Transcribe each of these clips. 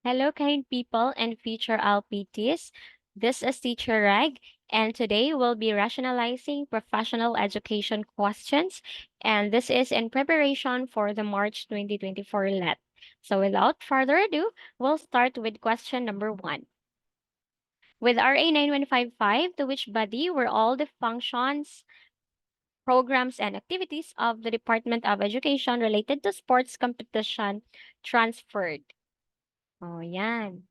Hello, kind people and future LPTs. This is Teacher Reg, and today we'll be rationalizing professional education questions. And this is in preparation for the March 2024 LET. So, without further ado, we'll start with question number one. With RA 9155, to which body were all the functions, programs, and activities of the Department of Education related to sports competition transferred? Oh, yan.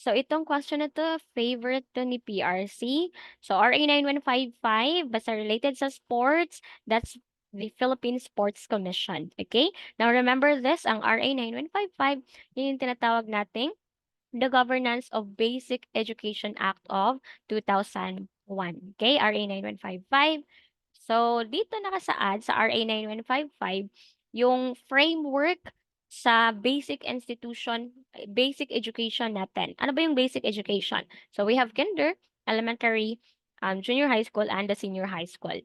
So, itong question na 'to, favorite 'to ni PRC. So, RA 9155, basta related sa sports, that's the Philippine Sports Commission. Okay? Now, remember this, ang RA 9155, yun yung tinatawag nating the Governance of Basic Education Act of 2001. Okay? RA 9155. So, dito nakasaad sa RA 9155, yung framework sa basic education natin. Ano ba yung basic education? So, we have kinder, elementary, junior high school, and the senior high school.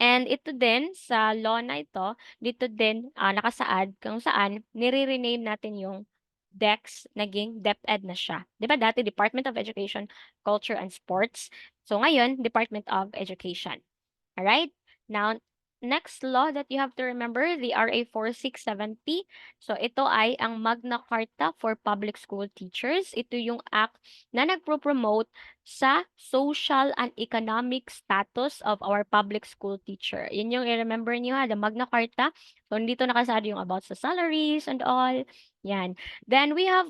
And ito din sa law na ito, dito din nakasaad kung saan nire-rename natin yung DEX, naging DepEd na siya. 'Di ba dati Department of Education, Culture and Sports. So ngayon, Department of Education. Alright? Now, next law that you have to remember, the RA 4670. So, ito ay ang Magna Carta for Public School Teachers. Ito yung act na nagpro-promote sa social and economic status of our public school teacher. Yun yung i-remember niyo ha, the Magna Carta. So, dito nakasado yung about sa salaries and all. Yan. Then, we have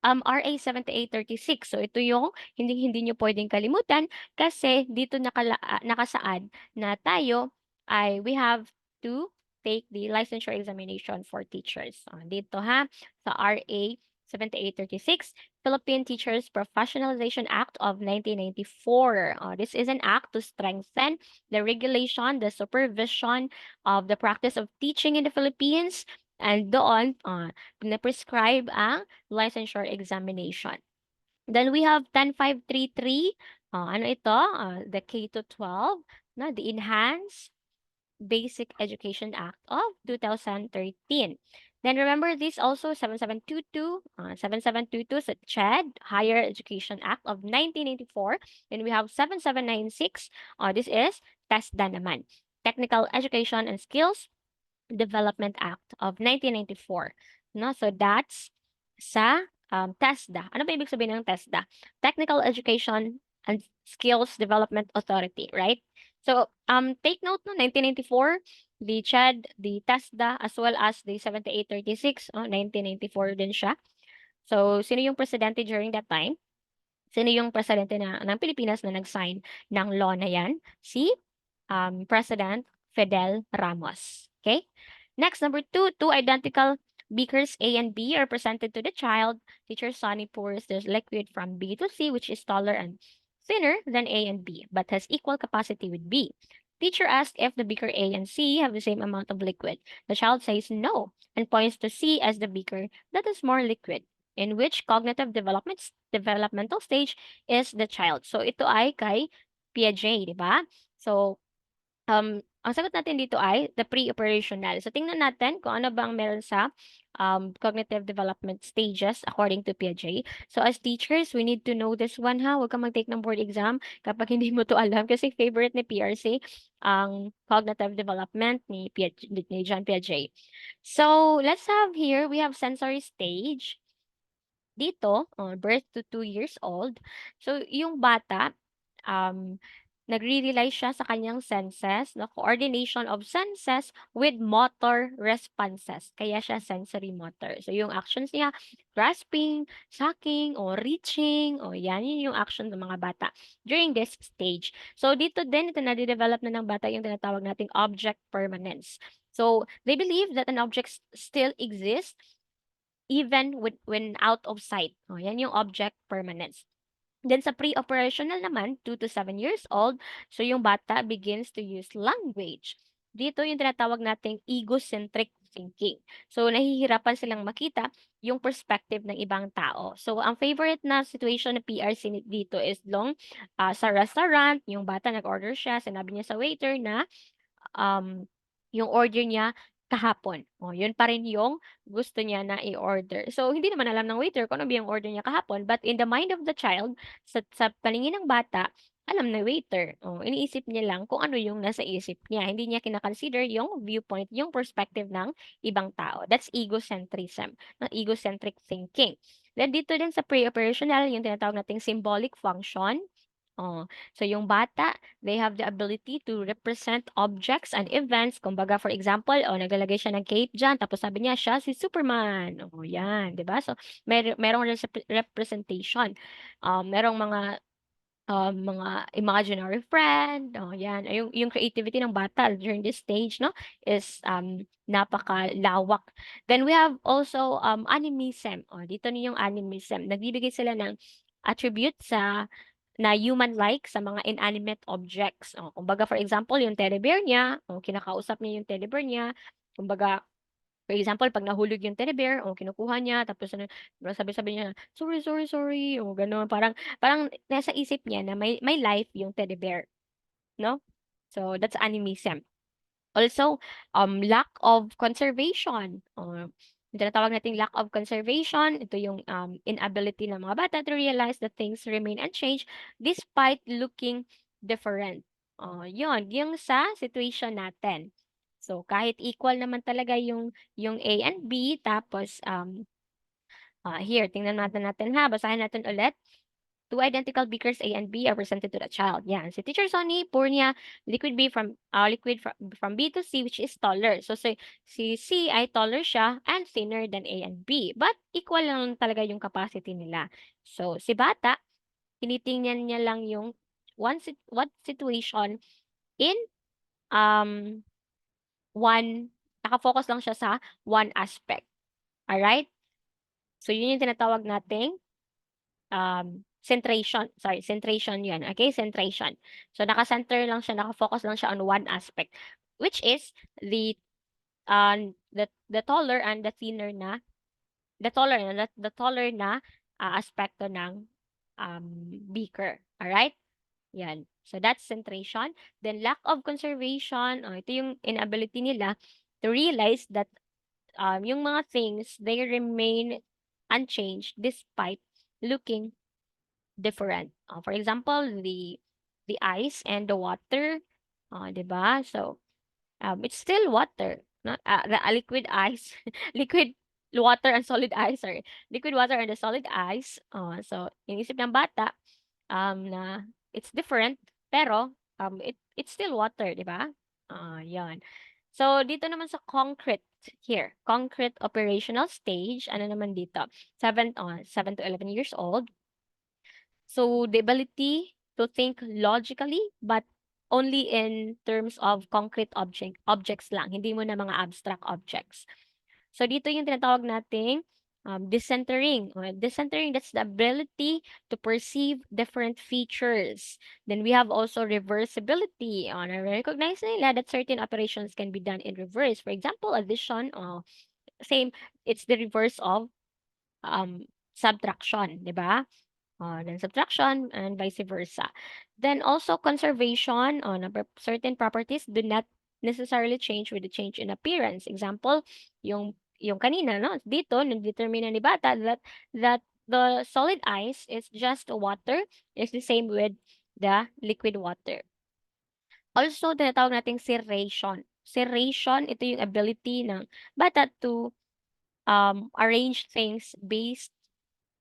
RA 7836. So ito yung hindi niyo pwedeng kalimutan kasi dito nakasaad na tayo ay we have to take the licensure examination for teachers. Dito ha, sa RA 7836, Philippine Teachers Professionalization Act of 1994. This is an act to strengthen the regulation, the supervision of the practice of teaching in the Philippines, and doon, pina-prescribe ang licensure examination. Then we have 10533. Ano ito? The K to 12, no? The Enhanced Basic Education Act of 2013. Then remember this also 7722 sa CHED, Higher Education Act of 1984. Then we have 7796. This is TESDA naman. Technical Education and Skills Development Act of 1994. No? So that's sa TESDA. Ano ba ibig sabihin ng TESDA? Technical Education and Skills Development Authority, right? So take note no 1994, the CHED, the TESDA, as well as the 7836, 1994 din siya. So sino yung presidente during that time? Sino yung presidente ng Pilipinas na nag-sign ng law na yan? Si President Fidel Ramos. Okay? Next, number two identical beakers A and B are presented to the child. Teacher Sonny pours the liquid from B to C, which is taller and thinner than A and B, but has equal capacity with B. Teacher asks if the beaker A and C have the same amount of liquid. The child says no and points to C as the beaker that is more liquid. In which cognitive developmental stage is the child? So ito ay kay Piaget, di ba? So ang sagot natin dito ay the pre-operational. So, tingnan natin kung ano ba ang meron sa cognitive development stages according to Piaget. So, as teachers, we need to know this one ha. Huwag kang mag-take ng board exam kapag hindi mo to alam kasi favorite ni PRC ang cognitive development ni John Piaget. So, let's have here, we have sensory stage. Dito, birth to 2 years old. So, yung bata, um, nagre-rely siya sa kanyang senses, no? Coordination of senses with motor responses. Kaya siya sensory motor. So, yung actions niya, grasping, sucking, or reaching, o yan, yun yung action ng mga bata during this stage. So, dito din, ito na-develop na ng bata yung tinatawag nating object permanence. So, they believe that an object still exists even when out of sight. Yan yung object permanence. Then sa pre-operational naman, 2 to 7 years old, so yung bata begins to use language. Dito yung tinatawag nating egocentric thinking. So nahihirapan silang makita yung perspective ng ibang tao. So ang favorite na situation na PRC dito is sa restaurant, yung bata nag-order siya, sinabi niya sa waiter na yung order niya kahapon. Oh, yun pa rin yung gusto niya na i-order. So, hindi naman alam ng waiter kung ano ba yung order niya kahapon, but in the mind of the child, sa paningin ng bata, alam ng waiter. Oh, iniisip niya lang kung ano yung nasa isip niya. Hindi niya kina-consider yung viewpoint, yung perspective ng ibang tao. That's egocentrism, no? Egocentric thinking. Then dito din sa pre-operational, yung tinatawag nating symbolic function. Oh, so yung bata, they have the ability to represent objects and events. Kumbaga, for example, naglalagay siya ng cape dyan, tapos sabi niya, siya si Superman. Oh, yan, di ba? So, merong representation. Merong mga imaginary friend. Oh, yan. Yung creativity ng bata during this stage, no, is napakalawak. Then we have also animism. Oh, dito na yung animism. Nagbibigay sila ng attribute na human-like sa mga inanimate objects. Oh, kumbaga for example, yung teddy bear niya, kinakausap niya yung teddy bear niya. Kumbaga, for example, 'pag nahulog yung teddy bear, kinukuha niya tapos ano, sabi-sabi niya, "Sorry, sorry, sorry." Gano'n. Parang parang nasa isip niya na may life yung teddy bear, 'no? So, that's animism. Also, lack of conservation. Yung tinatawag nating lack of conservation, ito yung inability ng mga bata to realize that things remain unchanged despite looking different. Yun, yung sa situation natin. So, kahit equal naman talaga yung A and B, tapos, here, tingnan natin ha, basahin natin ulit. Two identical beakers A and B are presented to the child. Yan. Si Teacher Sonny, pour niya liquid from B to C, which is taller. So, si C ay taller siya and thinner than A and B. But equal lang talaga yung capacity nila. So, si bata, tinitingnan niya lang yung what situation in um one, nakafocus lang siya sa one aspect. Alright? So, yun yung tinatawag nating centration. Sorry, centration 'yan, okay, centration. So, naka-center lang siya, naka-focus lang siya on one aspect, which is the taller and the taller na, aspekto ng, beaker. Alright? 'Yan. So, that's centration. Then lack of conservation, ito yung inability nila to realize that, yung mga things, they remain unchanged despite looking different. For example, the ice and the water, 'di ba? So, it's still water, not the liquid ice, liquid water and solid ice, sorry. Liquid water and the solid ice. So, iniisip ng bata na it's different, pero it's still water, 'di ba? 'Yon. So, dito naman sa concrete here, concrete operational stage, ano naman dito? 7 to 11 years old. So, the ability to think logically, but only in terms of concrete objects lang, hindi mo na mga abstract objects. So, dito yung tinatawag nating decentering. Decentering, that's the ability to perceive different features. Then we have also reversibility. Na-recognize nila that certain operations can be done in reverse. For example, addition, same, it's the reverse of subtraction, di ba? Then subtraction and vice versa. Then also conservation on certain properties do not necessarily change with the change in appearance. Example, yung kanina, no? Dito, nag-determine ni bata that the solid ice is just water, is the same with the liquid water. Also, tinatawag nating serration. Serration, ito yung ability ng bata to arrange things based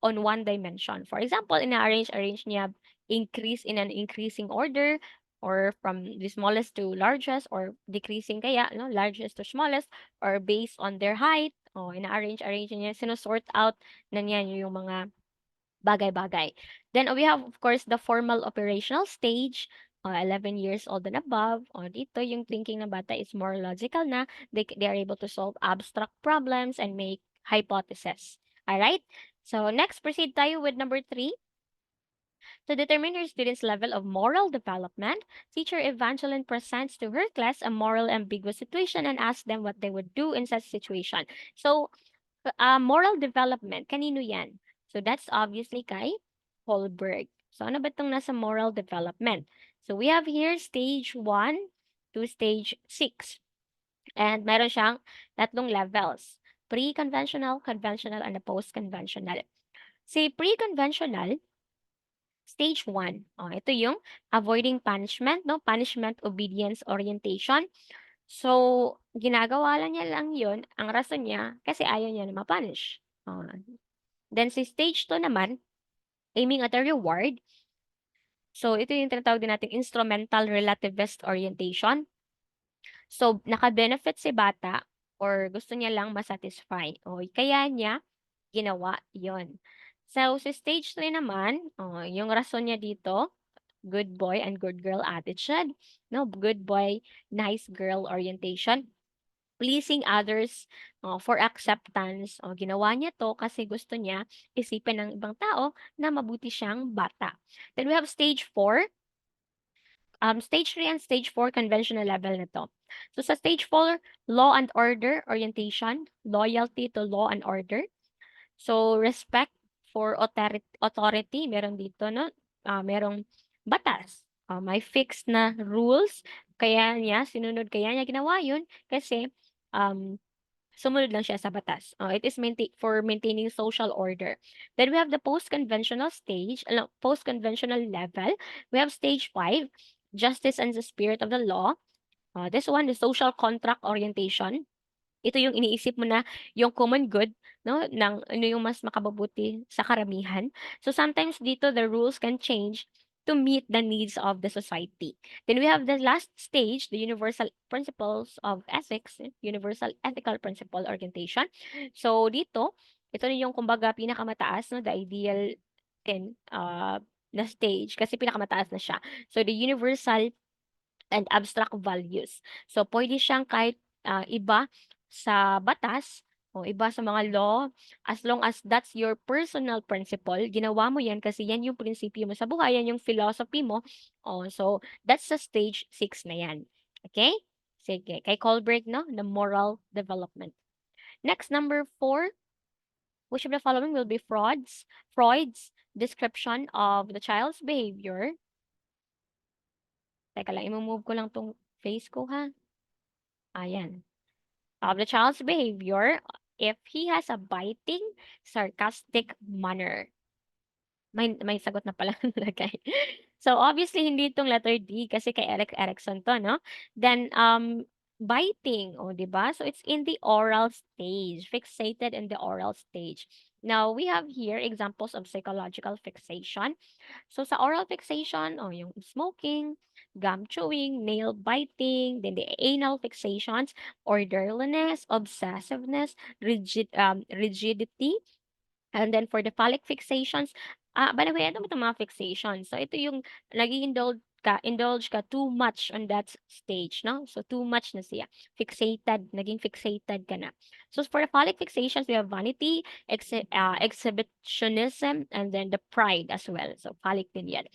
on one dimension. For example, arrange niya increase in an increasing order, or from the smallest to largest, or decreasing kaya, no, largest to smallest, or based on their height. Arrange niya, sinusort out na niya yung mga bagay-bagay. Then we have of course the formal operational stage, 11 years old and above. Dito yung thinking ng bata is more logical na. They are able to solve abstract problems and make hypotheses. Alright? So next, proceed tayo with number 3. To determine your student's level of moral development, teacher Evangeline presents to her class a moral ambiguous situation and asks them what they would do in such situation. So, moral development, kanino yan? So, that's obviously kay Holberg. So, ano ba itong nasa moral development? So, we have here stage 1 to stage 6. And meron siyang tatlong levels, pre-conventional, conventional, and post-conventional. Si pre-conventional, stage 1, ito yung avoiding punishment, no? Punishment, obedience, orientation. So, ginagawa lang niya lang yun, ang rason niya, kasi ayaw niya na ma-punish. Then si stage 2 naman, aiming at a reward. So, ito yung tinatawag din natin instrumental relativist orientation. So, naka-benefit si bata or gusto niya lang masatisfy. O, kaya niya ginawa yon. So, sa stage 3 naman, yung rason niya dito, good boy and good girl attitude. No, good boy, nice girl orientation. Pleasing others for acceptance. O, ginawa niya to kasi gusto niya isipin ng ibang tao na mabuti siyang bata. Then we have stage 4. Stage 3 and stage 4 conventional level na to. So sa stage 4, law and order orientation, loyalty to law and order. So respect for authority, meron dito, no? Merong batas. May fixed na rules, kaya niya ginawa yun kasi um, sumunod lang siya sa batas. It is for maintaining social order. Then we have the post-conventional stage, post-conventional level. We have stage 5, justice and the spirit of the law. This one, the social contract orientation. Ito yung iniisip mo na yung common good, no, ng ano yung mas makababuti sa karamihan. So sometimes dito the rules can change to meet the needs of the society. Then we have the last stage, the universal principles of ethics, universal ethical principle orientation. So dito, ito na yung kumbaga pinakamataas, no, the ideal na stage kasi pinakamataas na siya. So the universal and abstract values. So, pwede siyang kahit iba sa batas o iba sa mga law, as long as that's your personal principle, ginawa mo yan kasi yan yung prinsipyo mo sa buhay, yan yung philosophy mo. So, that's sa stage 6 na yan. Okay? Sige. Kay Kohlberg, no? The moral development. Next, number 4. Which of the following will be Freud's description of the child's behavior. Teka lang, i-move ko lang tong face ko, ha? Ayan. Of the child's behavior if he has a biting, sarcastic manner. May sagot na pala nalagay. So, obviously, hindi itong letter D kasi kay Eric Erikson to, no? Then, biting, di ba? So, it's in the oral stage, fixated in the oral stage. Now, we have here examples of psychological fixation. So, sa oral fixation, yung smoking, gum chewing, nail biting, then the anal fixations, orderliness, obsessiveness, rigidity, and then for the phallic fixations, by the way, ano ba itong mga fixations? So, ito yung indulge ka too much on that stage, no? So, too much na siya. Naging fixated ka na. So, for the phallic fixations, we have vanity, exhibitionism, and then the pride as well. So, phallic din yan.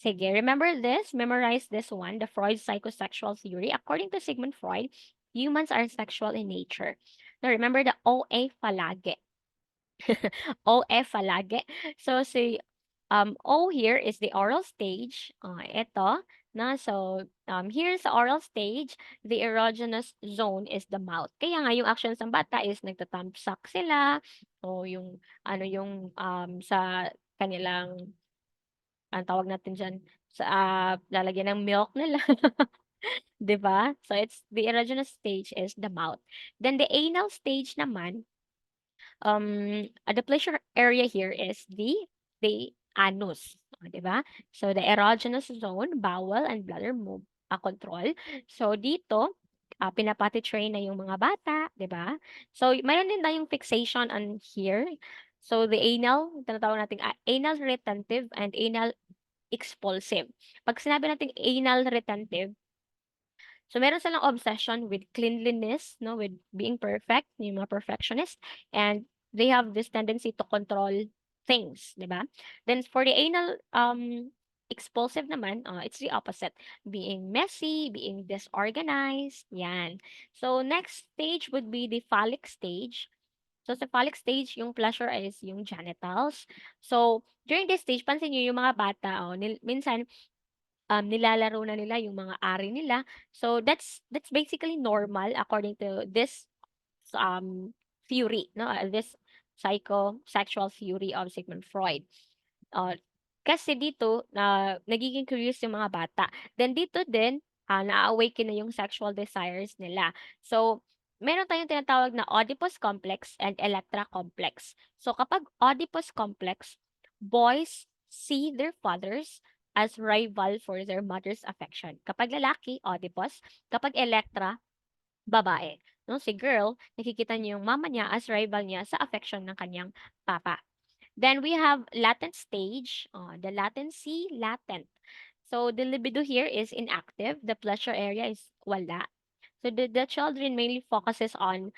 Sige, remember this, memorize this one, the Freud's psychosexual theory. According to Sigmund Freud, humans are sexual in nature. Now, remember the OA phalage. OF palagi. So, O here is the oral stage. Ito, na, so, here's the oral stage. The erogenous zone is the mouth. Kaya nga, yung actions ng bata is nagtatamsak sila, o yung, sa kanilang, ang tawag natin dyan, sa, lalagyan ng milk nila. 'Di ba? So, the erogenous stage is the mouth. Then, the anal stage naman, the pleasure area here is the anus, 'di ba? So the erogenous zone, bowel and bladder move control. So dito, pinapati train na yung mga bata, 'di ba? So mayroon din tayong fixation on here. So the anal, tinatawag nating anal retentive and anal expulsive. Pag sinabi nating anal retentive, so, meron silang obsession with cleanliness, no, with being perfect, yung mga perfectionist, and they have this tendency to control things, di ba? Then, for the anal expulsive naman, it's the opposite. Being messy, being disorganized, yan. So, next stage would be the phallic stage. So, sa phallic stage, yung pleasure is yung genitals. So, during this stage, pansin nyo yung mga bata, minsan, nilalaro na nila yung mga ari nila. So that's basically normal according to this theory, no? This psychosexual theory of Sigmund Freud. Uh, Kasi dito na nagiging curious yung mga bata. Then dito din na-awaken na yung sexual desires nila. So meron tayong tinatawag na Oedipus complex and Electra complex. So kapag Oedipus complex, boys see their fathers as rival for their mother's affection. Kapag lalaki, Oedipus. Kapag Electra, babae. No, si girl, nakikita niya yung mama niya as rival niya sa affection ng kanyang papa. Then we have latent stage, the latency, latent. So the libido here is inactive, the pleasure area is wala. So the children mainly focus on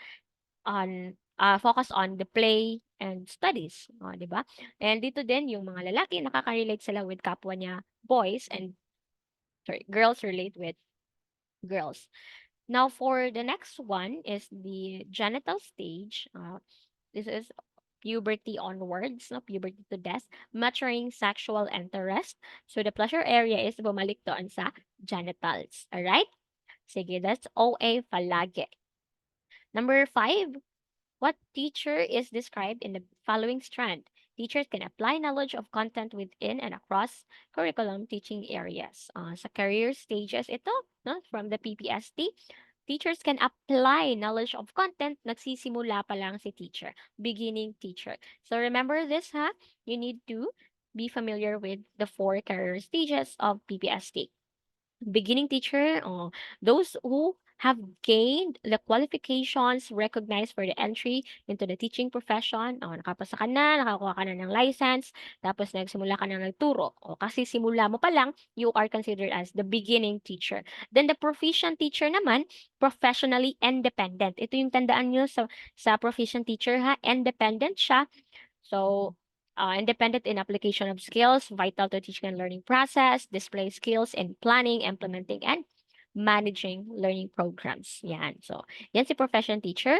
the play and studies, 'di ba? And dito din yung mga lalaki nakaka-relate sila with kapwa niya boys and sorry, girls relate with girls. Now, for the next one is the genital stage. This is puberty onwards, no? Puberty to death, maturing sexual interest. So, the pleasure area is bumalik doon sa genitals. Alright? Sige, that's OA palagi. Number 5, what teacher is described in the following strand? Teachers can apply knowledge of content within and across curriculum teaching areas. Sa career stages ito, no, from the PPST, teachers can apply knowledge of content, nagsisimula pa lang si teacher, beginning teacher. So remember this, ha? You need to be familiar with the 4 career stages of PPST. Beginning teacher, those who have gained the qualifications recognized for the entry into the teaching profession. Nakapasa ka na, nakakuha ka na ng license, tapos nagsimula ka na nagturo. Kasi simula mo pa lang, you are considered as the beginning teacher. Then the proficient teacher naman, professionally independent. Ito yung tandaan nyo sa proficient teacher, ha? Independent siya. So, independent in application of skills, vital to teaching and learning process, display skills in planning, implementing, and managing learning programs. Yan. So, yan si profession teacher.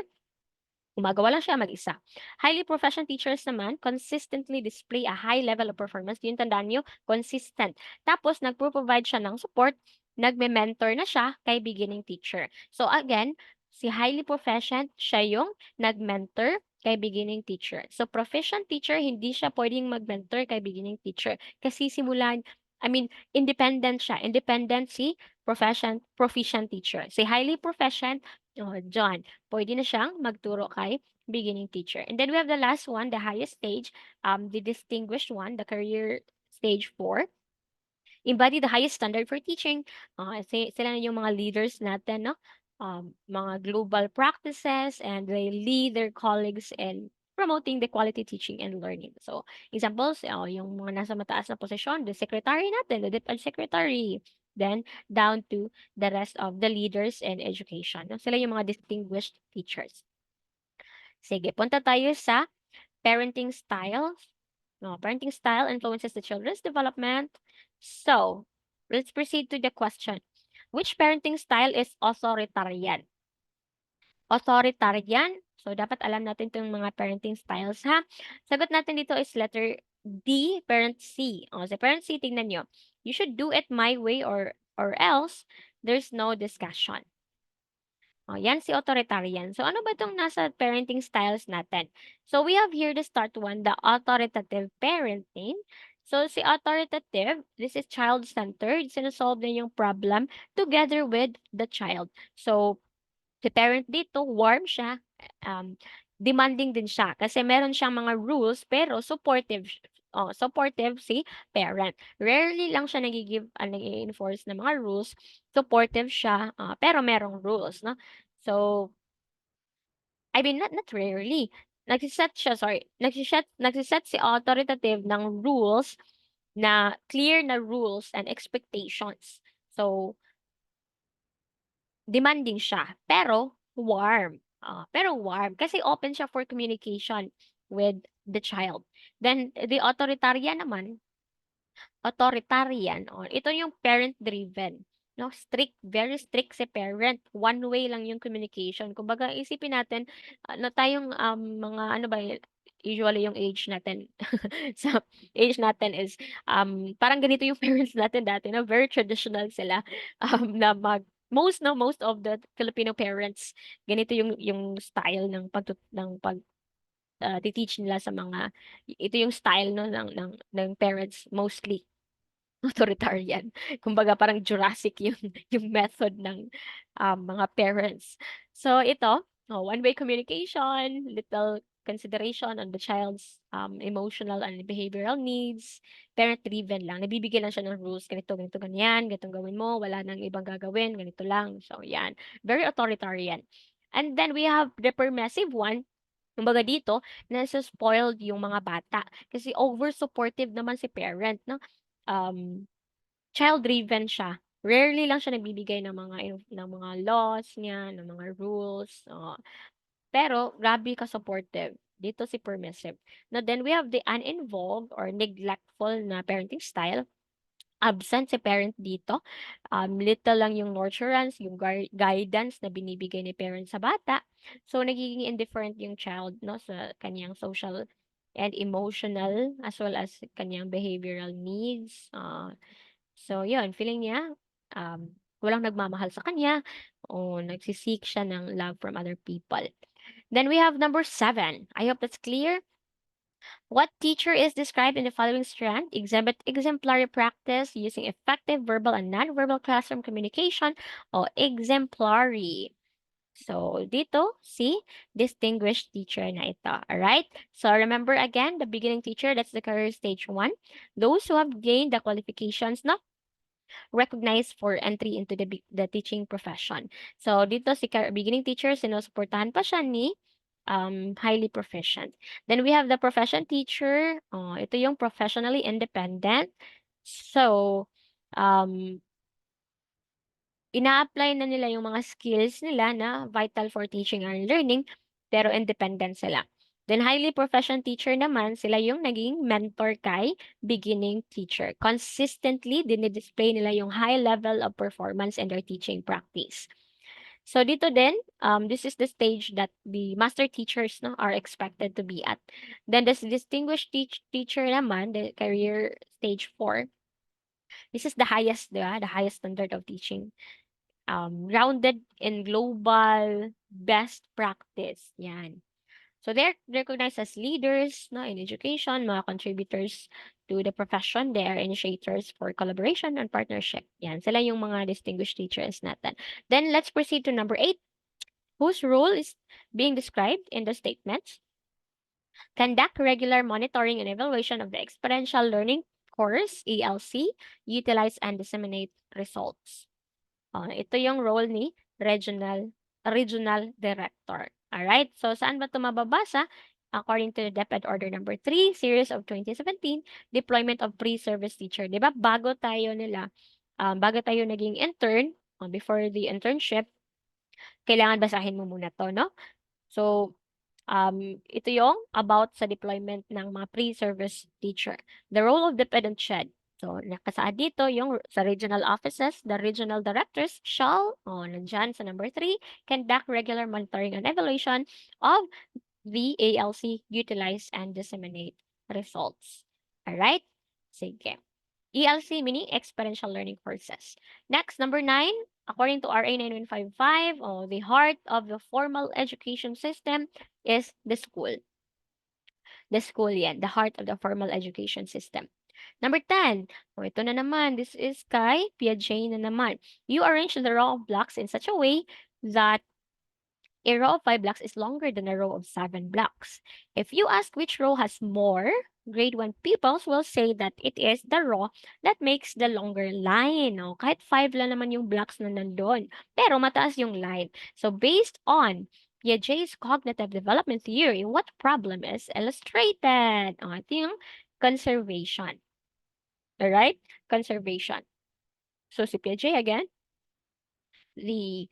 Gumagawa lang siya mag-isa. Highly professional teachers naman consistently display a high level of performance. Yung tandaan nyo, consistent. Tapos, nagpo-provide siya ng support, nagme-mentor na siya kay beginning teacher. So again, si highly proficient, siya yung nag-mentor kay beginning teacher. So proficient teacher, hindi siya pwedeng mag-mentor kay beginning teacher. Kasi independent siya. Independent si proficient teacher. Si highly proficient, John, pwede na siyang magturo kay beginning teacher. And then we have the last one, the highest stage, the distinguished one, the career stage 4. Embody the highest standard for teaching. Sila na yung mga leaders natin, no? Mga global practices, and they lead their colleagues in promoting the quality teaching and learning. So, examples, yung mga nasa mataas na posisyon, the secretary natin, the DepEd secretary, then down to the rest of the leaders in education. No? Sila yung mga distinguished teachers. Sige, punta tayo sa parenting style. No, parenting style influences the children's development. So, let's proceed to the question. Which parenting style is authoritarian? Authoritarian. So, dapat alam natin itong mga parenting styles, ha? Sagot natin dito is letter D, parent C. Sa parent C, tingnan nyo. You should do it my way or else there's no discussion. Yan si authoritarian. So, ano ba itong nasa parenting styles natin? So, we have here the start one, the authoritative parenting. So, si authoritative, this is child-centered. Sinasolve na yung problem together with the child. So, si parent dito, warm siya, demanding din siya. Kasi meron siyang mga rules, pero supportive si parent. Rarely lang siya nag-i-enforce ng mga rules. Supportive siya, pero merong rules, no? So, not rarely. Nagsiset si authoritative ng rules na clear na rules and expectations. So, demanding siya, pero warm. Pero warm kasi open siya for communication with the child. Then the authoritarian, ito yung parent-driven. No, strict, very strict si parent. One way lang yung communication. Kumbaga, isipin natin na tayong mga ano ba, usually yung age natin sa age natin is, parang ganito yung parents natin dati na very traditional sila, na most of the Filipino parents, ganito yung style ng ti-teach nila sa mga ito yung style 'no ng parents mostly. Authoritarian. Kumbaga parang Jurassic yung yung method ng, mga parents. So ito, one-way communication, little consideration on the child's, emotional and behavioral needs, parent-driven lang. Nagbibigay lang siya ng rules, ganito, ganito, ganyan, ganitong gawin mo, wala nang ibang gagawin, ganito lang. So yan, very authoritarian. And then we have the permissive one. Kumbaga dito, nasa-spoiled yung mga bata kasi over supportive naman si parent 'no. Um Child-driven siya. Rarely lang siya nagbibigay ng mga laws niya, ng mga rules, oo. Pero grabe ka-supportive. Dito si permissive. Now then we have the uninvolved or neglectful na parenting style. Absent si parent dito. Little lang yung nurturance, yung guidance na binibigay ni parent sa bata. So nagiging indifferent yung child 'no, sa kaniyang social and emotional as well as kaniyang behavioral needs, so yun, feeling niya, walang nagmamahal sa kanya o nagse-seek siya ng love from other people. Then we have number 7. I hope that's clear. What teacher is described in the following strand? Exhibit exemplary practice using effective verbal and non-verbal classroom communication o exemplary. So, dito, si distinguished teacher na ito. Alright? So, remember again, the beginning teacher, that's the career stage 1. Those who have gained the qualifications na recognized for entry into the teaching profession. So dito si beginning teacher, sinusuportahan pa siya ni highly proficient. Then we have the profession teacher. Ito yung professionally independent. So, um, ina-apply na nila yung mga skills nila na vital for teaching and learning, pero independent sila. Then highly professional teacher naman, sila yung naging mentor kay beginning teacher. Consistently, dinidisplay nila yung high level of performance in their teaching practice. So dito din, this is the stage that the master teachers no, are expected to be at. Then the distinguished teacher naman, the career stage 4, this is the highest, di ba? The highest standard of teaching, grounded in global best practice. Yan. So they're recognized as leaders no, in education, mga contributors to the profession. They are initiators for collaboration and partnership. Yan. Sila yung mga distinguished teachers natin. Then let's proceed to number 8, whose role is being described in the statements. Conduct regular monitoring and evaluation of the experiential learning course, ELC, utilize and disseminate results. Ito yung role ni regional director. Alright? So, saan ba ito mababasa? According to the DepEd Order number 3, series of 2017, deployment of pre-service teacher. 'Di ba? Bago tayo naging intern, before the internship, kailangan basahin mo muna 'to, no? So, ito yung about sa deployment ng mga pre-service teacher. The role of dependent shed. So, nakasaad dito yung sa regional offices, the regional directors shall, nandyan sa number 3, conduct regular monitoring and evaluation of the ALC, utilize and disseminate results. Alright? Sige. ELC meaning experiential learning courses. Next, number 9, according to RA 9155, the heart of the formal education system is the school. The school yan, the heart of the formal education system. Number 10, ito na naman, this is kay Piaget na naman. You arrange the row of blocks in such a way that a row of 5 blocks is longer than a row of 7 blocks. If you ask which row has more, grade 1 pupils will say that it is the row that makes the longer line. Kahit 5 lang naman yung blocks na nandun, pero mataas yung line. So based on Piaget's cognitive development theory, what problem is illustrated? Ito yung conservation. Alright? Conservation. So si Piaget again, the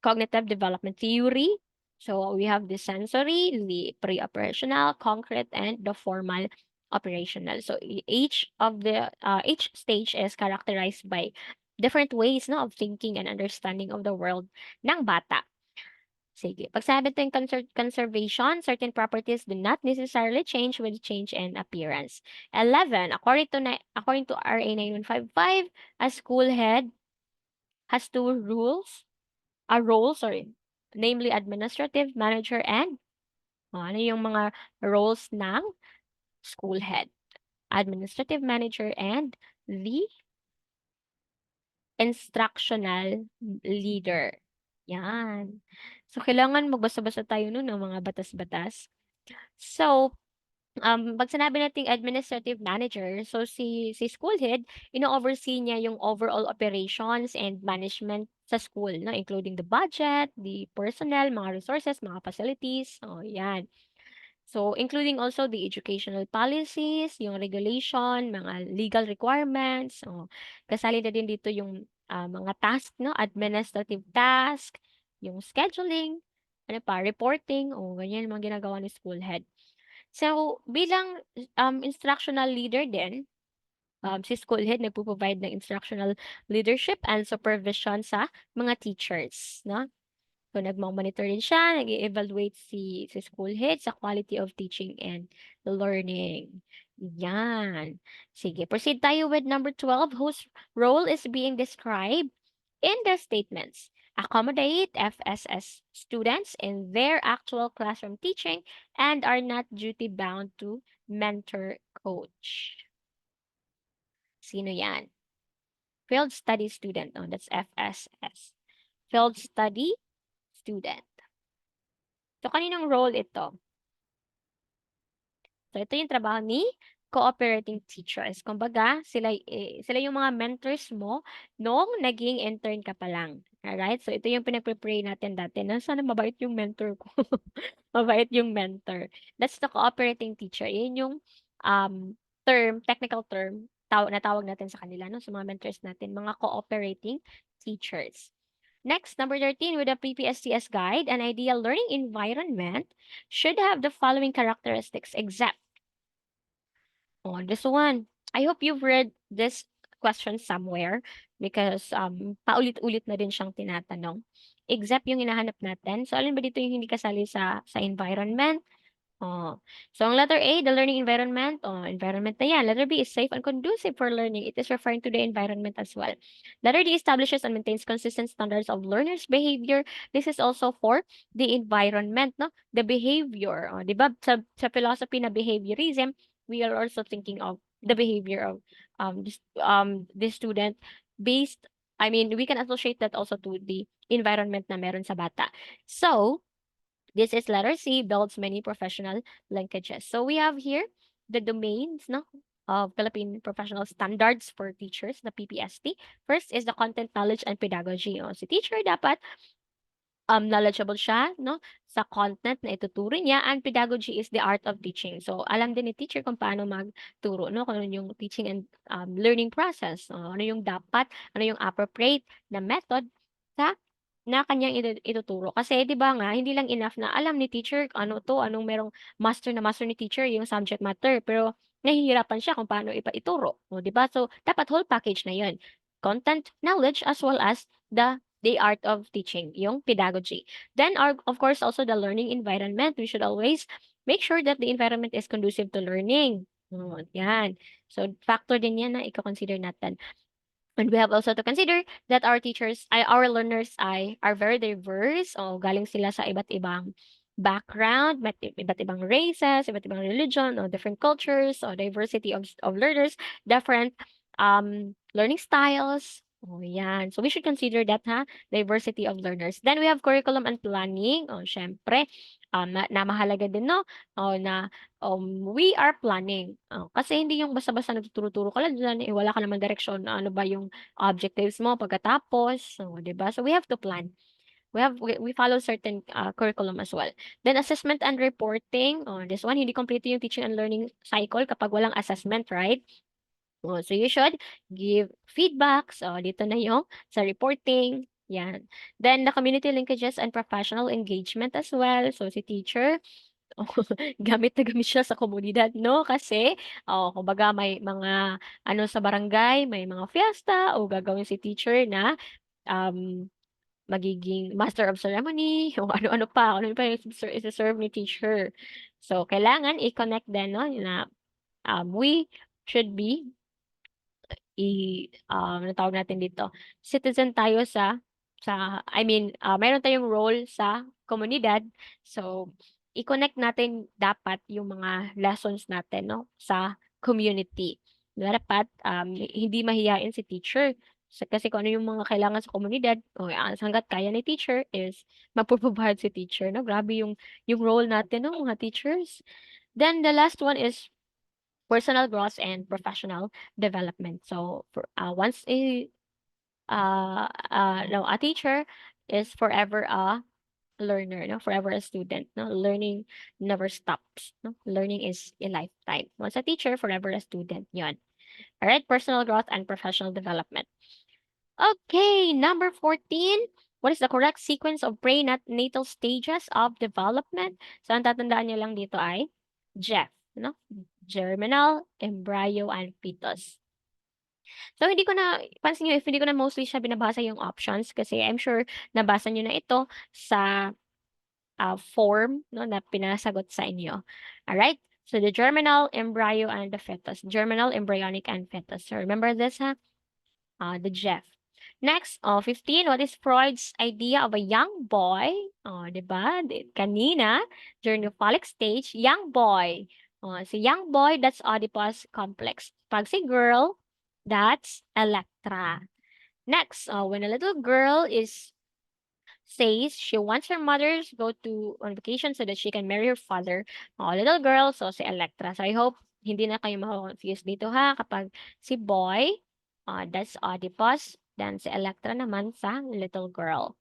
cognitive development theory. So we have the sensory, the pre-operational, concrete, and the formal operational. So each stage is characterized by different ways of thinking and understanding of the world ng bata. Sige. Pag sinabi natin conservation, certain properties do not necessarily change with change in appearance. 11, according to RA 9155, a school head has two rules, a role, sorry, namely administrative manager and ano yung mga roles ng school head? Administrative manager and the instructional leader. Yan. So, kailangan magbasa-basa tayo nun ng mga batas-batas. So, pag sinabi nating administrative manager, so si school head, ino-oversee niya yung overall operations and management sa school, no? Including the budget, the personnel, mga resources, mga facilities, oh, yan. So, including also the educational policies, yung regulation, mga legal requirements, oh, kasali na din dito yung mga task, no? Administrative task, yung scheduling, ano pa, reporting, o ganyan yung mga ginagawa ni school head. So, bilang instructional leader din, si school head nagpo-provide ng instructional leadership and supervision sa mga teachers, no? So, nagmo-monitor din siya, nag-e-evaluate si school head sa quality of teaching and learning. Yan. Sige, proceed tayo with number 12, whose role is being described in the statements. Accommodate FSS students in their actual classroom teaching and are not duty-bound to mentor coach. Sino yan? Field study student. Oh, that's FSS. Field study student. So, kaninong role ito? So, ito yung trabaho ni cooperating teachers. Kumbaga, sila yung mga mentors mo nung naging intern ka pa lang. Alright? So, ito yung pinag-prepare natin dati na sana mabait yung mentor ko. Mabait yung mentor. That's the cooperating teacher. Yun yung technical term, na tawag natin sa kanila, no? Sa mga mentors natin, mga cooperating teachers. Next, number 13, with a PPSTS guide, an ideal learning environment should have the following characteristics, except. Oh, this one. I hope you've read this question somewhere because paulit-ulit na din siyang tinatanong. Except yung hinahanap natin. So, alin ba dito yung hindi kasali sa environment? Oh. So, ang letter A, the learning environment. Oh, environment na yan. Letter B is safe and conducive for learning. It is referring to the environment as well. Letter D establishes and maintains consistent standards of learners' behavior. This is also for the environment, no? The behavior. Oh, di ba? Sa philosophy na behaviorism, we are also thinking of the behavior of this student based, I mean, we can associate that also to the environment na meron sa bata. So, this is letter C, builds many professional linkages. So we have here the domains, no, of Philippine Professional Standards for Teachers, the PPST. First is the content, knowledge, and pedagogy. O, si teacher dapat knowledgeable siya, no, sa content na ituturo niya, and pedagogy is the art of teaching. So, alam din ni teacher kung paano magturo, no, kung ano yung teaching and learning process, no, ano yung dapat, ano yung appropriate na method sa na kanyang ituturo. Kasi 'di ba nga, hindi lang enough na alam ni teacher ano 'to, anong merong master na master ni teacher yung subject matter, pero nahihirapan siya kung paano ituro, oh, 'di ba? So, dapat whole package na 'yun. Content, knowledge, as well as the art of teaching, yung pedagogy. Then, of course, also the learning environment. We should always make sure that the environment is conducive to learning. Oh, yan. So, factor din yan na i-consider natin. And we have also to consider that our learners are very diverse. O, galing sila sa iba't ibang background, iba't ibang races, iba't ibang religion, o different cultures, o diversity of learners, different learning styles. Oh, yan. So we should consider that, ha, diversity of learners. Then we have curriculum and planning. Oh, syempre, na mahalaga din, no? Oh, na we are planning. Oh, kasi hindi yung basta-basta nagtuturo-turo ka lang diyan, eh, wala ka namang direksyon na ano ba yung objectives mo pagkatapos, oh, 'di ba? So we have to plan. We follow certain curriculum as well. Then assessment and reporting. Oh, this one hindi kompleto yung teaching and learning cycle kapag walang assessment, right? Oh, so you should give feedbacks. Oh, dito na yung sa reporting. Yan. Then the community linkages and professional engagement as well. So si teacher, gamit na gamit siya sa komunidad, no? Kasi, kumbaga may mga ano sa barangay, may mga fiesta o gagawin si teacher na um magiging master of ceremony, o ano pa yung ise-serve ni teacher. So, kailangan i-connect din, no, na, we should be ano tawag natin dito, citizen tayo I mean, meron tayong role sa komunidad. So, i-connect natin dapat yung mga lessons natin, no, sa community. Dapat, hindi mahiyain si teacher. Kasi kung ano yung mga kailangan sa komunidad, o hangga't kaya ni teacher is magpo-provide si teacher, no? Grabe yung role natin, no, mga teachers. Then the last one is personal growth and professional development. So, once no, a teacher is forever a learner, no, forever a student, no, learning never stops, no, learning is a lifetime. Once a teacher, forever a student, yon. All right, personal growth and professional development. Okay, number 14. What is the correct sequence of prenatal stages of development? So, ang tatandaan niyo lang dito ay Jeff, no? Germinal, embryo, and fetus. So, hindi ko na, pansin niyo, if hindi ko na mostly siya binabasa yung options kasi I'm sure nabasa niyo na ito sa form, no, na pinasagot sa inyo. Alright? So, the germinal, embryo, and the fetus. Germinal, embryonic, and fetus. So, remember this, ha? The Jeff. Next, 15, what is Freud's idea of a young boy? Di ba? Kanina, during the phallic stage, young boy. Si young boy, that's Oedipus complex. Pag si girl, that's Electra. Next, when a little girl says she wants her mother to go on vacation so that she can marry her father. Little girl, so si Electra. So I hope hindi na kayo mako-confuse dito ha. Kapag si boy, that's Oedipus. Then si Electra naman sa little girl.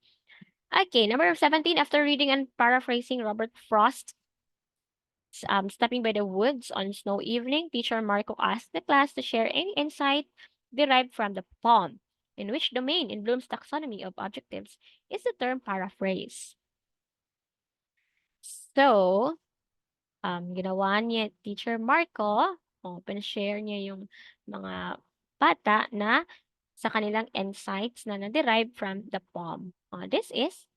Okay, number 17. After reading and paraphrasing Robert Frost's Stepping by the Woods on Snow Evening, teacher Marco asked the class to share any insight derived from the poem. In which domain in Bloom's taxonomy of objectives is the term paraphrase? So, ginawa niya teacher Marco, pinashare niya yung mga bata na sa kanilang insights na na-derive from the poem. This is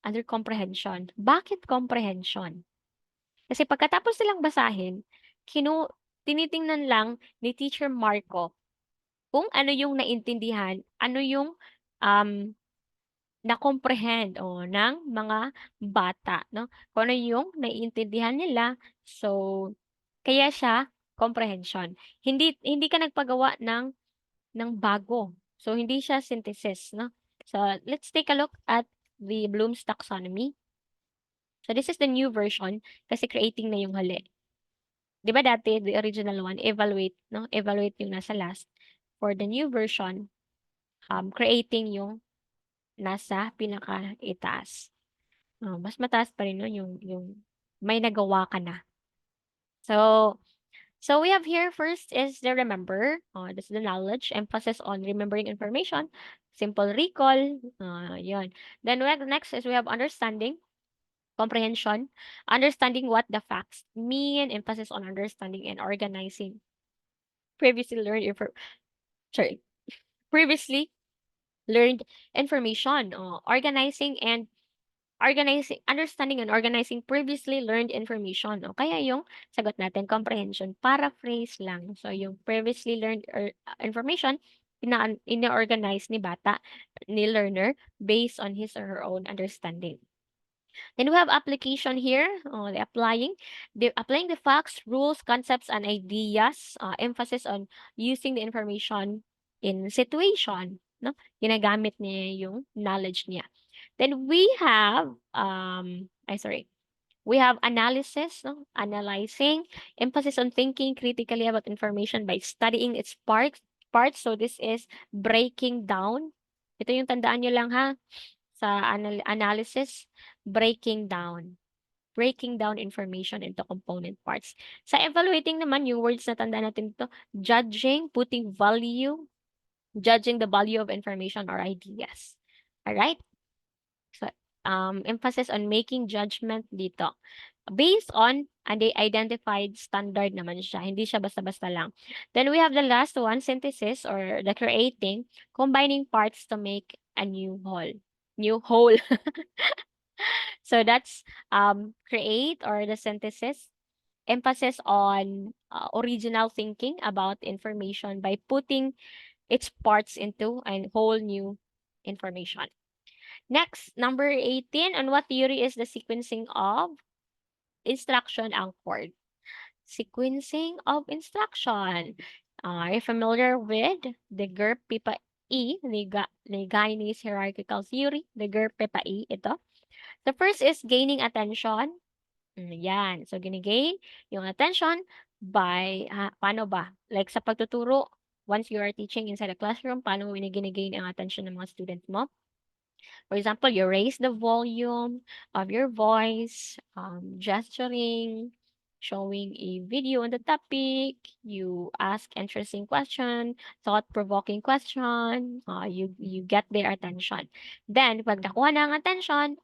under comprehension. Bakit comprehension? Kasi pagkatapos nilang basahin, tinitingnan lang ni teacher Marco kung ano yung naintindihan, ano yung um, na-comprehend ng mga bata, no? Kung ano yung naiintindihan nila. So, kaya siya comprehension. Hindi ka nagpagawa ng bago. So, hindi siya synthesis, no? So, let's take a look at the Bloom's taxonomy. So, this is the new version kasi creating na yung huli. 'Di ba dati, the original one, evaluate, no? Evaluate yung nasa last. For the new version, creating yung nasa pinakaitaas. Mas mataas pa rin 'no, yung may nagawa ka na. So so we have here first is the remember, that's the knowledge, emphasis on remembering information, simple recall, 'yun. Then next is we have understanding, comprehension, understanding what the facts mean, emphasis on understanding and organizing previously learned sorry, previously learned information, understanding and organizing previously learned information. O kaya yung sagot natin, comprehension, paraphrase lang. So, yung previously learned information, ina-organize ni bata, ni learner, based on his or her own understanding. Then we have application here, applying the facts, rules, concepts, and ideas, emphasis on using the information in situation, no? Ginagamit niya yung knowledge niya. Then we have, we have analysis, no? Analyzing, emphasis on thinking critically about information by studying its parts. So this is breaking down. Ito yung tandaan nyo lang ha, sa analysis, breaking down. Breaking down information into component parts. Sa evaluating naman, yung words na tandaan natin ito, judging, judging the value of information or ideas. Alright? So, emphasis on making judgment dito. Based on the identified standard naman siya. Hindi siya basta-basta lang. Then we have the last one, synthesis or the creating, combining parts to make a new whole. new whole. So that's create or the synthesis, emphasis on original thinking about information by putting its parts into a whole new information. Next, number 18, on what theory is the sequencing of instruction anchored? Sequencing of instruction. Are you familiar with the GERP-PIPA-E, Leibniz hierarchical theory? The GERP-PIPA-E, ito. The first is gaining attention. Yan. So, ginigain yung attention by, paano ba? Like sa pagtuturo, once you are teaching inside a classroom, paano mo ginigain ang attention ng mga students mo? For example, you raise the volume of your voice, gesturing, showing a video on the topic, you ask interesting question, thought-provoking question, you get their attention. Then, pag nakuha na ang attention,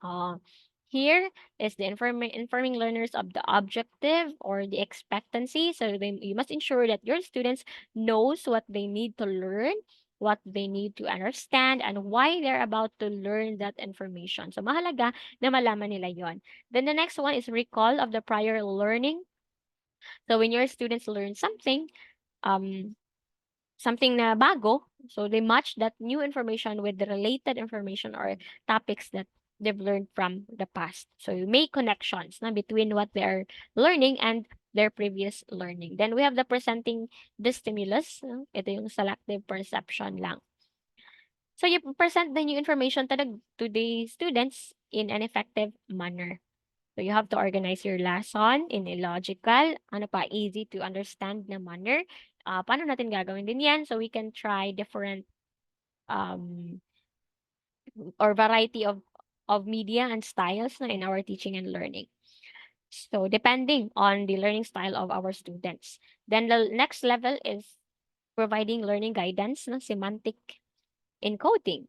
here is the informing learners of the objective or the expectancy. So you must ensure that your students knows what they need to learn, what they need to understand, and why they're about to learn that information. So mahalaga na malaman nila yon. Then the next one is recall of the prior learning. So when your students learn something, um, something na bago, so they match that new information with the related information or topics that they've learned from the past. So you make connections na between what they are learning and their previous learning. Then we have the presenting the stimulus. Ito yung selective perception lang. So you present the new information to the students in an effective manner. So you have to organize your lesson in a logical, easy to understand na manner. Paano natin gagawin din yan? So we can try different um, or variety of media and styles na in our teaching and learning. So depending on the learning style of our students. Then the next level is providing learning guidance, no? Semantic encoding.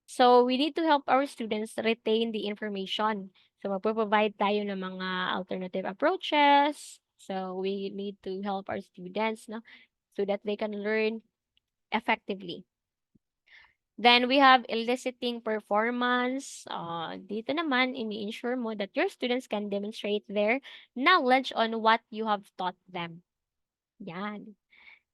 So, we need to help our students retain the information. So, magpo-provide tayo ng mga alternative approaches. So, we need to help our students, no, so that they can learn effectively. Then, we have eliciting performance. Dito naman, ini-ensure mo that your students can demonstrate their knowledge on what you have taught them. Yan.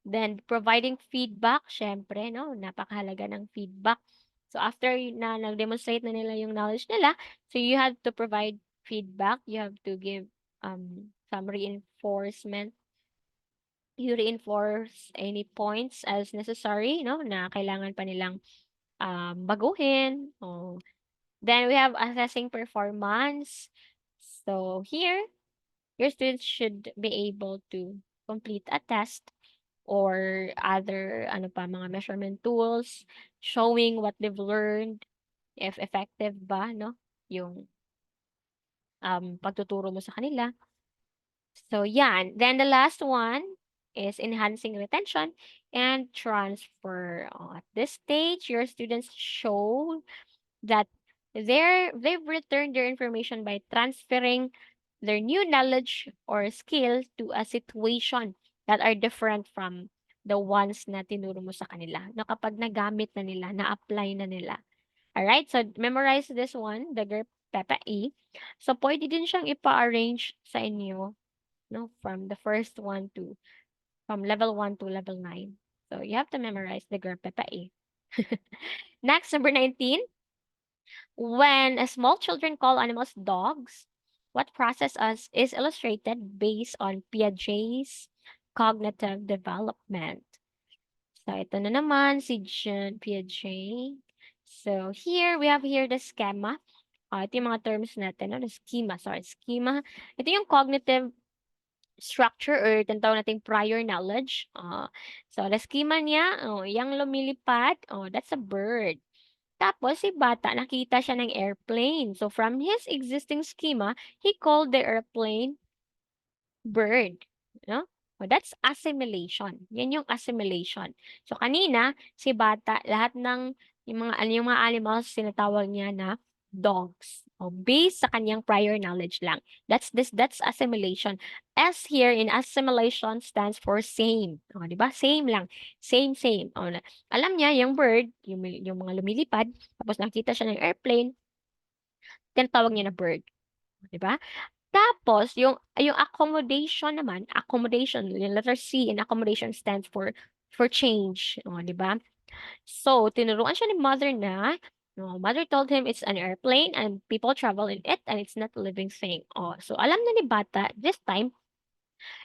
Then, providing feedback, syempre, no, napakahalaga ng feedback. So, after na nag-demonstrate na nila yung knowledge nila, so you have to provide feedback. You have to give some reinforcement. You reinforce any points as necessary, no, na kailangan pa nilang baguhin. Then, we have assessing performance. So, here, your students should be able to complete a test or other mga measurement tools showing what they've learned, if effective ba, no, yung pagtuturo mo sa kanila. So, yan. Then the last one is enhancing retention and transfer. At this stage, your students show that they've returned their information by transferring their new knowledge or skill to a situation that are different from the ones na tinuro mo sa kanila. Na kapag nagamit na nila, na-apply na nila. Alright, so memorize this one, the GERP Peppa E. So, pwede din siyang ipa-arrange sa inyo, no, from level 1 to level 9. So, you have to memorize the GERP Peppa E. Next, number 19. When small children call animals dogs, what process is illustrated based on Piaget's cognitive development. So, ito na naman si Jean Piaget. So, here, we have here the schema. Ito yung mga terms natin, no? The schema, schema. Ito yung cognitive structure or tinatawag nating prior knowledge. So, the schema niya, yung lumilipad, that's a bird. Tapos si bata nakita siya ng airplane. So from his existing schema, he called the airplane bird, no? That's assimilation. Yan yung assimilation. So kanina si bata lahat ng yung mga animals sinatawag niya na dogs. based sa kanyang prior knowledge lang. That's assimilation. S here in assimilation stands for same. Di ba? Same lang. Same, same. Alam niya, yung bird, yung mga lumilipad, tapos nakita siya ng airplane, tinatawag niya na bird. Di ba? Tapos, yung accommodation naman, accommodation, yung letter C in accommodation stands for change. Di ba? So, tinuruan siya ni mother na, no, mother told him it's an airplane and people travel in it and it's not a living thing. So alam na ni bata this time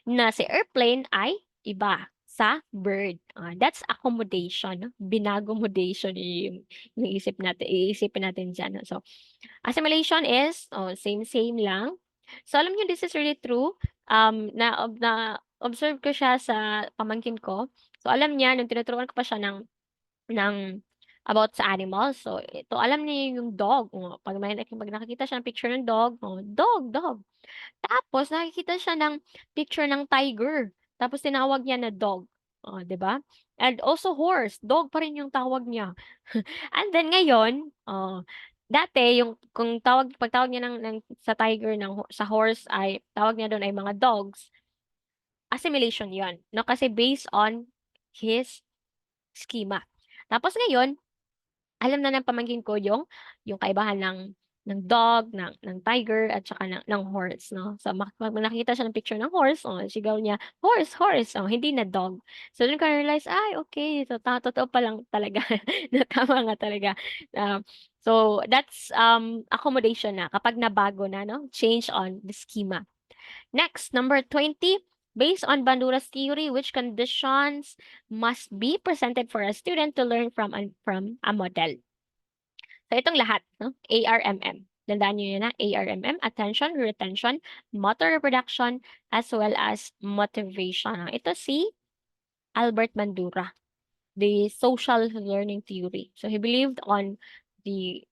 na si airplane ay iba sa bird. That's accommodation, no? Binagomodation yung iisipin natin dyan. No? So, assimilation is, same lang. So, alam niyo, this is really true. Na observe ko siya sa pamangkin ko. So, alam niya, nung tinuturuan ko pa siya ng about sa animals. So, ito, alam niya yung dog. Pag nakakita siya ng picture ng dog, dog, dog. Tapos, nakikita siya ng picture ng tiger. Tapos, tinawag niya na dog. 'Di ba? And also horse. Dog pa rin yung tawag niya. And then, ngayon, dati, pagtawag niya sa tiger, sa horse, ay, tawag niya doon ay mga dogs. Assimilation yon, no? Kasi based on his schema. Tapos ngayon, alam na ng pamangkin ko yung kaibahan ng dog, ng tiger, at saka ng horse, no? So, pag nakita siya ng picture ng horse, sigaw niya, horse, horse, hindi na dog. So, doon ko realize, ay, okay, so, totoo pa lang talaga, na tama nga talaga. So, that's accommodation na, kapag nabago na, no? Change on the schema. Next, number 20, based on Bandura's theory, which conditions must be presented for a student to learn from a model? So, itong lahat, no? ARMM. Tandaan nyo yun na, ARMM, attention, retention, motor reproduction, as well as motivation. Ito si Albert Bandura, the social learning theory. So, he believed on the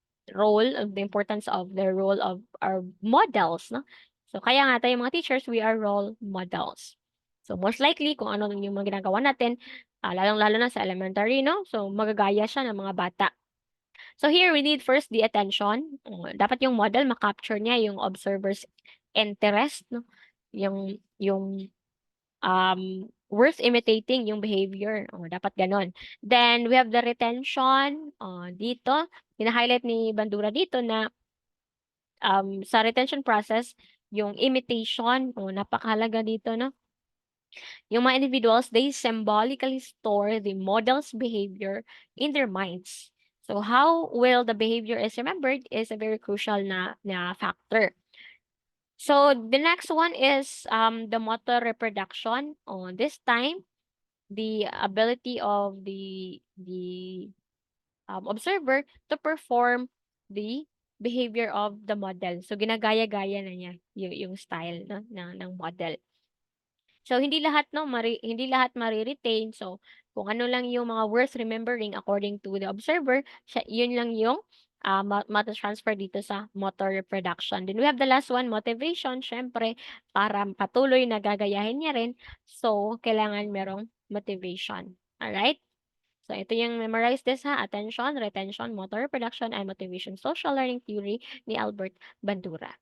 importance of the role of our models, no? So, kaya nga tayo mga teachers, we are role models. So, most likely, kung ano yung mga ginagawa natin, lalong-lalo na sa elementary, no? So, magagaya siya ng mga bata. So, here, we need first the attention. Dapat yung model, makapture niya yung observer's interest, no? Yung worth imitating yung behavior. Dapat ganon. Then, we have the retention. Dito, hina-highlight ni Bandura dito na sa retention process, yung imitation, napakahalaga dito, no? Yung mga individuals, they symbolically store the model's behavior in their minds. So, how will the behavior is remembered is a very crucial na factor. So, the next one is the motor reproduction. This time, the ability of the observer to perform the behavior of the model. So, ginagaya-gaya na niya yung style, no, ng model. So, hindi lahat mare-retain. So, kung ano lang yung mga worth remembering according to the observer, yun lang yung mata-transfer dito sa motor reproduction. Then we have the last one, motivation. Syempre, para patuloy na gagayahin niya rin. So, kailangan merong motivation. Alright? So, ito yung memorize this ha. Attention, retention, motor reproduction, and motivation. Social learning theory ni Albert Bandura.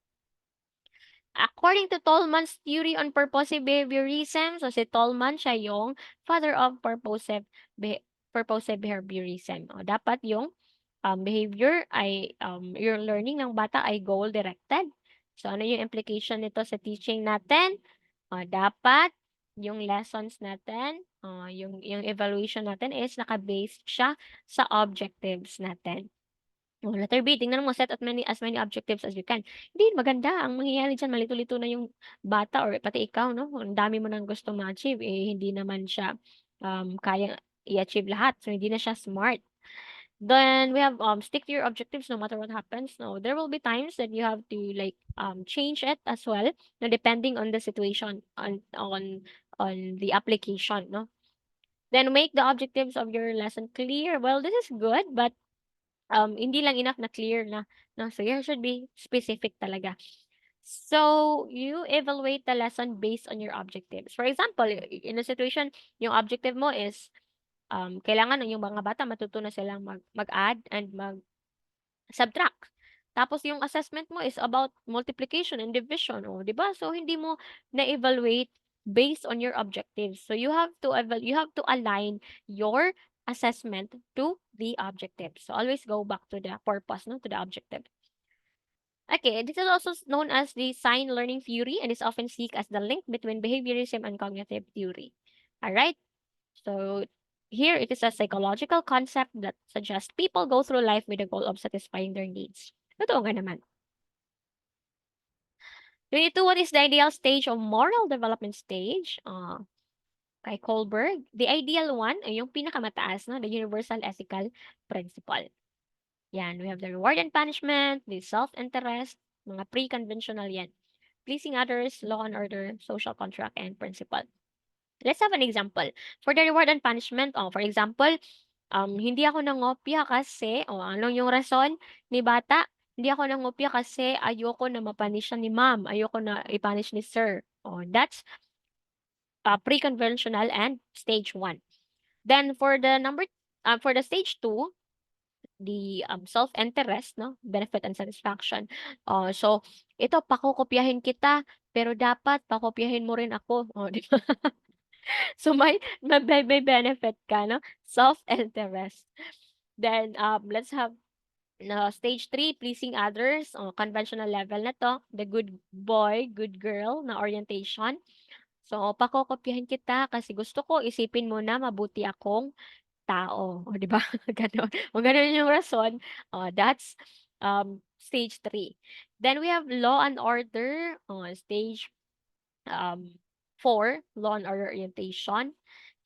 According to Tolman's theory on purposive behaviorism, so si Tolman siya yung father of purposive behaviorism. Dapat yung behavior ay yung learning ng bata ay goal-directed. So ano yung implication nito sa teaching natin? Dapat yung lessons natin, yung evaluation natin is naka-based siya sa objectives natin. Letter B, tingnan mo, set as many objectives as you can. Hindi, maganda. Ang mangyayari diyan, malito-lito na yung bata or pati ikaw, no? Ang dami mo nang gustong ma-achieve, hindi naman siya kayang i-achieve lahat. So, hindi na siya smart. Then, we have stick to your objectives no matter what happens. No, there will be times that you have to like change it as well, no, depending on the situation, on the application, no? Then, make the objectives of your lesson clear. Well, this is good, but hindi lang enough na clear na, no? So, you should be specific talaga. So, you evaluate the lesson based on your objectives. For example, in a situation, yung objective mo is, kailangan yung mga bata matutunan silang mag-add and mag-subtract. Tapos yung assessment mo is about multiplication and division, oh, 'di ba? So hindi mo na-evaluate based on your objectives. So you have to align your assessment to the objective. So always go back to the purpose, no, to the objective. Okay, this is also known as the sign learning theory and is often seen as the link between behaviorism and cognitive theory. All right. So here it is a psychological concept that suggests people go through life with the goal of satisfying their needs. Totoo nga naman. 22, what is the ideal stage of moral development stage? Kay Kohlberg, the ideal one ay yung pinakamataas, no? The universal ethical principle. Yan, we have the reward and punishment, the self-interest, mga pre-conventional yan. Pleasing others, law and order, social contract, and principle. Let's have an example. For the reward and punishment, for example, hindi ako nangopya kasi, anong yung rason ni bata? Hindi ako nangopya kasi ayoko na mapanish siya ni ma'am, ayoko na ipanish ni sir. That's pre-conventional and stage 1. Then for the stage 2, the self-interest, no? Benefit and satisfaction. So ito pakokopyahin kita, pero dapat pakopyahin mo rin ako. Di ba? So may benefit ka, no? Self-interest. Then let's have stage 3, pleasing others. Conventional level na to. The good boy, good girl na orientation. So pakokopyahin kita kasi gusto ko isipin mo na mabuti akong tao, o 'di ba? Gano'n. Kung gano'n yung rason, that's stage 3. Then we have law and order, stage um 4, law and order orientation.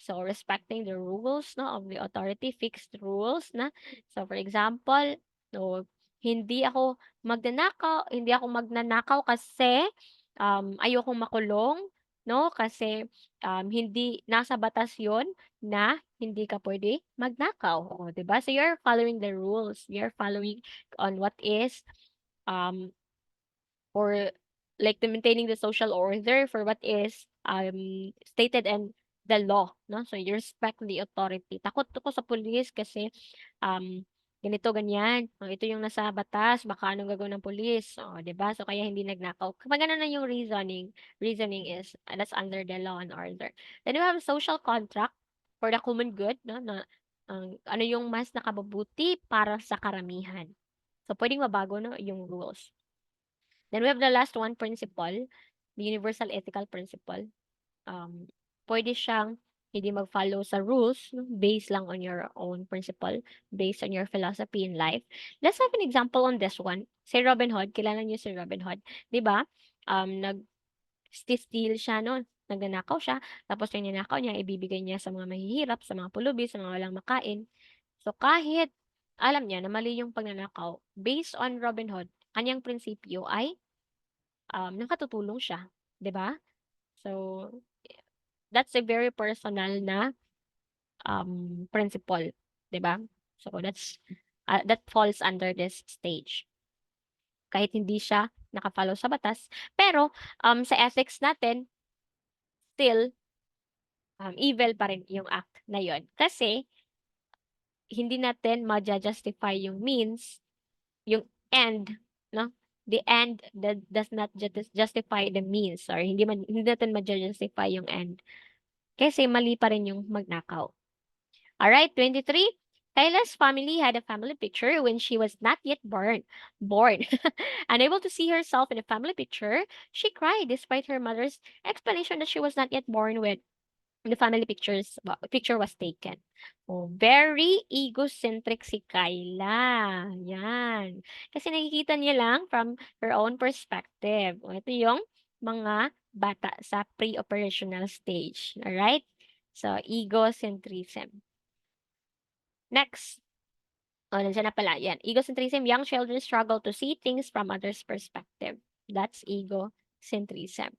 So respecting the rules, no, of the authority, fixed rules na. So for example, no, hindi ako magnanakaw kasi ayokong makulong, no? Kasi hindi nasa batas 'yon na hindi ka pwede magnakaw, oh, 'di ba? So you're following the rules. You're following on what is um or like the maintaining the social order for what is stated in the law, no? So you respect the authority. Takot ako sa pulis kasi um ganito ganyan. Ito yung nasa batas, baka anong gagawin ng pulis. 'Di ba? So kaya hindi nagnakaw. Kapag ganun na yung reasoning is that's under the law and order. Then we have social contract for the common good, no? Na ano yung mas nakabubuti para sa karamihan. So pwedeng mabago, no, yung rules. Then we have the last one, principle, the universal ethical principle. Um, Pwede siyang hindi mag-follow sa rules, no, based lang on your own principle, based on your philosophy in life. Let's have an example on this one. Si Robin Hood, kilala niyo si Robin Hood, 'di ba? Nag-steal siya, no? Nagnanakaw siya, tapos yung ninakaw niya ibibigay niya sa mga mahihirap, sa mga pulubi, sa mga walang makain. So kahit alam niya na mali yung pagnanakaw, based on Robin Hood, kanyang prinsipyo ay nakatutulong siya, 'di ba? So, that's a very personal na principle, 'di ba? So, that falls under this stage. Kahit hindi siya naka-follow sa batas, pero sa ethics natin, still evil pa rin yung act na 'yon. Kasi hindi natin ma-justify yung means, yung end, no? The end that does not justify the means, or hindi natin ma-justify yung end. Kasi mali pa rin yung magnakaw. Alright, 23. Kayla's family had a family picture when she was not yet born. Unable to see herself in a family picture, she cried despite her mother's explanation that she was not yet born when the family picture was taken. Oh, very egocentric si Kayla. Yan. Kasi nakikita niya lang from her own perspective. Ito yung mga bata sa pre-operational stage. Alright? So, egocentrism. Next. Nandiyan na pala. Yan. Egocentrism. Young children struggle to see things from others' perspective. That's egocentrism.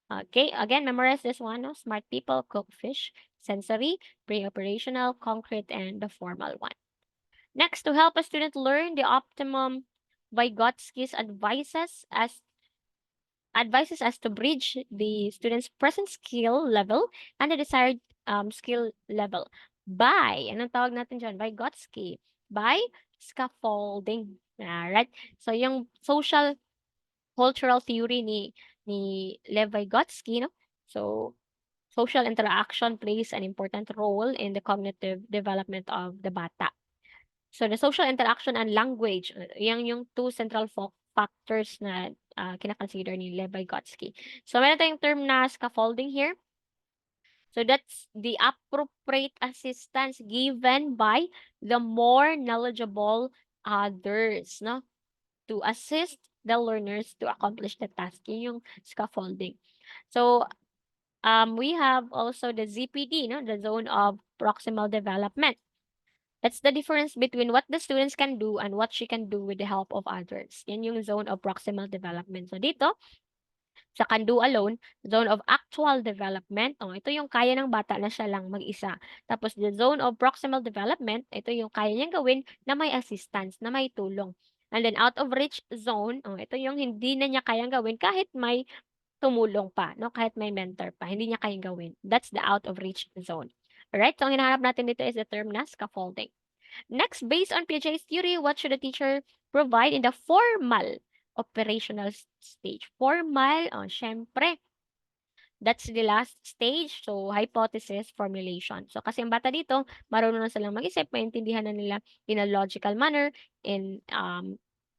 Okay, again, memorize this one. No? Smart people cook fish, sensory, pre-operational, concrete, and the formal one. Next, to help a student learn the optimum, Vygotsky's advises us to bridge the student's present skill level and the desired skill level by, anong tawag natin dyan? Vygotsky. By scaffolding. Alright? So, yung social cultural theory ni Levi Vygotsky, no? So, social interaction plays an important role in the cognitive development of the bata. So, the social interaction and language, yan yung two central factors na kinakonsider ni Levi Vygotsky. So, meron tayong term na scaffolding here. So, that's the appropriate assistance given by the more knowledgeable others, no? To assist the learners to accomplish the task. Yun yung scaffolding. So, we have also the ZPD, no? The zone of proximal development. That's the difference between what the students can do and what she can do with the help of others. Yan yung zone of proximal development. So, dito, sa can do alone, zone of actual development, ito yung kaya ng bata na siya lang mag-isa. Tapos the zone of proximal development, ito yung kaya niyang gawin na may assistance, na may tulong. And then out of reach zone, ito yung hindi na niya kayang gawin kahit may tumulong pa, no? Kahit may mentor pa, hindi niya kayang gawin. That's the out of reach zone. Alright? So, ang hinahanap natin dito is the term na scaffolding. Next, based on Piaget's theory, what should a teacher provide in the formal operational stage? Formal, syempre, that's the last stage. So, hypothesis formulation. So, kasi ang bata dito, marunong na silang mag-isip, maintindihan na nila in a logical manner, in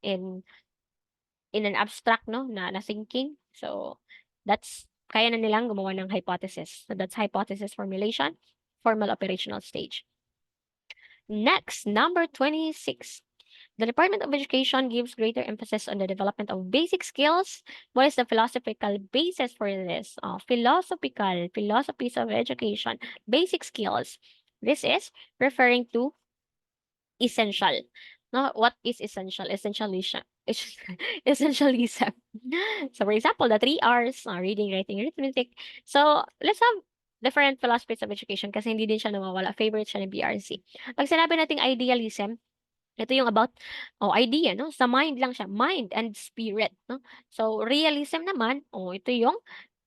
in in an abstract, no, na thinking. So, that's kaya na nilang gumawa ng hypothesis. So, that's hypothesis formulation, formal operational stage. Next, number 26. The Department of Education gives greater emphasis on the development of basic skills. What is the philosophical basis for this? Philosophies of education, basic skills. This is referring to essential. No, what is essential? Essentialism. Essentialism. So, for example, the 3 R's, reading, writing, arithmetic. So, let's have different philosophies of education kasi hindi din siya nawawala. Favorite siya ng BRC. Pag sinabi nating idealism, ito yung about idea, no? Sa mind lang siya, mind and spirit, no? So, realism naman, ito yung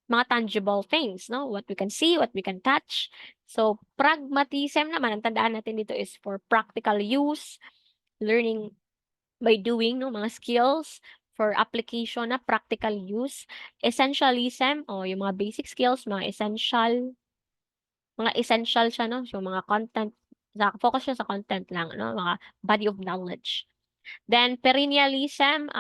mga tangible things, no? What we can see, what we can touch. So, pragmatism naman, ang tandaan natin dito is for practical use, learning by doing, no? Mga skills for application na practical use. Essentialism, yung mga basic skills, mga essential siya, no? So, mga content, focus siya sa content lang, no? Mga body of knowledge. Then, perennialism,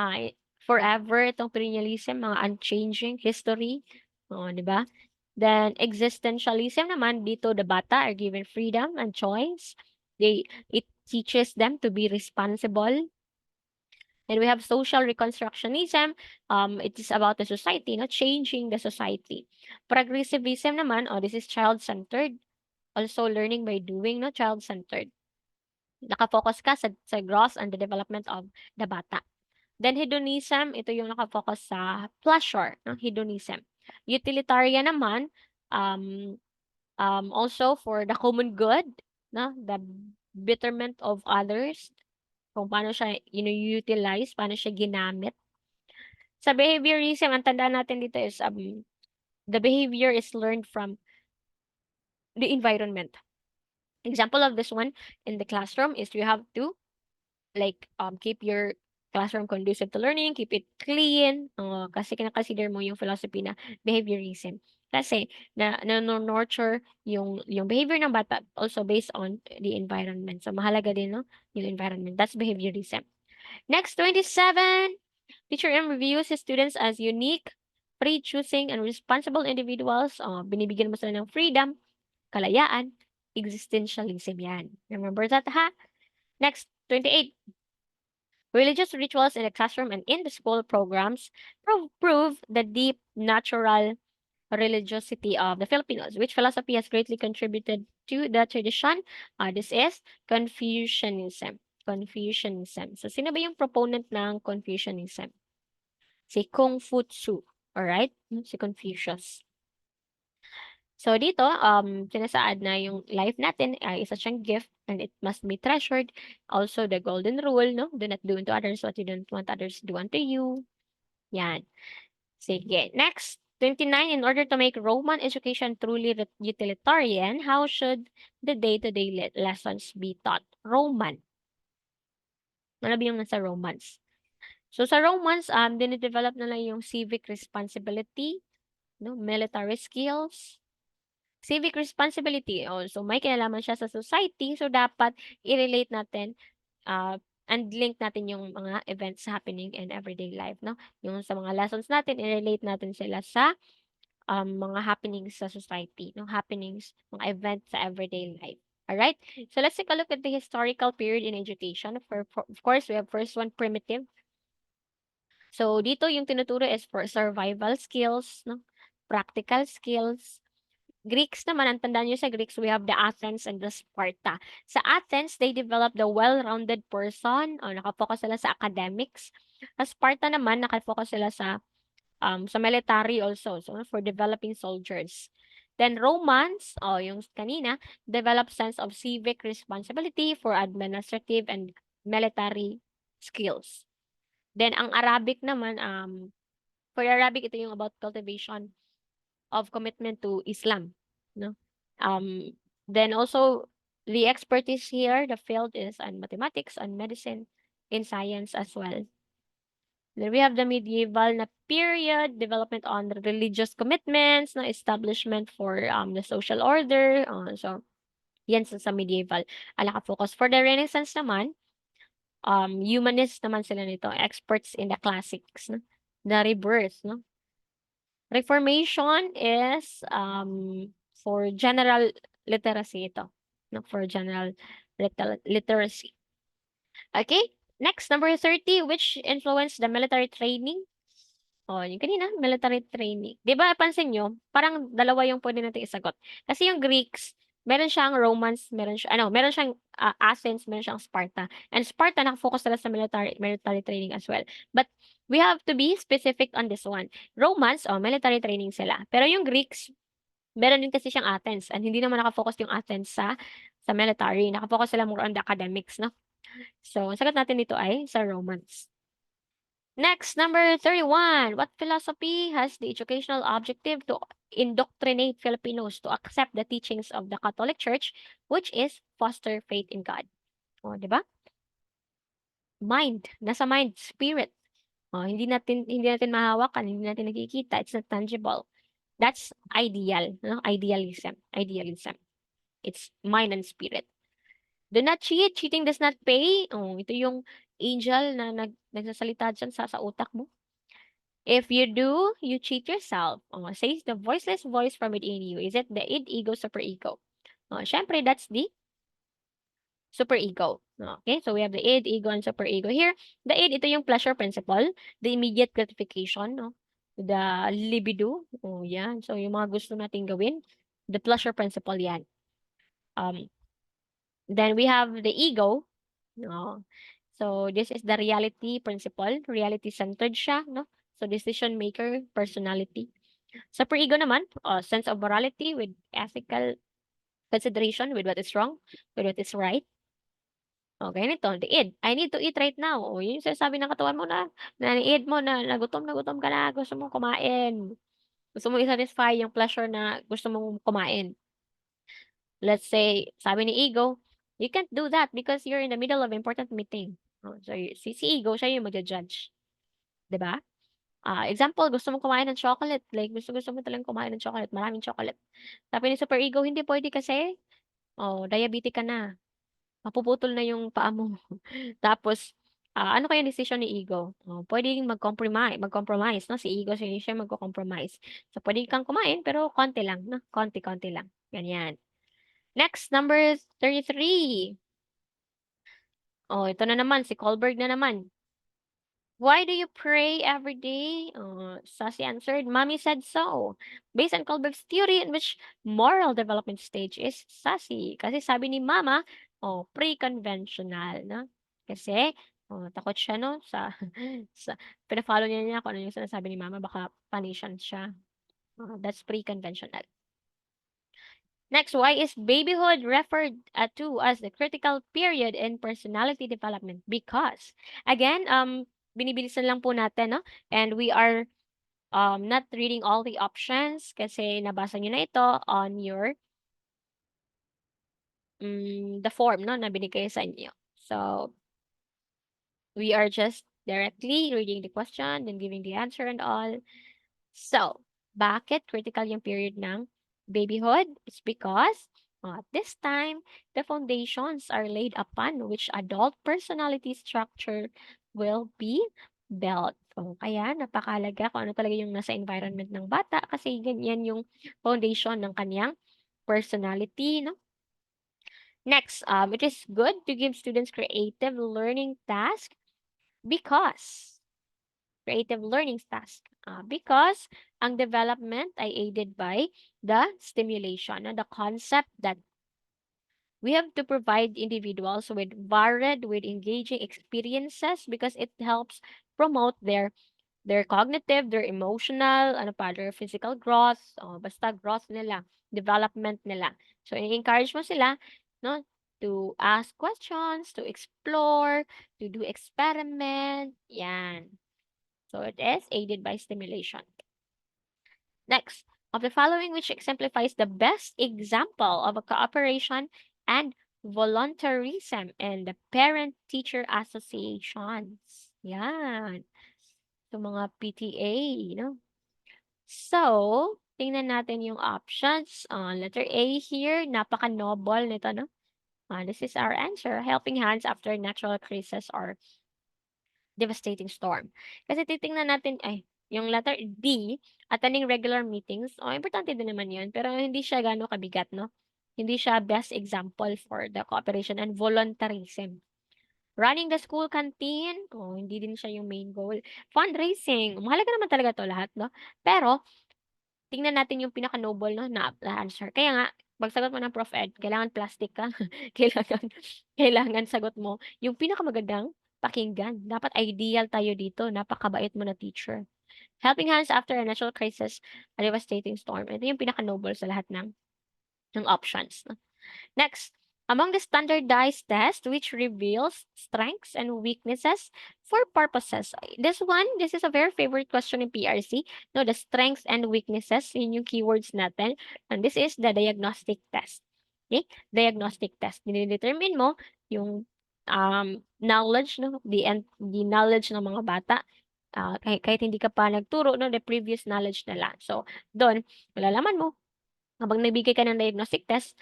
forever itong perennialism, mga unchanging history. Di ba? Then, existentialism naman, dito the bata are given freedom and choice. It teaches them to be responsible. And we have social reconstructionism. It is about the society, not changing the society. Progressivism naman, this is child-centered. Also, learning by doing, no, child-centered. Nakafocus ka sa growth and the development of the bata. Then hedonism, ito yung nakafocus sa pleasure, no? Hedonism. Utilitarian naman, also for the common good, no? The betterment of others, kung paano siya utilize, paano siya ginamit. Sa behaviorism, ang tandaan natin dito is the behavior is learned from the environment. Example of this one in the classroom is you have to like keep your classroom conducive to learning, keep it clean, kasi kinakasider mo yung philosophy na behaviorism. Kasi nurture yung behavior ng bata also based on the environment. So mahalaga din, no, yung environment. That's behaviorism. Next, 27. Teacher M reviews his students as unique, free choosing, and responsible individuals. Binibigyan mo sila ng freedom, kalayaan, existentialism yan. Remember that, ha? Next, 28. Religious rituals in the classroom and in the school programs prove the deep natural religiosity of the Filipinos, which philosophy has greatly contributed to the tradition. This is Confucianism. Confucianism. So, sino ba yung proponent ng Confucianism? Si Confucius. Alright? Si Confucius. So, dito, sinasaad na yung life natin ay isa siyang gift and it must be treasured. Also, the golden rule, no? Do not do unto others what you don't want others to do unto you. Yan. Sige. Next, 29. In order to make Roman education truly utilitarian, how should the day-to-day lessons be taught? Roman. Ano ba yung nasa romance? So, sa romance, dine-develop nila yung civic responsibility, no, military skills, civic responsibility. Oh, so may kinalaman siya sa society, so dapat i-relate natin uh, and link natin yung mga events happening in everyday life, no? Yung sa mga lessons natin, i-relate natin sila sa mga happenings sa society, no? Happenings, mga events sa everyday life. Alright? So let's take a look at the historical period in education. Of course, we have first one, primitive. So dito yung tinuturo is for survival skills, no? Practical skills. Greeks naman, ang tandaan nyo sa Greeks, we have the Athens and the Sparta. Sa Athens, they developed the well-rounded person, o nakafocus sila sa academics. Sa Sparta naman, nakafocus sila sa military also, so for developing soldiers. Then Romans, yung kanina, develop sense of civic responsibility for administrative and military skills. Then ang Arabic naman, for Arabic, ito yung about cultivation of commitment to Islam, no? Um, then also the expertise here, the field is on mathematics, on medicine, in science as well. Then we have the medieval na period, development on the religious commitments, no, establishment for the social order. So yan sa medieval. Focus for the Renaissance naman, humanist naman sila nito, experts in the classics, no? The rebirth, no? Reformation is for general literacy ito, no? For general literacy. Okay? Next, number 30, which influenced the military training? Oh, yung kanina, military training. 'Di ba pansin niyo, parang dalawa yung pwede nating isagot. Kasi yung Greeks, meron siyang Romance, meron siyang Athens, meron siyang Sparta. And Sparta naka-focus sila sa military training as well. But we have to be specific on this one. Romance, military training sila. Pero yung Greeks, meron din kasi siyang Athens and hindi naman naka-focus yung Athens sa military. Naka-focus sila more on the academics, no? So, ang sagot natin dito ay sa Romance. Next, number 31. What philosophy has the educational objective to indoctrinate Filipinos to accept the teachings of the Catholic Church, which is foster faith in God? O, di ba? Mind. Nasa mind. Spirit. O, hindi natin mahawakan, hindi natin nakikita. It's not tangible. That's ideal. No? Idealism. Idealism. It's mind and spirit. Do not cheat. Cheating does not pay. Oh, ito yung angel na nagsasalita dyan sa utak mo. If you do, you cheat yourself. Says the voiceless voice from within you. Is it the id, ego, superego? Syempre, that's the superego. Okay, so we have the id, ego, and superego here. The id, ito yung pleasure principle, the immediate gratification, no? The libido. Yan. So, yung mga gusto nating gawin, the pleasure principle yan. Then we have the ego. No? So, this is the reality principle. Reality-centered siya, no? So, decision maker, personality. Sa pre-ego naman, sense of morality with ethical consideration with what is wrong, with what is right. Okay, nito, the id. I need to eat right now. Yun yung sinasabi ng katawan mo na id mo na gutom ka na, gusto mong kumain. Gusto mong i-satisfy yung pleasure na gusto mong kumain. Let's say, sabi ni ego, you can't do that because you're in the middle of important meeting. So, si ego, siya yung magja-judge. 'Di ba? Example, gusto mong kumain ng chocolate, like gusto mo talagang kumain ng chocolate, maraming chocolate. Sabi ni super ego, "Hindi puwede kasi, diabetic ka na, mapuputol na yung paa mo." Tapos, ano kayang desisyon ni ego? Puwedeng mag-compromise 'no, si ego siya magko-compromise. So, puwede kang kumain pero konti lang 'no, konti-konti lang, ganyan. Next, number 33. Ito na naman, si Kohlberg na naman. Why do you pray every day? Sassy answered, Mommy said so. Based on Kohlberg's theory in which moral development stage is sassy. Kasi sabi ni Mama, pre-conventional, no? Kasi, takot siya, no? Pina-follow niya kung ano yung sinasabi ni Mama, baka panisyan siya. That's pre-conventional. Next, why is babyhood referred to as the critical period in personality development? Because, again, binibilisan lang po natin, no? And we are not reading all the options kasi nabasa nyo na ito on your the form, no, na binigay sa inyo. So, We are just directly reading the question, then giving the answer and all. So, bakit critical yung period ng babyhood? It's because at this time, the foundations are laid upon which adult personality structure will be built. So, kaya napakalaga kung ano talaga yung nasa environment ng bata kasi ganyan yung foundation ng kanyang personality, no? Next, it is good to give students creative learning tasks because creative learning task. Because ang development ay aided by the stimulation, the concept that we have to provide individuals with varied, with engaging experiences because it helps promote their cognitive, their emotional, ano pa, their physical growth, basta growth nila, development nila. So, i-encourage mo sila, no, to ask questions, to explore, to do experiment, yan. So it is aided by stimulation. Next, of the following which exemplifies the best example of a cooperation and voluntarism in the parent-teacher associations. Yan. So mga PTA, no? So, tingnan natin yung options. Letter A here, napaka-noble nito, no? This is our answer. Helping hands after natural crisis or devastating storm. Kasi titingnan natin ay, yung letter D, attending regular meetings, importante din naman yun, pero hindi siya gaano kabigat, no? Hindi siya best example for the cooperation and voluntarism. Running the school canteen, hindi din siya yung main goal. Fundraising, mahalaga naman talaga to lahat, no? Pero, tingnan natin yung pinaka-noble, no, na answer. Kaya nga, pag mo ng Prof. Ed, kailangan plastic ka. Kailangan, kailangan sagot mo yung pinakamagandang pakinggan. Dapat ideal tayo dito. Napakabait mo na teacher. Helping hands after a natural crisis, a devastating storm. Ito yung pinaka-noble sa lahat ng options. No? Next, among the standardized tests which reveals strengths and weaknesses for purposes. This is a very favorite question in PRC. No, the strengths and weaknesses, yun yung keywords natin. And this is the diagnostic test. Okay? Diagnostic test. Dinidetermine mo yung knowledge, no? The knowledge ng mga bata. Kahit hindi ka pa nagturo, no? The previous knowledge nila. So, doon, malalaman mo, habang nagbigay ka ng diagnostic test,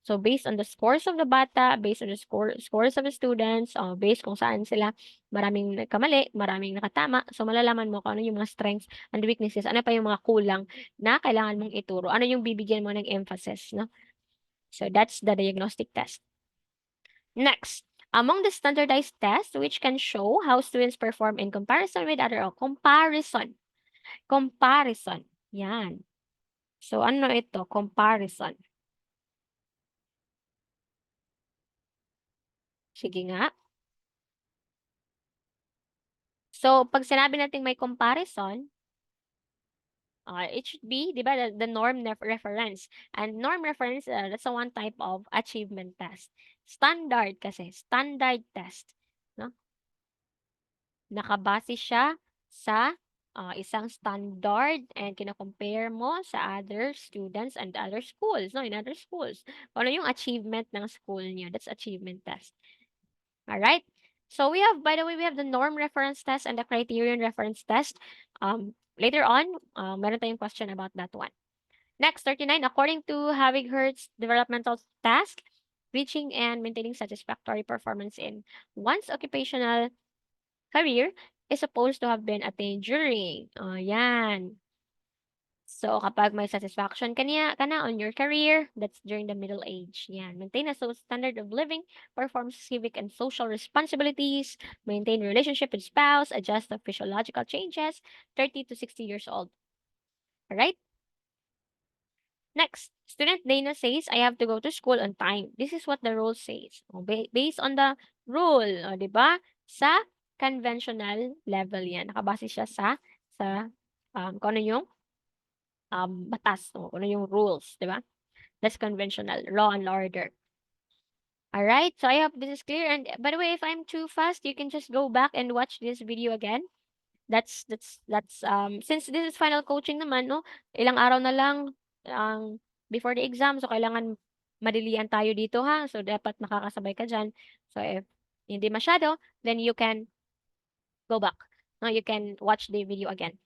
so based on the scores of the bata, based on the scores of the students, based kung saan sila maraming nagkamali, maraming nakatama, so malalaman mo kung ano yung mga strengths and weaknesses, ano pa yung mga kulang na kailangan mong ituro, ano yung bibigyan mo ng emphasis, no? So that's the diagnostic test. Next, among the standardized tests which can show how students perform in comparison with other, comparison. Comparison. Yan. So ano ito? Comparison. Sige nga. So, pag sinabi nating may comparison, it should be, di ba, the norm reference. And norm reference, that's a one type of achievement test. Standard kasi, standard test. No? Nakabase siya sa isang standard and kina-compare mo sa other students and other schools, no, in other schools. Kung ano yung achievement ng school niyo, that's achievement test. Alright? So we have, by the way, we have the norm reference test and the criterion reference test. Later on, meron tayong question about that one. Next, 39. According to Havighert's developmental task, reaching and maintaining satisfactory performance in one's occupational career is supposed to have been attained during. Yan. So, kapag may satisfaction ka na on your career, that's during the middle age. Yan. Maintain a standard of living, perform civic and social responsibilities, maintain relationship with spouse, adjust to physiological changes, 30 to 60 years old. Alright? Next, student Dana says, I have to go to school on time. This is what the rule says. Based on the rule, di ba? Sa conventional level yan. Nakabase siya sa kung ano yung batas, no? Kung ano yung rules, di ba? That's conventional, law and order. Alright, so I hope this is clear. And by the way, if I'm too fast, you can just go back and watch this video again. That's since this is final coaching naman, no? Ilang araw na lang before the exam, so kailangan madilian tayo dito ha. So dapat makakasabay ka diyan. So if hindi masyado, then you can Go back. No, you can watch the video again.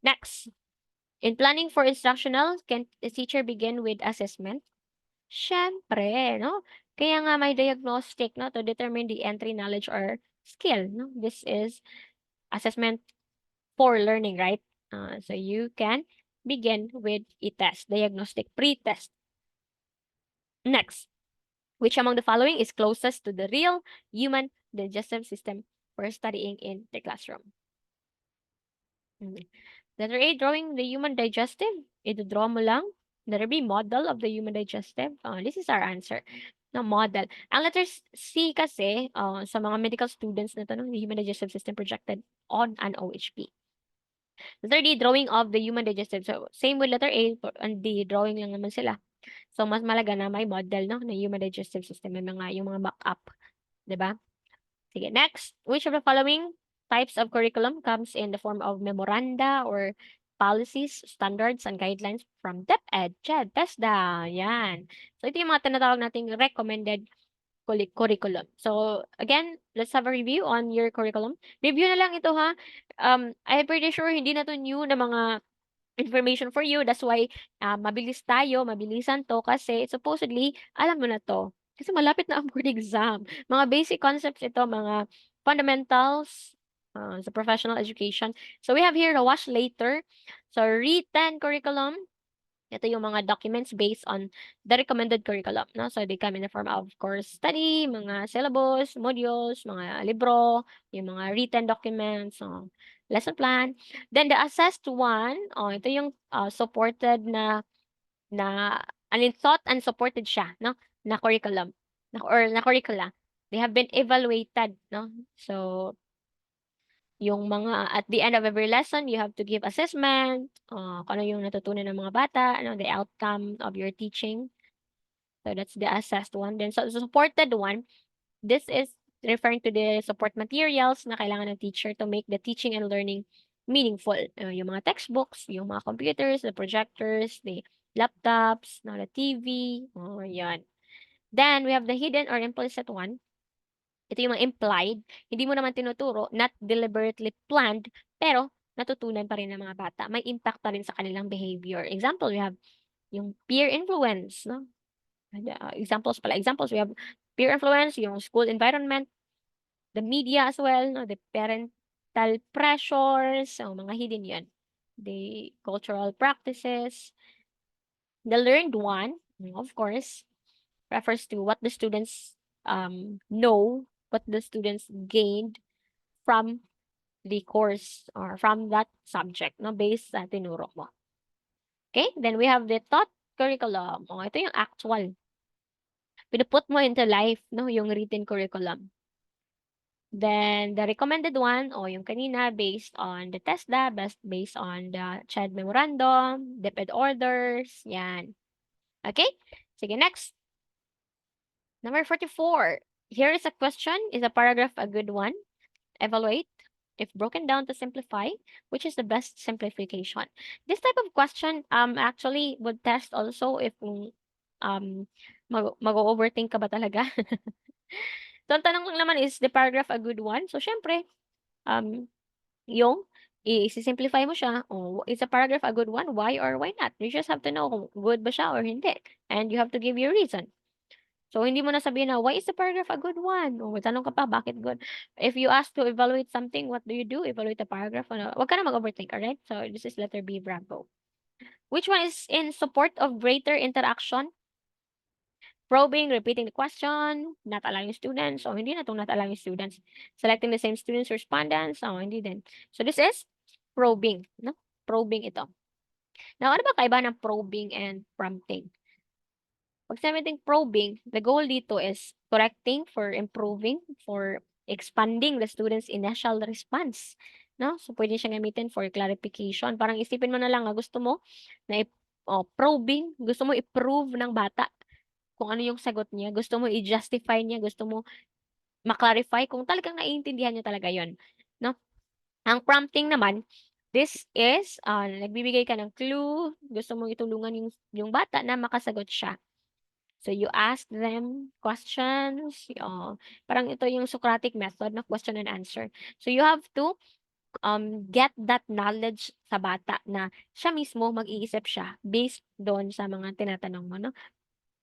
Next, in planning for instructional, can the teacher begin with assessment? Siyempre, no? Kaya nga may diagnostic, no, to determine the entry knowledge or skill, no? This is assessment for learning, right? So you can begin with a test, diagnostic pre-test. Next, which among the following is closest to the real human digestive system for studying in the classroom? Mm. Letter A, drawing the human digestive. Ito-draw mo lang. Letter B, model of the human digestive. This is our answer. Na model. Ang letter C kasi, sa mga medical students na to, no, the human digestive system projected on an OHP. Letter D, drawing of the human digestive. So, same with letter A, and D, drawing lang naman sila. So, mas malaga na may model, no, na human digestive system. May mga, yung mga backup. 'Di ba? Sige, next. Which of the following types of curriculum comes in the form of memoranda or policies, standards, and guidelines from DepEd, CHED, TESDA? Yan. So, ito yung mga tinatawag nating recommended curriculum. So, again, let's have a review on your curriculum. Review na lang ito, ha. I'm pretty sure hindi na to new na mga information for you. That's why mabilis tayo, mabilisan to kasi supposedly alam mo na to. Kasi malapit na ang board exam. Mga basic concepts ito, mga fundamentals sa professional education. So we have here the watch later. So written curriculum. Ito yung mga documents based on the recommended curriculum, no? So they come in the form of course study, mga syllabus, modules, mga libro, yung mga written documents, lesson plan. Then the assessed one, ito yung supported na thought and supported siya, no? Na curriculum, na curricula. They have been evaluated, no? So yung mga at the end of every lesson, you have to give assessment, kung ano yung natutunan ng mga bata, ano, the outcome of your teaching. So that's the assessed one. Then so supported one, this is referring to the support materials na kailangan ng teacher to make the teaching and learning meaningful. Yung mga textbooks, yung mga computers, the projectors, the laptops, no, the TV, yan. Then we have the hidden or implicit one. Ito yung mga implied, hindi mo naman tinuturo, not deliberately planned, pero natutunan pa rin ng mga bata. May impact pa rin sa kanilang behavior. Example, we have yung peer influence, no? Examples, we have peer influence, yung school environment, the media as well, no? The parental pressures, so mga hidden yan. The cultural practices. The learned one, of course, refers to what the students know, what the students gained from the course or from that subject, no, based sa tinuro mo. Okay? Then we have the taught curriculum. Ito yung actual. Pinuput mo into life, no, yung written curriculum. Then the recommended one, yung kanina, based on the TESDA, based on the CHED memorandum, DepEd orders, yan. Okay? Sige, next. Number 44. Here is a question. Is a paragraph a good one? Evaluate. If broken down to simplify, which is the best simplification? This type of question actually would test also if mag-overthink ka ba talaga. So, ang tanong lang naman is the paragraph a good one? So, syempre, yung i-simplify mo siya, is a paragraph a good one? Why or why not? You just have to know kung good ba siya or hindi. And you have to give your reason. So, hindi mo na sabihin na, why is the paragraph a good one? O, tanong ka pa, bakit good? If you ask to evaluate something, what do you do? Evaluate the paragraph. Ano? Huwag ka na mag-overthink, alright? So, this is letter B, bravo. Which one is in support of greater interaction? Probing, repeating the question, not allowing students. So, hindi na itong not allowing students. Selecting the same students' respondents. So, hindi din. So, this is probing. No? Probing ito. Now, ano ba kaiba ng probing and prompting? Pag sinabing probing, the goal dito is correcting, for improving, for expanding the student's initial response. No? So, pwede siyang gamitin for clarification. Parang isipin mo na lang, gusto mo na probing, gusto mo i-prove ng bata kung ano yung sagot niya, gusto mo i-justify niya, gusto mo ma-clarify kung talagang naiintindihan niya talaga yon, no? Ang prompting naman, this is, nagbibigay ka ng clue, gusto mong itulungan yung bata na makasagot siya. So you ask them questions, parang ito yung Socratic method na question and answer. So you have to get that knowledge sa bata na siya mismo mag-iisip siya based doon sa mga tinatanong mo, no?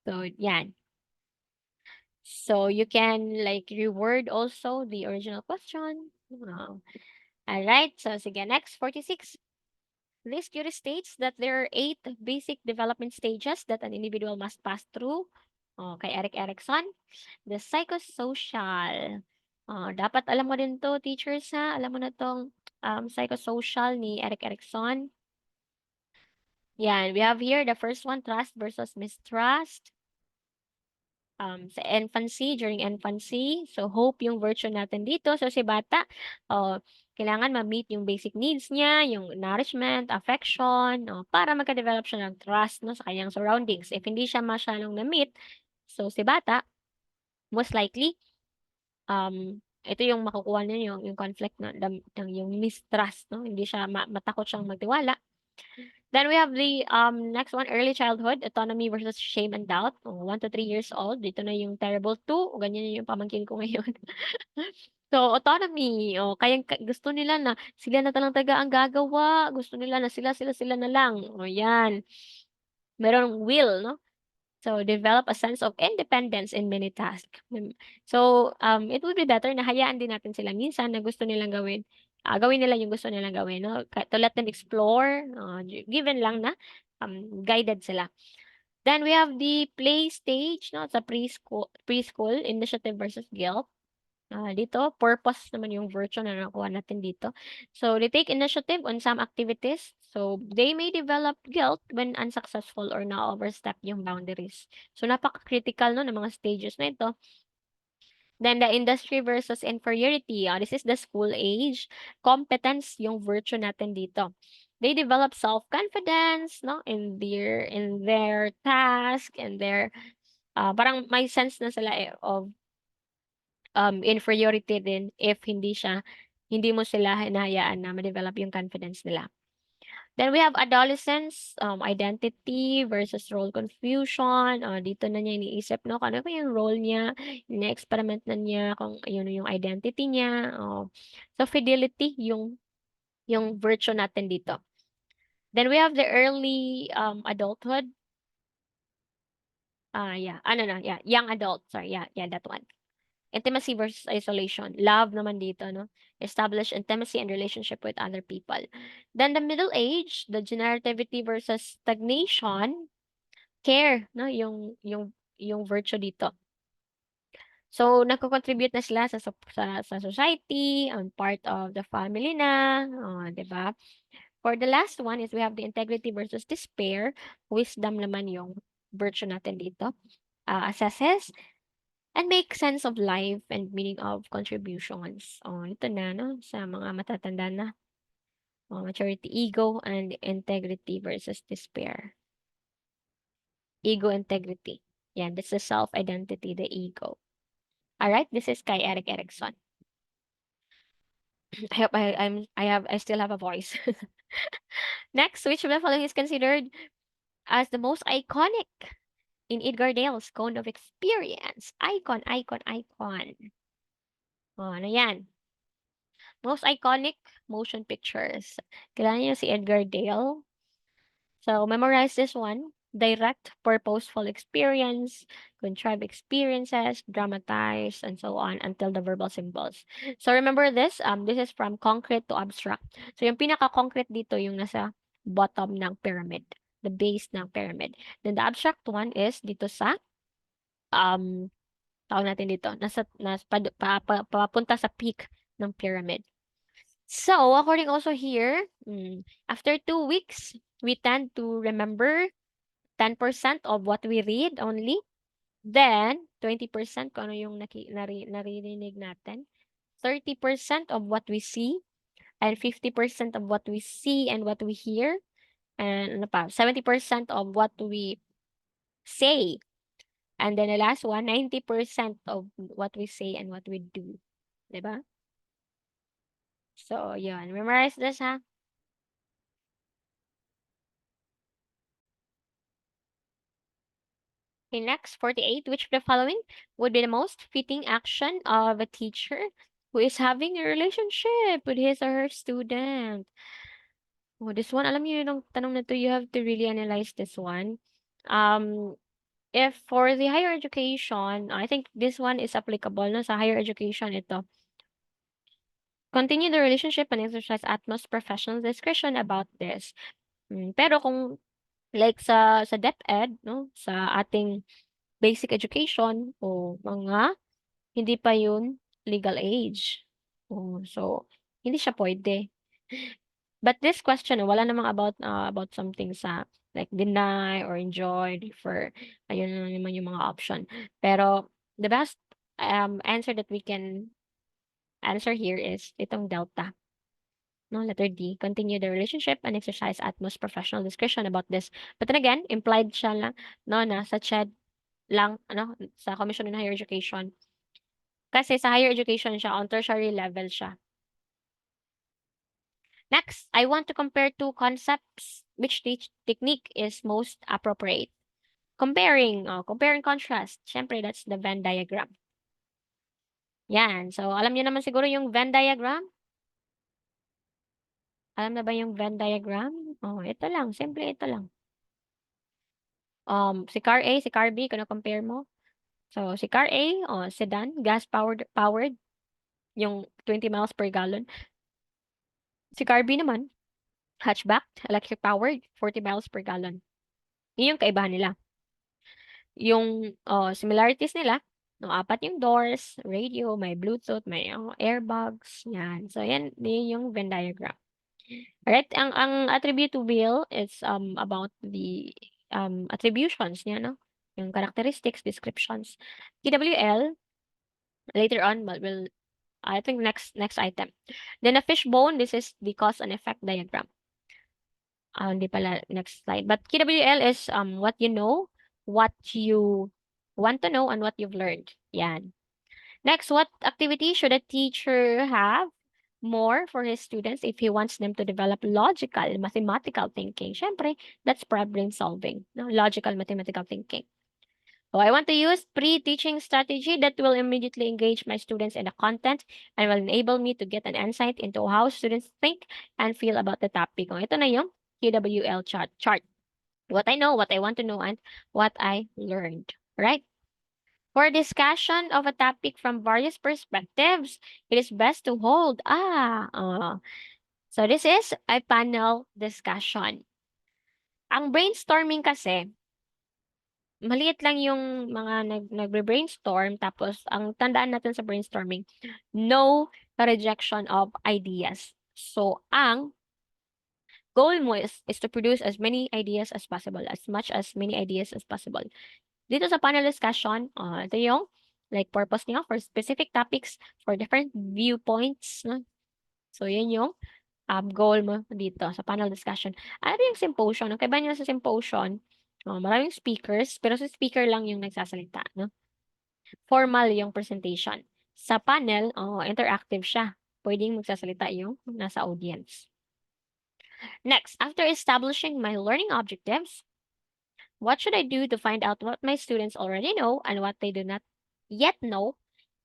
So, yan. So you can like reword also the original question. All right. So sige, next 46. This theory states that there are 8 basic development stages that an individual must pass through. Kay Eric Erikson, the psychosocial. Dapat alam mo din to, teachers ha. Alam mo na tong psychosocial ni Eric Erikson. Yan, we have here the first one, trust versus mistrust. Sa infancy, during infancy. So, hope yung virtue natin dito. So, si bata, kailangan ma-meet yung basic needs niya, yung nourishment, affection, para magka-develop siya ng trust, no, sa kanyang surroundings. If hindi siya masyadong na-meet, so si bata, most likely, ito yung makukuha niya yung conflict, no, yung mistrust, no, hindi siya matakot siyang magtiwala. Then we have the next one, early childhood, autonomy versus shame and doubt. 1 to 3 years old, dito na yung terrible 2, ganyan yung pamangkin ko ngayon. So, autonomy, gusto nila na sila na talang taga ang gagawa, gusto nila na sila na lang. Yan. Merong will, no? So, develop a sense of independence in many tasks. So, it would be better na hayaan din natin sila minsan na gusto nilang gawin. Gawin nila yung gusto nilang gawin, no? To let them explore, given lang na guided sila. Then we have the play stage, no? Sa preschool, initiative versus guilt. Dito, purpose naman yung virtue na nakuha natin dito. So, they take initiative on some activities. So, they may develop guilt when unsuccessful or na-overstep yung boundaries. So, napaka-critical no, ng mga stages na ito. Then, the industry versus inferiority. This is the school age. Competence yung virtue natin dito. They develop self-confidence no, in their task, and their, parang may sense na sila of inferiority din if hindi mo sila hinahayaan na ma-develop yung confidence nila. Then we have adolescence, identity versus role confusion. Dito na niya iniisip, no, kung ano ba yung role niya, ina-experiment na niya kung yun yung identity niya. So fidelity yung virtue natin dito. Then we have the early adulthood. Young adult. Sorry, yeah, that one. Intimacy versus isolation. Love naman dito, no? Establish intimacy and relationship with other people. Then the middle age, the generativity versus stagnation. Care, no? Yung virtue dito. So, nagko-contribute na sila sa society, part of the family na, 'di ba? For the last one is we have the integrity versus despair. Wisdom naman yung virtue natin dito. Assesses and make sense of life and meaning of contributions. Ito na, no? Sa mga matatanda na. Maturity, ego, and integrity versus despair. Ego, integrity. Yan, that's the self-identity, the ego. All right, this is Kai Eric Erickson. I hope I still have a voice. Next, which of the following is considered as the most iconic in Edgar Dale's Cone of Experience? Icon, icon, icon. Ano yan? Most iconic motion pictures. Kilala niyo si Edgar Dale? So, memorize this one. Direct, purposeful experience, contrived experiences, dramatized, and so on until the verbal symbols. So, remember this. This is from concrete to abstract. So, yung pinaka-concrete dito, yung nasa bottom ng pyramid. The base ng pyramid. Then, the abstract one is dito sa, tawag natin dito, papunta sa peak ng pyramid. So, according also here, after 2 weeks, we tend to remember 10% of what we read only. Then, 20% kung ano yung naririnig natin. 30% of what we see. And 50% of what we see and what we hear. And 70% of what we say. And then the last one, 90% of what we say and what we do. Diba? So, yun. Memorize this, ha? Okay, next, 48. Which of the following would be the most fitting action of a teacher who is having a relationship with his or her student? Oh, this one, alam niyo yung tanong na to, you have to really analyze this one. Um, if for the higher education, I think this one is applicable, no? Sa higher education, ito. Continue the relationship and exercise utmost professional discretion about this. Pero kung like sa DepEd, no? Sa ating basic education o mga hindi pa yun legal age. Oh, so hindi siya pwede. But this question, wala namang about something sa like deny or enjoy, defer. Ayun na naman yung mga option. Pero the best answer that we can answer here is itong delta. No, letter D. Continue the relationship and exercise utmost professional discretion about this. But then again, implied siya lang, no, na sa CHED lang, ano, sa Commission on Higher Education. Kasi sa higher education siya, on tertiary level siya. Next, I want to compare two concepts. Which technique is most appropriate? Comparing, comparing contrast. Siyempre, that's the Venn diagram. Yan. So, alam niyo naman siguro yung Venn diagram? Alam na ba yung Venn diagram? Oh, ito lang. Simple ito lang. Si car A, si car B, kung compare mo. So, si car A, sedan, powered, yung 20 miles per gallon. Si car B naman, hatchback, electric powered, 40 miles per gallon. Yun yung kaibahan nila. Yung similarities nila, no, apat yung doors, radio, may Bluetooth, may airbags, yan. So, yan yung Venn diagram. Alright, ang attributable is about the attributions niya, no? Yung characteristics, descriptions. TWL, later on, but will I think next item. Then a fishbone, this is the cause and effect diagram. Hindi pala next slide. But KWL is what you know, what you want to know, and what you've learned. Yan. Next, what activity should a teacher have more for his students if he wants them to develop logical, mathematical thinking? Siyempre, that's problem solving. No? Logical, mathematical thinking. So I want to use pre-teaching strategy that will immediately engage my students in the content and will enable me to get an insight into how students think and feel about the topic. Ito na yung QWL chart. What I know, what I want to know, and what I learned. Right? For discussion of a topic from various perspectives, it is best to hold. So this is a panel discussion. Ang brainstorming kasi, maliit lang yung mga nagbe-brainstorm tapos ang tandaan natin sa brainstorming, no rejection of ideas. So, ang goal mo is to produce as many ideas as possible, as much as many ideas as possible. Dito sa panel discussion, ito yung like purpose niya for specific topics, for different viewpoints. No? So, yun yung goal mo dito sa panel discussion. Ano yung symposium? Ang kaiba niya sa symposium, maraming speakers, pero sa speaker lang yung nagsasalita, no? Formal yung presentation. Sa panel, interactive siya. Pwedeng magsasalita yung nasa audience. Next, after establishing my learning objectives, what should I do to find out what my students already know and what they do not yet know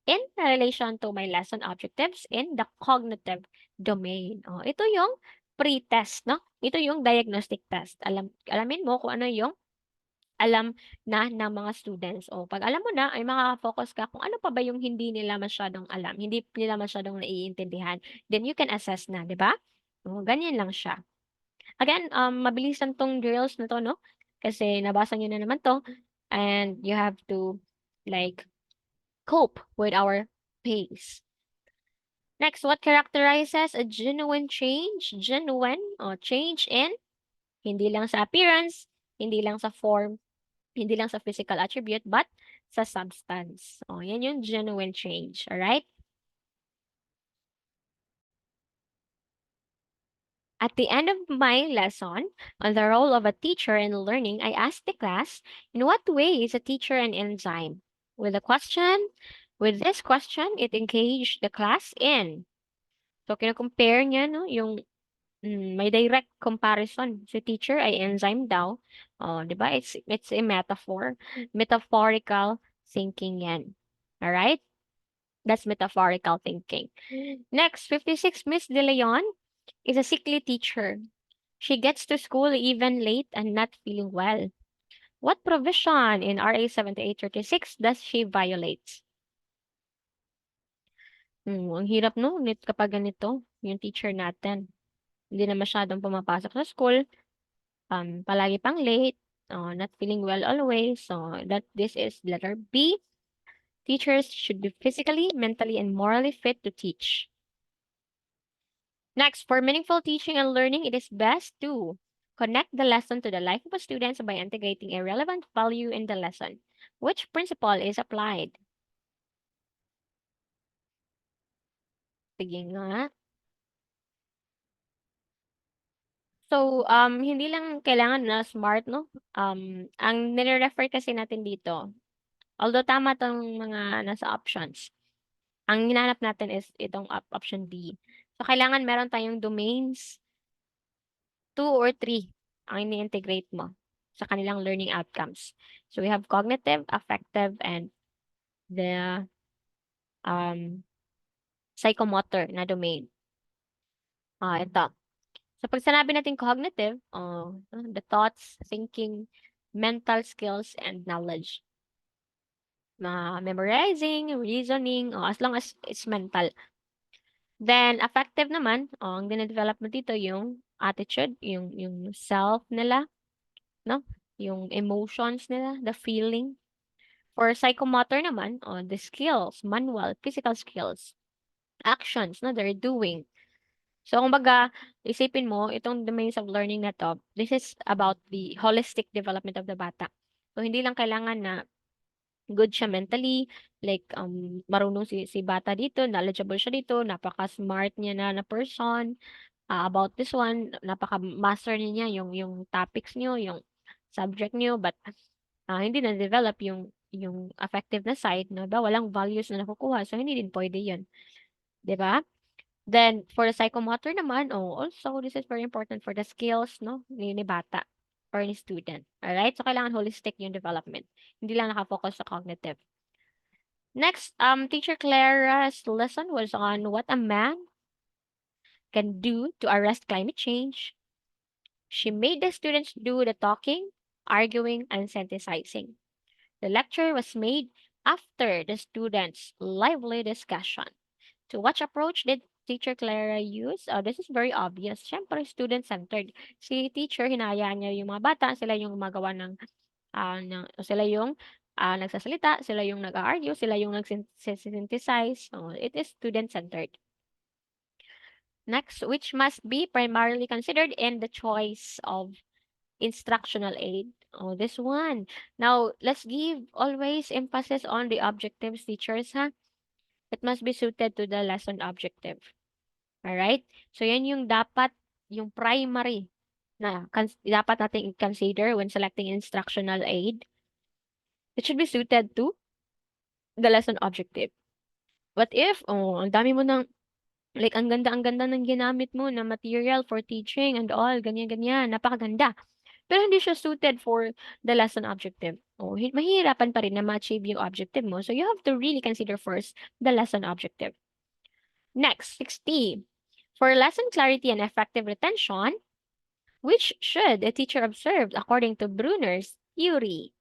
in relation to my lesson objectives in the cognitive domain? Ito yung pre-test, no? Ito yung diagnostic test. Alamin mo kung ano yung alam na ng mga students. O pag alam mo na, ay makaka-focus ka kung ano pa ba yung hindi nila masyadong alam, hindi nila masyadong naiintindihan. Then you can assess na, di ba? Ganyan lang siya. Again, mabilisan tong drills na to, no? Kasi nabasa nyo na naman to. And you have to, like, cope with our pace. Next, what characterizes a genuine change? Genuine, change in, hindi lang sa appearance, hindi lang sa form, hindi lang sa physical attribute, but sa substance. Yan yung genuine change. Alright? At the end of my lesson on the role of a teacher in learning, I asked the class, in what way is a teacher an enzyme? With this question, it engaged the class in. So, kina-compare niya, no, yung may direct comparison. Si teacher ay enzyme daw. Oh, 'di ba? It's a metaphor. Metaphorical thinking 'yan. All right? That's metaphorical thinking. Next, 56, Miss De Leon is a sickly teacher. She gets to school even late and not feeling well. What provision in RA 7836 does she violate? Ang hirap no, kapag ganito, yung teacher natin. Hindi na masyadong pumapasok sa school, palagi pang late, not feeling well always. So that this is letter B. Teachers should be physically, mentally, and morally fit to teach. Next, for meaningful teaching and learning, it is best to connect the lesson to the life of a student by integrating a relevant value in the lesson. Which principle is applied? Sige nga. So, hindi lang kailangan na smart, no? Ang nire-refer kasi natin dito, although tama 'tong mga nasa options, ang hinahanap natin is itong option B. So, kailangan meron tayong domains, 2 or 3 ang ini-integrate mo sa kanilang learning outcomes. So, we have cognitive, affective, and the um, psychomotor na domain. Ito. So, pag sinabi natin cognitive, the thoughts, thinking, mental skills, and knowledge. Memorizing, reasoning, as long as it's mental. Then, affective naman, ang dine-develop mo dito yung attitude, yung self nila, no? Yung emotions nila, the feeling. For psychomotor naman, the skills, manual, physical skills, actions na they're doing. So, kumbaga, isipin mo, itong domains of learning na to, this is about the holistic development of the bata. So, hindi lang kailangan na good siya mentally, like, marunong si bata dito, knowledgeable siya dito, napaka-smart niya na person, about this one, napaka-master niya yung topics niyo, yung subject niyo, but hindi na-develop yung affective na side, no ba? Walang values na nakukuha, so hindi din pwede yun, 'di ba? Then, for the psychomotor naman, also, this is very important for the skills, no, ni bata or ni student. Alright? So, kailangan holistic yung development. Hindi lang nakafocus sa cognitive. Next, Teacher Clara's lesson was on what a man can do to arrest climate change. She made the students do the talking, arguing, and synthesizing. The lecture was made after the students' lively discussion. To what approach did Teacher Clara use? This is very obvious. Siyempre, student-centered. Si teacher, hinahayaan niya yung mga bata, sila yung gumagawa sila yung nagsasalita, sila yung nag-argue, sila yung nag-synthesize. It is student-centered. Next, which must be primarily considered in the choice of instructional aid. This one. Now, let's give always emphasis on the objectives, teachers, ha? It must be suited to the lesson objective. Alright? So, yan yung dapat, yung primary na dapat natin consider when selecting instructional aid. It should be suited to the lesson objective. What if, ang dami mo ng, like, ang ganda ng ginamit mo na material for teaching and all, ganyan-ganyan, napakaganda. Pero hindi siya suited for the lesson objective. Mahihirapan pa rin na ma-achieve yung objective mo. So, you have to really consider first the lesson objective. Next, 60. For lesson clarity and effective retention, which should a teacher observe according to Bruner's theory?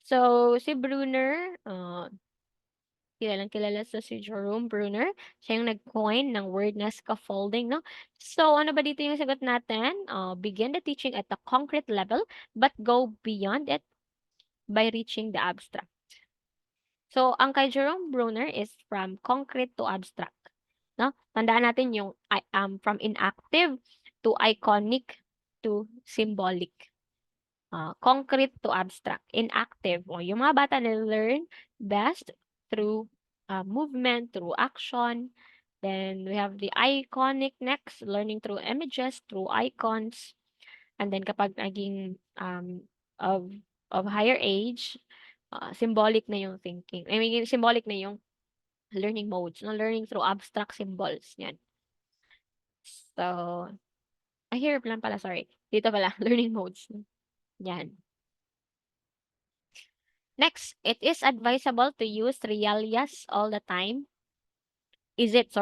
So, si Bruner, kilalang kilala si Jerome Bruner. Siya yung nag-coin ng word na scaffolding, no? So, ano ba dito yung sagot natin? Begin the teaching at the concrete level, but go beyond it by reaching the abstract. So, ang kay Jerome Bruner is from concrete to abstract. No? Tandaan natin yung from inactive to iconic to symbolic. Concrete to abstract. Inactive. Yung mga bata na learn best through movement, through action. Then we have the iconic next, learning through images, through icons. And then kapag naging of higher age, symbolic na yung thinking. I mean, symbolic na yung learning modes, no? Learning through abstract symbols. Yan. So, Here lang pala, sorry. Dito pala, learning modes. Yan. Next, it is advisable to use realias all the time. Is it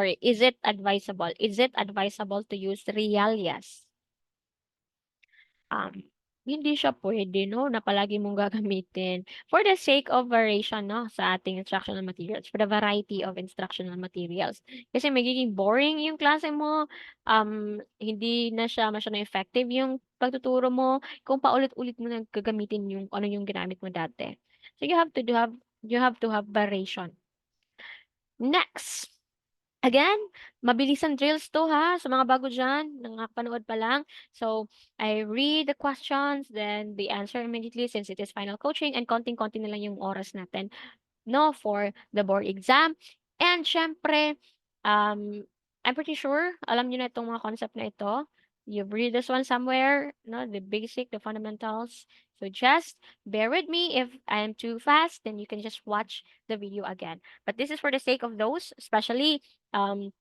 advisable? Is it advisable to use realias? um, hindi siya puwede 'no, na palagi mong gagamitin for the sake of variation 'no, sa ating instructional materials, for the variety of instructional materials. Kasi magiging boring yung klase mo, hindi na siya masyadong effective yung pagtuturo mo kung paulit-ulit mo na gagamitin yung ano yung ginamit mo dati. So you have to have variation. Next. Again, mabilisan drills 'to ha, sa mga bago diyan, nakakapanood pa lang. So, I read the questions, then the answer immediately since it is final coaching and konting-konti na lang yung oras natin 'no, for the board exam. And siyempre, I'm pretty sure alam niyo na itong mga concept na ito. You've read this one somewhere, no, the basic, the fundamentals. So just bear with me. If I am too fast, then you can just watch the video again. But this is for the sake of those, especially um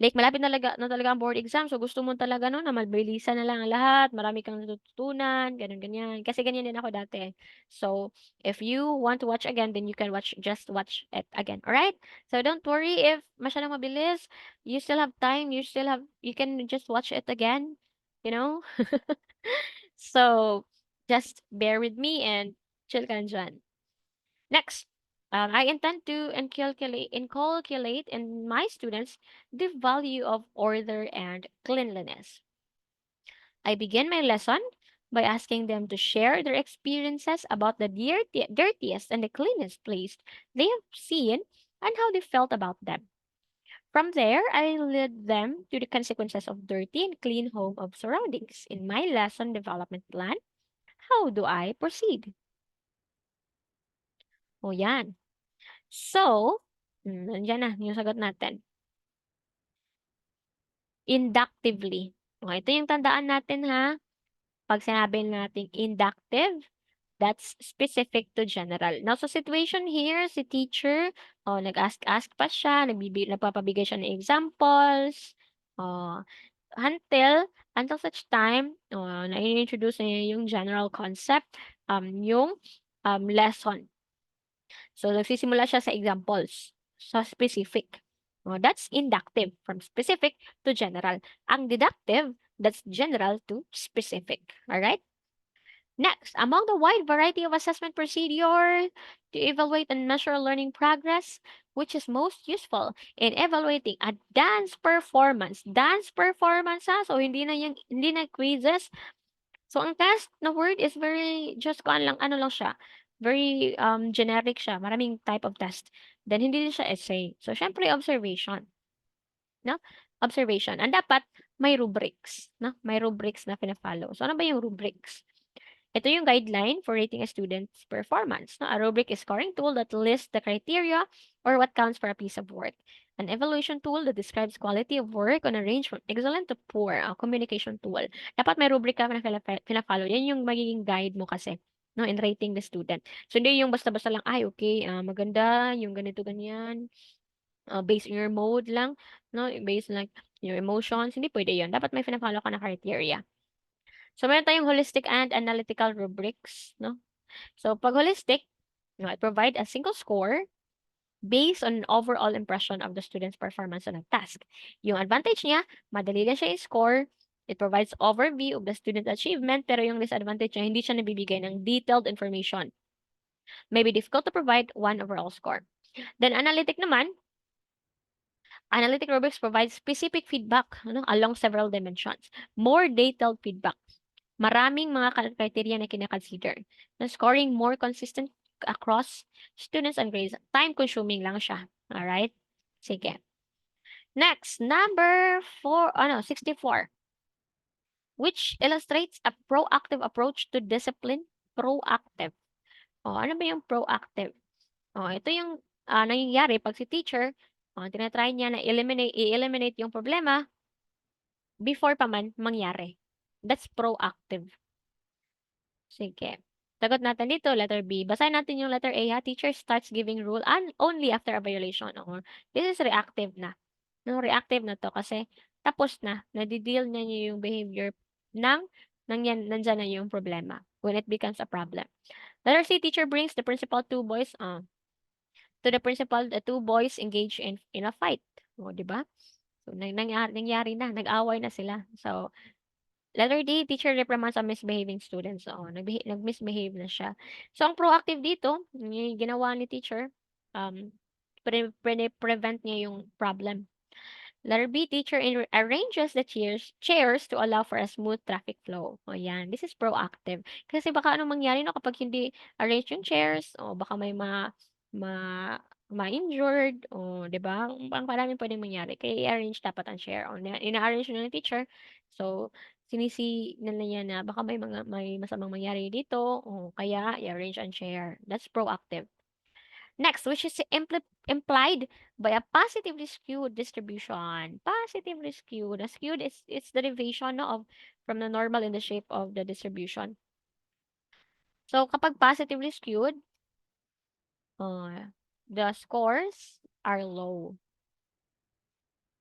like malapit na talaga ang board exam, so gusto mo talaga 'no, na mabilisan na lang ang lahat, marami kang natututunan, gano'n, ganyan. Kasi ganyan din ako dati. So, if you want to watch again, then you can just watch it again, alright? So, don't worry if masyadong mabilis, you still have time, you can just watch it again, you know? So, just bear with me and chill ka lang diyan. Next, I intend to inculcate in my students the value of order and cleanliness. I begin my lesson by asking them to share their experiences about the dirtiest and the cleanest place they have seen and how they felt about them. From there, I lead them to the consequences of dirty and clean home of surroundings. In my lesson development plan, how do I proceed? O yan. So, nandiyan na yung sagot natin. Inductively. O, ito yung tandaan natin ha. Pag sinabi nating inductive, that's specific to general. Now, sa situation here, si teacher, nag-ask pa siya, nagpapabigay siya ng examples, oh, until such time, na-introduce niya yung general concept, yung lesson. So, nagsisimula siya sa examples, sa specific. Oh, that's inductive, from specific to general. Ang deductive, that's general to specific. Alright? Next, among the wide variety of assessment procedure to evaluate and measure learning progress, which is most useful in evaluating a dance performance. Dance performance ha? So, hindi na quizzes. So, ang test na word is very just ano lang siya, very generic siya, maraming type of test. Then hindi din siya essay. So, siyempre observation, no? Observation. And dapat may rubrics, no? May rubrics na fina-follow. So, ano ba yung rubrics? Ito yung guideline for rating a student's performance. No? A rubric is scoring tool that lists the criteria or what counts for a piece of work. An evaluation tool that describes quality of work on a range from excellent to poor. A communication tool. Dapat may rubric ka na pina-follow. Yan yung magiging guide mo kasi, no, in rating the student. So, hindi yung basta-basta lang, ay, okay, maganda, yung ganito, ganyan. Based on your mode lang, no? Based on like your emotions. Hindi pwede yun. Dapat may pina-follow ka na criteria. So, meron tayong holistic and analytical rubrics, no? So, pag holistic, no, it provide a single score based on an overall impression of the student's performance on a task. Yung advantage niya, madali lang siya i-score. It provides overview of the student achievement, pero yung disadvantage niya, hindi siya nabibigay ng detailed information. May be difficult to provide one overall score. Then, analytic naman, analytic rubrics provide specific feedback, ano, along several dimensions. More detailed feedback. Maraming mga criteria na kina-consider. Na scoring more consistent across students and grades. Time-consuming lang siya. Alright? Sige. Next, number 64. Which illustrates a proactive approach to discipline. Proactive. Ano ba yung proactive? Ito yung nangyayari pag si teacher, tinatry niya na i-eliminate yung problema before pa man mangyari. That's proactive. Sige. Sagot natin dito, letter B. Basahin natin yung letter A, ha? Teacher starts giving rule and only after a violation. Or this is reactive na. No, reactive na to kasi tapos na, nade-deal na niyo yung behavior ng nandiyan na yung problema when it becomes a problem. Letter C, teacher brings the principal to the principal, the two boys engage in a fight. O, 'di ba? So, nangyari na, nag-away na sila. So, letter D, teacher reprimands a misbehaving student. So, nag-misbehave na siya. So, ang proactive dito, yung ginawa ni teacher, um, prevent niya yung problem. Letter B, teacher arranges the chairs to allow for a smooth traffic flow. O yan, this is proactive. Kasi baka anong mangyari no kapag hindi arrange yung chairs, o baka may ma, ma-injured, o 'di ba? Ang maraming pwedeng mangyari. Kaya i-arrange dapat ang chair. O ina-arrange na ng teacher. So, sinisi nila niya na baka may masamang mangyari dito, o kaya i-arrange ang chair. That's proactive. Next, which is implied by a positively skewed distribution. Positively skewed. A skewed is it's derivation no, of from the normal in the shape of the distribution. So kapag positively skewed, the scores are low.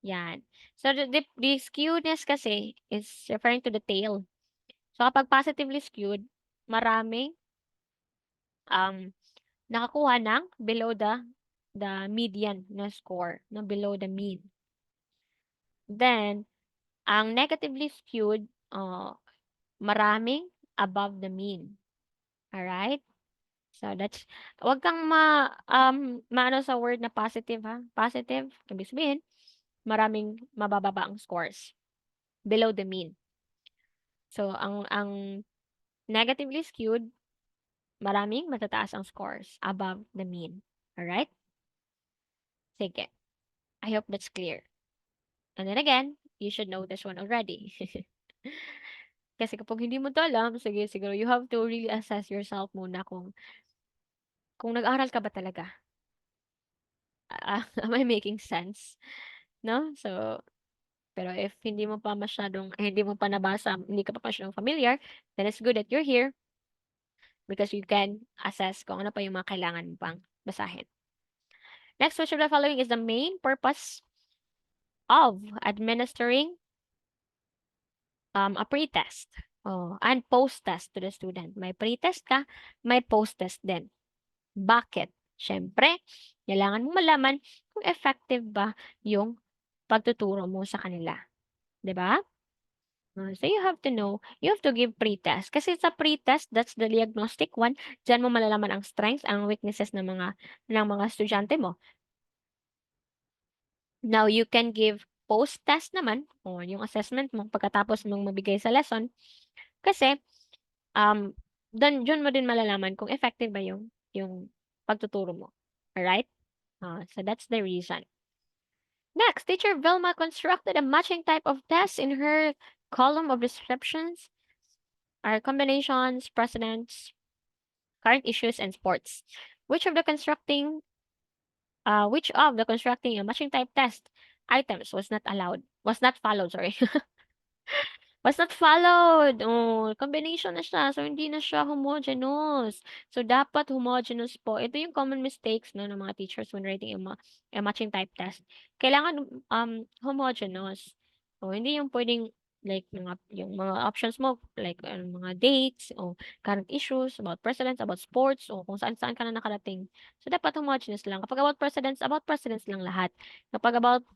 Yan. So the skewedness kasi is referring to the tail. So kapag positively skewed, maraming um nakakuha ng below the median na score, no, below the mean. Then, ang negatively skewed, maraming above the mean. Alright? So, that's, wag kang maano sa word na positive, ha? Positive, ibig sabihin, maraming mabababa ang scores. Below the mean. So, ang negatively skewed, maraming matataas ang scores. Above the mean. Alright? Sige. I hope that's clear. And then again, you should know this one already. Kasi kapag hindi mo 'to alam, sige siguro you have to really assess yourself muna kung nag-aral ka ba talaga. Am I making sense? 'No? So, pero if hindi mo pa nabasa, hindi ka pa masyadong familiar, then it's good that you're here because you can assess kung ano pa yung mga kailangan mo pang basahin. Next, which of the following is the main purpose of administering a pre-test and post-test to the student? May pre-test ka, may post-test din. Bakit? Siyempre, kailangan mong malaman kung effective ba yung pagtuturo mo sa kanila. 'Di ba? So you have to know, you have to give pre-test. Kasi sa pre-test, that's the diagnostic one. Diyan mo malalaman ang strengths, ang weaknesses ng mga estudyante mo. Now, you can give post-test naman, o yung assessment mo pagkatapos mong mabigay sa lesson. Kasi, dun mo din malalaman kung effective ba yung pagtuturo mo. Alright? So that's the reason. Next, teacher Vilma constructed a matching type of test in her column of descriptions are combinations, precedents, current issues, and sports. Which of the constructing a matching type test items was not followed, sorry. Was not followed. Oh, combination na siya. So, hindi na siya homogeneous. So, dapat homogeneous po. Ito yung common mistakes no, ng mga teachers when writing a matching type test. Kailangan homogeneous. So, hindi yung pwedeng like yung mga options mo like mga dates o current issues about precedents, about sports o kung saan-saan ka na nakarating. So, dapat homogeneous lang. Kapag about precedents lang lahat. Kapag about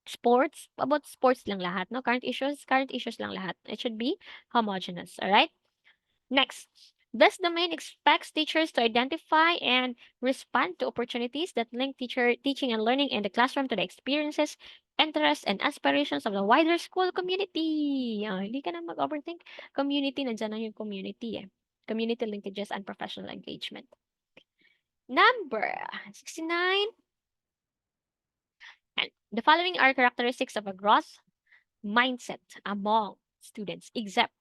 sports lang lahat, no? Current issues lang lahat. It should be homogeneous, all right? Next, this domain expects teachers to identify and respond to opportunities that link teaching and learning in the classroom to the experiences, interests, and aspirations of the wider school community. Hindi ka na mag-overthink. Community, nandiyan na yung community eh. Community linkages and professional engagement. Number 69. And the following are characteristics of a growth mindset among students, except.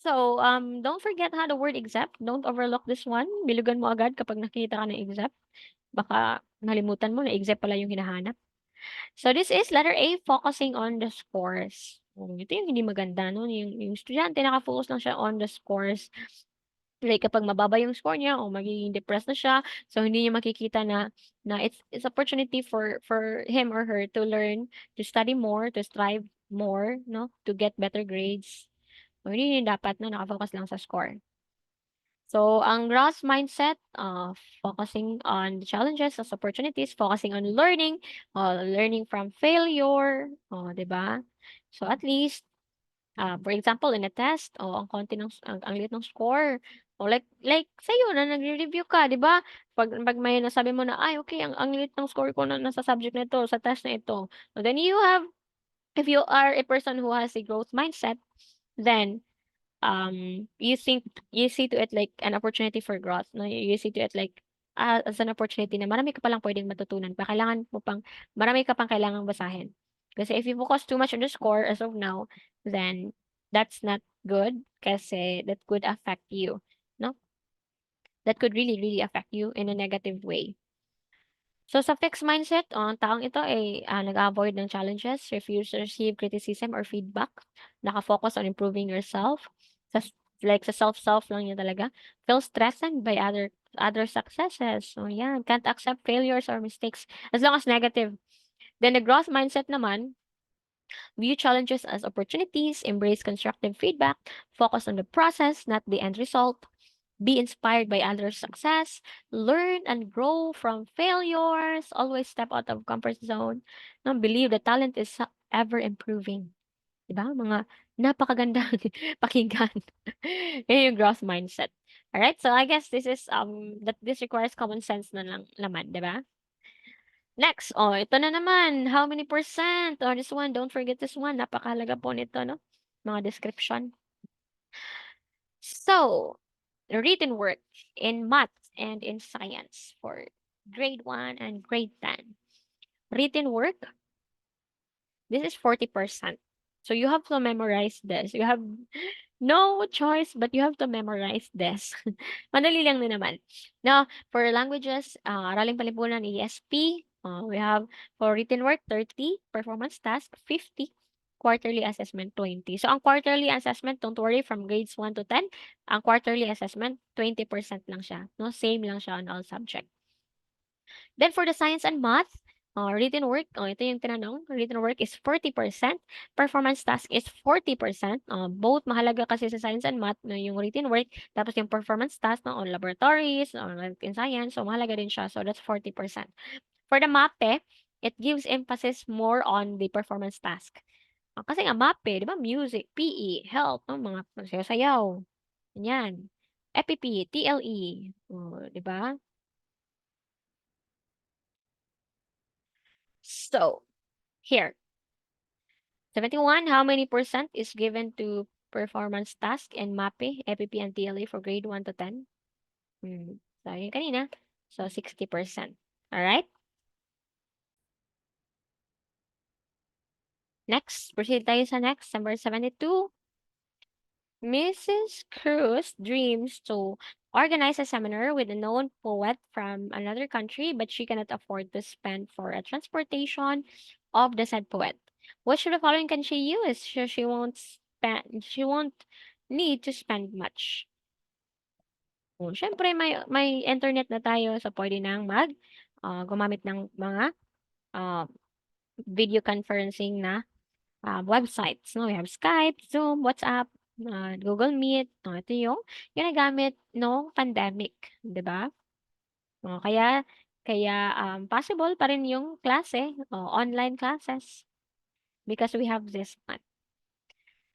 So, don't forget the word except. Don't overlook this one. Bilugan mo agad kapag nakita ka ng except. Baka nalimutan mo na except pala yung hinahanap. So, this is letter A, focusing on the scores. Ito yung hindi maganda, no? Yung estudyante, nakafocus lang siya on the scores. Like kapag mababa yung score niya o magiging depressed na siya, so hindi niya makikita na it's opportunity for him or her to learn, to study more, to strive more, no, to get better grades. So hindi yun dapat na naka-focus lang sa score. So ang growth mindset, focusing on the challenges as opportunities, focusing on learning, learning from failure, 'di ba? So at least for example, in a test, ang konti ang liit ng score. O like sa'yo na nagre-review ka, 'di ba? Pag may nasabi mo na, "Ay, okay, ang liit ng score ko na sa subject na ito, sa test na ito." So then if you are a person who has a growth mindset, then you see to it like an opportunity for growth, no? You see to it like as an opportunity na marami ka palang pwedeng matutunan pa. Marami ka pang kailangang basahin. Kasi if you focus too much on the score as of now, then that's not good kasi that could affect you, no? That could really, really affect you in a negative way. So sa fixed mindset, ang taong ito ay nag-a-avoid ng challenges, refuse to receive criticism or feedback, naka-focus on improving yourself, sa, like sa self-self lang niya talaga, feel threatened by other successes. So yan, can't accept failures or mistakes as long as negative. Then the growth mindset naman, view challenges as opportunities, embrace constructive feedback, focus on the process, not the end result, be inspired by others' success, learn and grow from failures, always step out of comfort zone, no, believe the talent is ever improving. Diba? Mga napakagandang pakinggan. Yun yung growth mindset. Alright, so I guess this is that this requires common sense na lang naman, diba? Next, ito na naman. How many percent? This one, don't forget this one. Napakahalaga po nito, no? Mga description. So, written work in math and in science for grade 1 and grade 10. Written work, this is 40%. So you have to memorize this. You have no choice but you have to memorize this. Madali lang din naman. Now, for languages, Araling Palipunan ESP, we have for written work 30, performance task 50, quarterly assessment 20. So ang quarterly assessment, don't worry, from grades 1 to 10, ang quarterly assessment 20% lang siya. No, same lang siya on all subject. Then for the science and math, written work, ito yung tinanong, written work is 40%, performance task is 40%. Both mahalaga kasi sa science and math, no, yung written work, tapos yung performance task no, on laboratories, like in science, so mahalaga din siya. So that's 40%. For the MAPE, it gives emphasis more on the performance task. Kasi nga MAPE, di ba, music, PE, health, no, mga sayaw-sayaw, ganyan. FPP, TLE, di ba? So, here, 71, how many percent is given to performance task and MAPE, FPP, and TLA for grade 1 to 10? So, yun kanina. So, 60%. Alright? Next, proceed tayo sa next, number 72. Mrs. Cruz dreams to organize a seminar with a known poet from another country, but she cannot afford to spend for a transportation of the said poet. What should the following can she use? She won't need to spend much. Syempre may internet na tayo, so pwede nang gumamit ng mga ah, video conferencing na websites, no? We have Skype, Zoom, WhatsApp, Google Meet. Ito yung ginagamit no pandemic, 'di ba? Kaya possible pa rin yung klase, online classes because we have this one.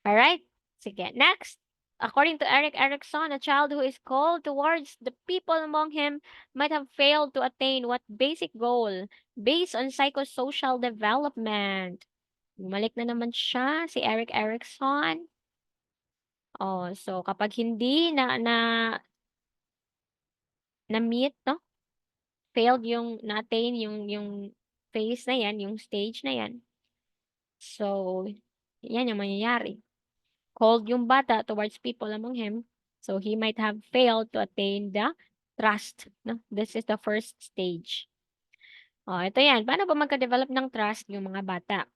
All right? Sige, next. According to Eric Erickson, a child who is cold towards the people among him might have failed to attain what basic goal based on psychosocial development. Bumalik na naman siya, si Eric Erickson. So kapag hindi na-meet 'no, failed yung na-attain yung phase na 'yan, yung stage na 'yan. So, 'yan yung mangyayari. Cold yung bata towards people among him, so he might have failed to attain the trust 'no. This is the first stage. Ito 'yan, paano ba magka-develop ng trust yung mga bata?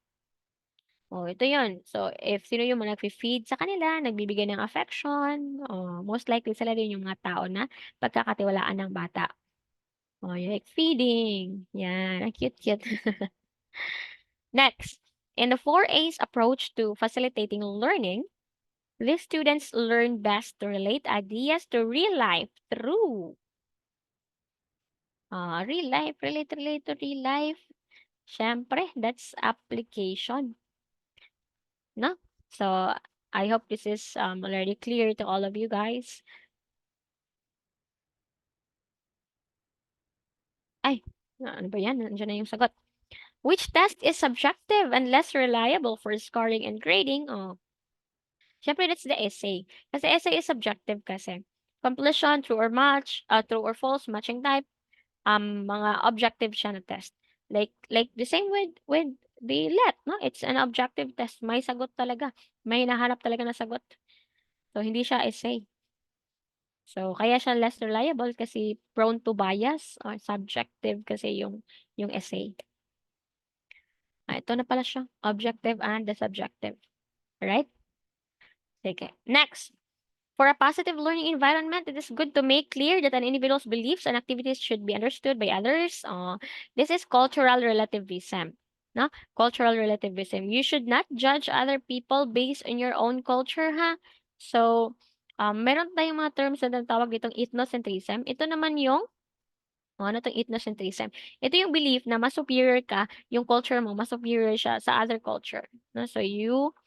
Oh, ito yun. So, if sino yung mga nagfi-feed sa kanila, nagbibigay ng affection, oh, most likely sila din yung mga tao na pagkakatiwalaan ng bata. Oh, yung like feeding. Yan, ang cute-cute. Next, in the 4 A's approach to facilitating learning, these students learn best to relate ideas to real life through real life, relate to real life. Siyempre, that's application, no? So, I hope this is already clear to all of you guys. Ay, ano ba yan? Nandiyan na yung sagot. Which test is subjective and less reliable for scoring and grading? Oh, syempre that's the essay. Kasi essay is subjective kasi. Completion, true or false, matching type, mga objective siya na test. Like the same with the let, no? It's an objective test. May sagot talaga. May hinahanap talaga na sagot. So hindi siya essay. So kaya siya less reliable kasi prone to bias or subjective kasi yung essay. Ito na pala siya. Objective and the subjective. Right? Sige. Next. For a positive learning environment, it is good to make clear that an individual's beliefs and activities should be understood by others. This is cultural relativism. No? Cultural relativism. You should not judge other people based on your own culture, ha? So, meron tayong mga terms na tawag ditong ethnocentrism. Ito naman yung ano 'tong ethnocentrism? Ito yung belief na mas superior ka, yung culture mo mas superior siya sa other culture, 'no? So you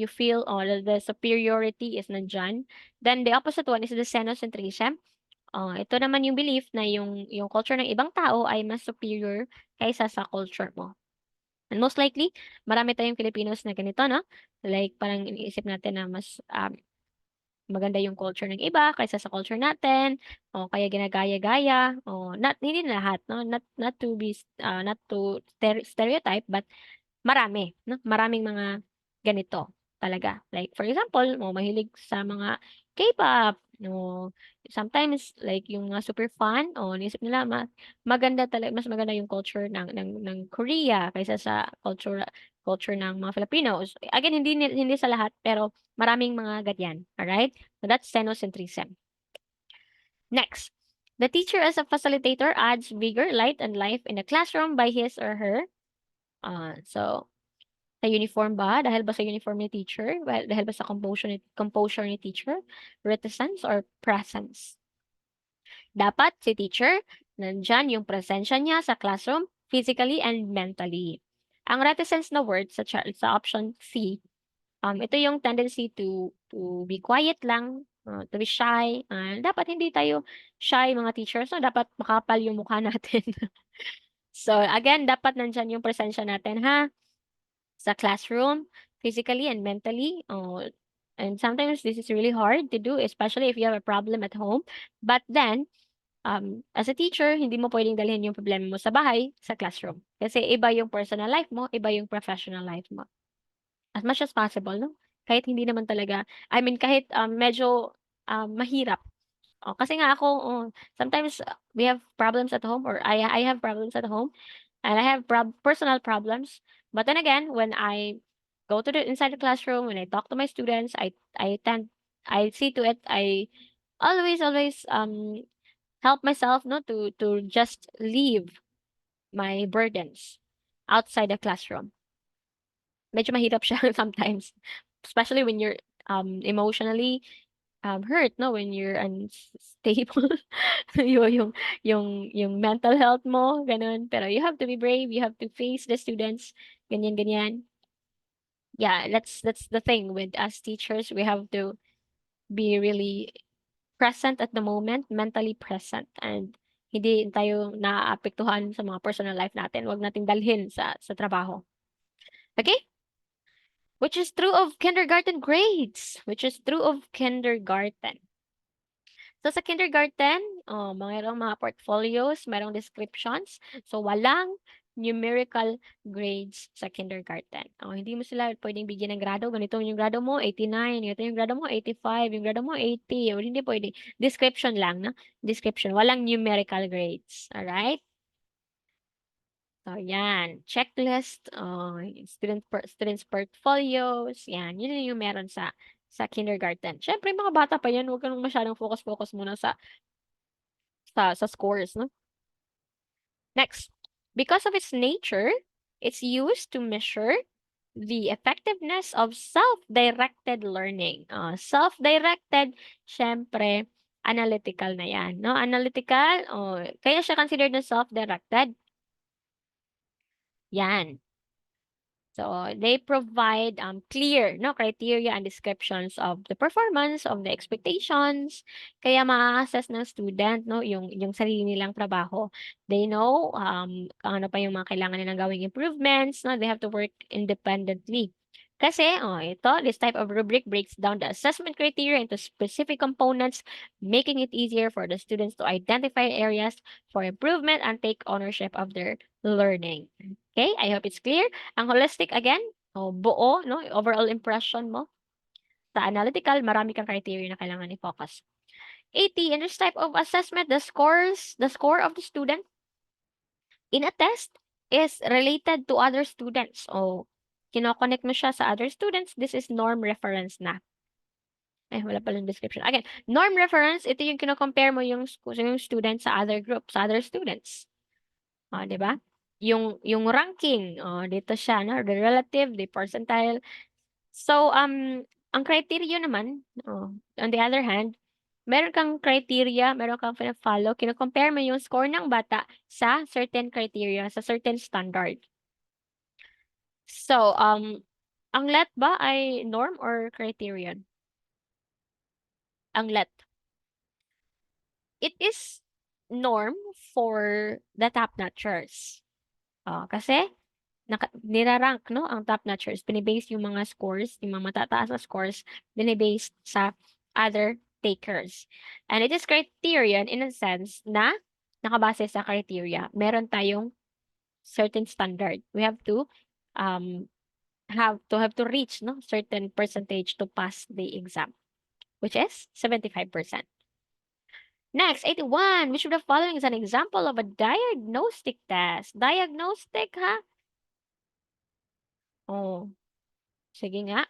feel, the superiority is nandiyan. Then the opposite one is the xenocentrism. Ito naman yung belief na yung culture ng ibang tao ay mas superior kaysa sa culture mo. And most likely, marami tayong Filipinos na ganito, 'no? Like parang iniisip natin na mas, maganda yung culture ng iba kaysa sa culture natin, o kaya ginagaya-gaya, o hindi na lahat 'no, not to be, not to stereotype, but marami 'no, maraming mga ganito talaga. Like for example, mahilig sa mga K-pop, no, sometimes like yung mga super fan, iniisip nila mas maganda yung culture ng Korea kaysa sa culture ng mga Filipinos. Again, hindi sa lahat, pero maraming mga ganyan, alright? So that's xenocentrism. Next, the teacher as a facilitator adds vigor, light, and life in the classroom by his or her. So sa uniform ba? Dahil ba sa uniform ni teacher? Dahil ba sa composure ni teacher? Reticence or presence? Dapat si teacher, nandyan yung presensya niya sa classroom, physically and mentally. Ang reticence na word sa option C, ito yung tendency to be quiet lang, to be shy. Dapat hindi tayo shy mga teachers, no? Dapat makapal yung mukha natin. So again, dapat nandyan yung presensya natin, ha? Sa classroom, physically and mentally. And sometimes this is really hard to do, especially if you have a problem at home. But then, as a teacher, hindi mo pwedeng dalhin yung problema mo sa bahay, sa classroom. Kasi iba yung personal life mo, iba yung professional life mo. As much as possible, no? Kahit hindi naman talaga, I mean, kahit medyo mahirap. Kasi nga ako, sometimes we have problems at home, or I have problems at home, and I have personal problems. But then again, when I go to the inside the classroom, when I talk to my students, I see to it, I always help myself, no, to just leave my burdens outside the classroom. Medyo mahirap siya sometimes, especially when you're emotionally hurt, no, when you're unstable, yung mental health mo, ganun. Pero you have to be brave, you have to face the students, ganyan, ganyan. Yeah, that's the thing with us teachers, we have to be really present at the moment, mentally present, and hindi tayo naaapektuhan sa mga personal life natin. Wag nating dalhin sa trabaho. Okay? Which is true of kindergarten grades, which is true of kindergarten. So sa kindergarten, mayroong mga portfolios, mayroong descriptions. So walang numerical grades sa kindergarten. Hindi mo sila pwedeng bigyan ng grado. Ganito yung grado mo, 89. Ganito yung grado mo, 85. Yung grado mo, 80. O hindi pwede. Description lang, no? Description. Walang numerical grades. Alright? So, yan. Checklist, students portfolios, yan. Yun yung meron sa kindergarten. Siyempre, mga bata pa yan, huwag ka nang masyadong focus-focus muna sa scores, no? Next, because of its nature, it's used to measure the effectiveness of self-directed learning. Self-directed, syempre, analytical na yan, no? Analytical, kaya siya considered na self-directed. Yan. So they provide clear no criteria and descriptions of the performance of the expectations. Kaya ma-assess ng student no yung sarili nilang trabaho. They know ano pa yung mga kailangan nilang gawing improvements, no? They have to work independently. Kasi this type of rubric breaks down the assessment criteria into specific components, making it easier for the students to identify areas for improvement and take ownership of their learning. Okay, I hope it's clear. Ang holistic again, buo, no? Overall impression mo. Sa analytical, marami kang criteria na kailangan i-focus. 80, in this type of assessment, the score of the student in a test is related to other students. O, kinoconnect mo siya sa other students. This is norm reference na. Eh, wala palang description. Again, norm reference, ito yung kino-compare mo yung student sa other group, sa other students. Di ba? Yung ranking, dito siya, no? The relative, the percentile. So, ang criteria naman, on the other hand, meron kang criteria, meron kang follow, kino-compare mo yung score ng bata sa certain criteria, sa certain standard. So, ang let ba ay norm or criterion? Ang let. It is norm for the top notchers. Kasi nirarank, no, ang top notchers. Binibase yung mga scores, yung mga matataas na scores, binibase sa other takers. And it is criterion in a sense na nakabase sa criteria. Meron tayong certain standard. We have to have to reach no certain percentage to pass the exam, which is 75%. Next, 81. Which of the following is an example of a diagnostic test? Diagnostic, ha? Oh, sige nga.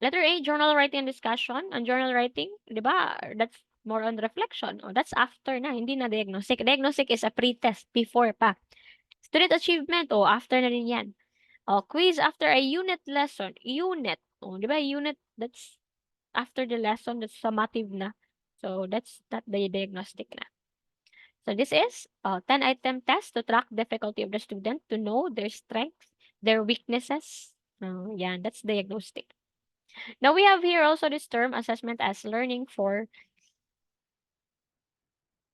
Letter A, journal writing and discussion. Ang journal writing, di ba, that's more on reflection. That's after na, hindi na diagnostic. Diagnostic is a pre-test, before pa. Student achievement, after na rin yan. Quiz after a unit lesson. Unit. Di ba, unit, that's after the lesson, that's summative na. So, that's not the diagnostic na. So, this is a 10-item test to track difficulty of the student, to know their strengths, their weaknesses. Yan, that's diagnostic. Now, we have here also this term, assessment as learning for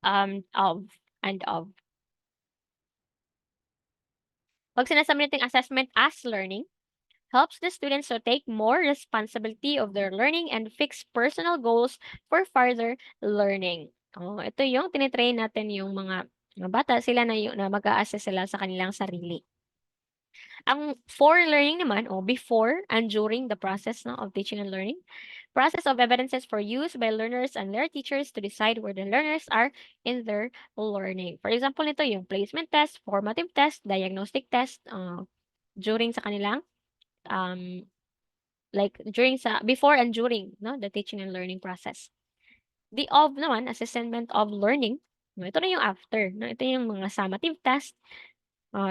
of and of. Pag sinasabi natin assessment as learning, helps the students to take more responsibility of their learning and fix personal goals for further learning. Ito yung tinitrain natin yung mga bata, sila na yung na mag-a-assess sila sa kanilang sarili. Ang for learning naman, before and during the process of teaching and learning, process of evidences for use by learners and their teachers to decide where the learners are in their learning. For example, nito yung placement test, formative test, diagnostic test, during sa kanilang, before and during, no, the teaching and learning process. The of naman, assessment of learning, ito na yung after, no, ito yung mga summative test.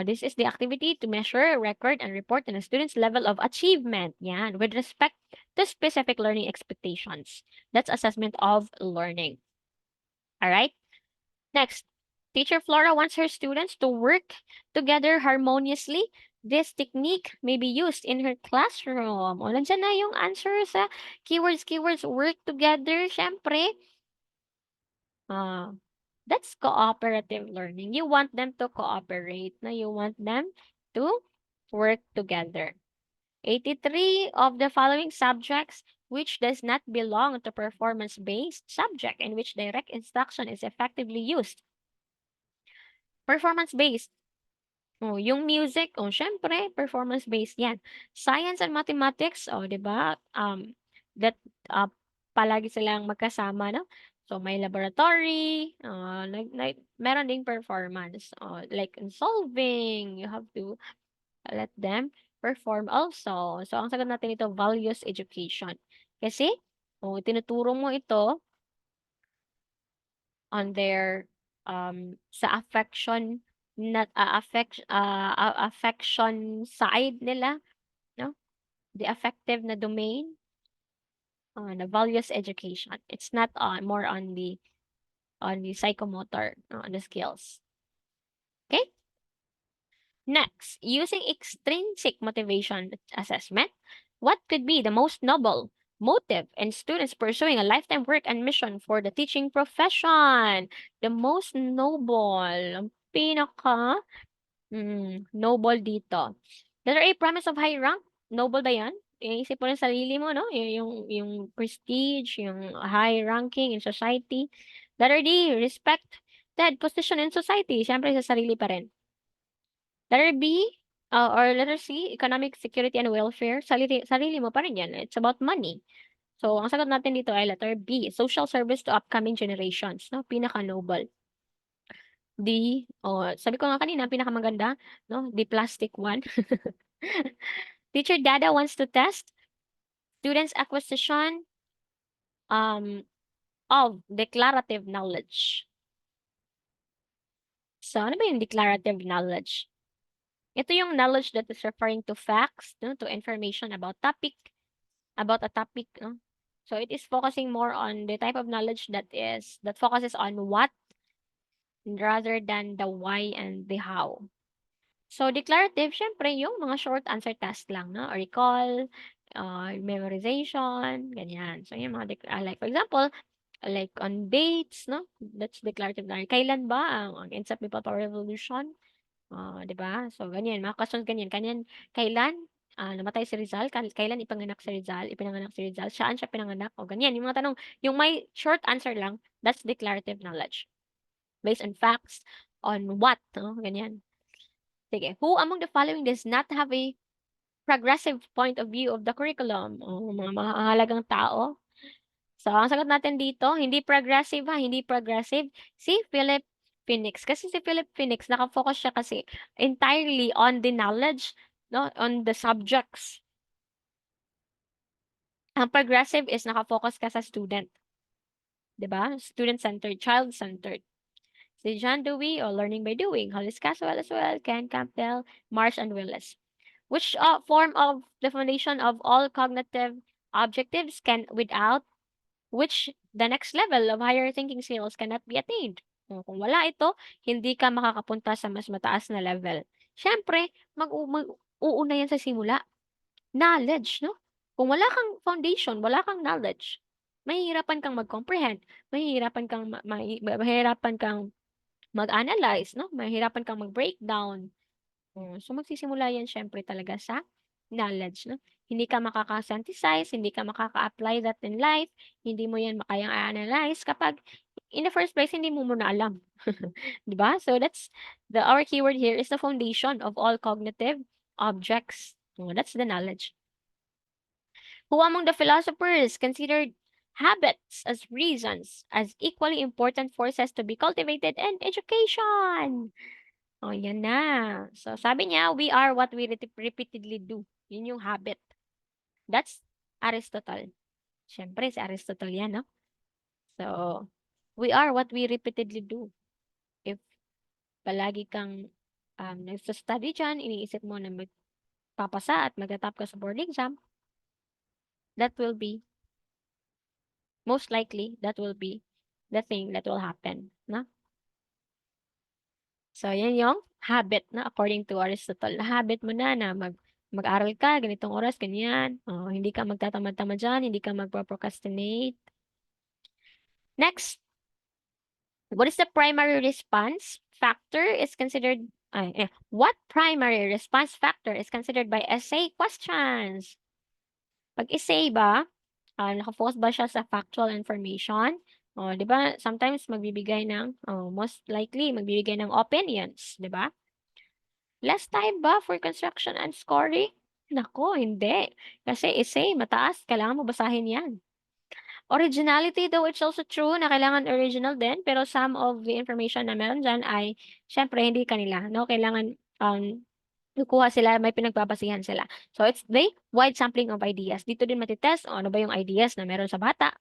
This is the activity to measure, record, and report on a student's level of achievement. Yan, with respect to specific learning expectations. That's assessment of learning. All right. Next, teacher Flora wants her students to work together harmoniously. This technique may be used in her classroom. Nandiyan na yung answer sa keywords, work together, syempre. That's cooperative learning. You want them to cooperate. No? You want them to work together. 83 of the following subjects which does not belong to performance-based subject in which direct instruction is effectively used. Performance-based. Yung music, syempre, performance-based yan. Science and mathematics, di ba? That palagi silang magkasama, no? So, may laboratory, meron ding performance. Like in solving, you have to let them perform also. So, ang sagot natin ito, values education. Kasi, tinuturo mo ito on their sa affection side nila, no? The affective na domain, the values education. It's not more on the psychomotor, on the skills. Okay? Next, using extrinsic motivation assessment, what could be the most noble motive in students pursuing a lifetime work and mission for the teaching profession? The most noble, ang pinaka noble dito. Letter A, promise of high rank. Noble ba yan? Iisip mo ng sarili mo, no? Yung prestige, yung high ranking in society. Letter D, respect that position in society. Siyempre, sa sarili pa rin. Letter B, or letter C, economic security and welfare. Sarili mo pa rin yan. It's about money. So, ang sagot natin dito ay letter B, social service to upcoming generations. No? Pinaka-noble. D, sabi ko nga kanina, pinakamaganda, no? The plastic one. Teacher Dada wants to test students' acquisition of declarative knowledge. So, ano ba yung declarative knowledge? Ito yung knowledge that is referring to facts, no? To information about a topic, no? So, it is focusing more on the type of knowledge that focuses on what rather than the why and the how. So, declarative, syempre, yung mga short answer test lang, no? Or recall, memorization, ganyan. So, yung mga, like, for example, like on dates, no? That's declarative na. Kailan ba ang end People Power Revolution? 'Di ba? So, ganyan, mga questions ganyan. Kailan namatay si Rizal? Kailan ipinanganak si Rizal? Saan siya pinanganak? O ganyan, yung mga tanong, yung may short answer lang, that's declarative knowledge. Based on facts, on what, no? Ganyan. Sige, who among the following does not have a progressive point of view of the curriculum? Mga mahalagang tao. So, ang sagot natin dito, hindi progressive hindi progressive. Si Philip Phoenix. Kasi si Philip Phoenix, nakafocus siya kasi entirely on the knowledge, no? On the subjects. Ang progressive is nakafocus ka sa student. 'Di ba? Student-centered, child-centered. Si John Dewey, or learning by doing. Hollis Caswell as well, Ken Campbell, Marsh, and Willis. Which form of the foundation of all cognitive objectives without which the next level of higher thinking skills cannot be attained. Kung wala ito, hindi ka makakapunta sa mas mataas na level. Siyempre, uuna yan sa simula. Knowledge, no? Kung wala kang foundation, wala kang knowledge, mahihirapan kang mag-comprehend, mahihirapan kang mag-analyze, no? Mahihirapan kang mag-breakdown. So, magsisimula yan siyempre talaga sa knowledge, no? Hindi ka makaka-synthesize, hindi ka makaka-apply that in life, hindi mo yan makayang analyze kapag in the first place, hindi mo muna alam. 'Di ba? So, our keyword here is the foundation of all cognitive objects. That's the knowledge. Who among the philosophers considered habits as reasons as equally important forces to be cultivated in education? Yan na. So, sabi niya, we are what we repeatedly do. Yun yung habit. That's Aristotle. Siyempre, si Aristotle yan, no? So, we are what we repeatedly do. If palagi kang nagsa-study dyan, iniisip mo na magpapasa at magtatap ka sa board exam, that will be, most likely, that will be the thing that will happen, no? So, yan yung habit na according to Aristotle. Na habit mo na mag-aral ka, ganitong oras, ganyan. Hindi ka magtatamad-tamad dyan, hindi ka magpo-procrastinate. Next, what is the primary response factor is considered, what primary response factor is considered by essay questions? Pag essay ba, nakafocus ba siya sa factual information? Di ba, sometimes magbibigay ng, most likely, magbibigay ng opinions, di ba? Less time ba for construction and scoring? Nako, hindi. Kasi essay, mataas. Kailangan mo basahin yan. Originality though, it's also true na kailangan original din, pero some of the information na meron diyan ay siyempre hindi kanila, 'no? Kailangan, kukuha sila, may pinagbabasihan sila. So, it's the wide sampling of ideas. Dito din mate-test, ano ba yung ideas na meron sa bata,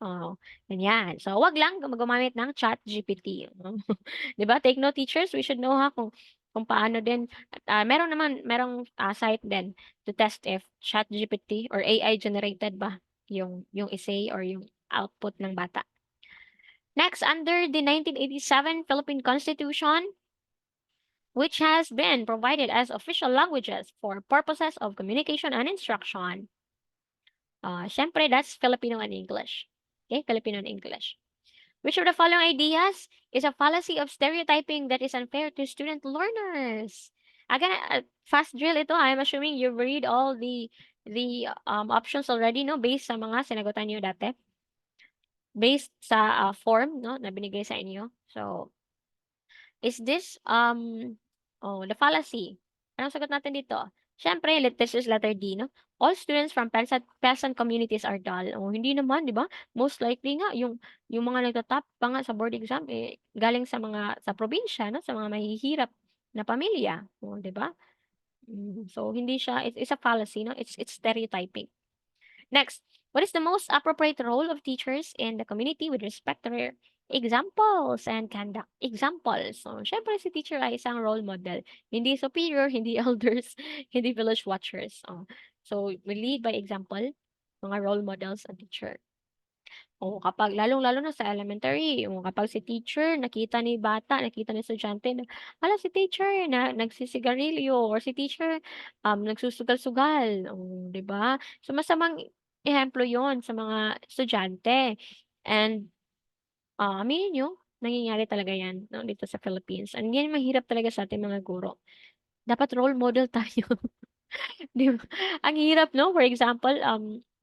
ganyan. So, wag lang gumamit ng ChatGPT, 'di ba? Take note teachers, we should know kung paano din merong site din to test if ChatGPT or AI generated ba yung essay or yung output ng bata. Next, under the 1987 Philippine Constitution, which has been provided as official languages for purposes of communication and instruction. Syempre, that's Filipino and English. Okay, Filipino and English. Which of the following ideas is a fallacy of stereotyping that is unfair to student learners? Again, fast drill ito. I'm assuming you read all the options already, no? Based sa mga sinagutan niyo dati. Based sa form, no? Na binigay sa inyo. So, is this, the fallacy? Anong sagot natin dito? Siyempre, this is letter D, no? All students from peasant communities are dull. Oh, hindi naman, di ba? Most likely nga, yung mga nagtatap pa nga sa board exam, galing sa probinsya, no? Sa mga mahihirap na pamilya. Oh, di ba? So, hindi siya, it's a fallacy, no? It's stereotyping. Next, what is the most appropriate role of teachers in the community with respect to their examples and conduct? Examples. So, syempre si teacher ay isang role model. Hindi superior, hindi elders, hindi village watchers. So, we lead by example, mga role models ang teacher. Kapag lalong-lalo na sa elementary, kapag si teacher nakita ni bata, nakita ni estudyante na, hala si teacher na nagsisigarilyo or si teacher nagsusugal-sugal, 'di ba? So masamang ehemplo 'yon sa mga estudyante. And aminin niyo, nangyayari talaga 'yan, 'no, dito sa Philippines. And 'yan mahirap talaga sa ating mga guro. Dapat role model tayo. 'Di ba? Ang hirap 'no, for example,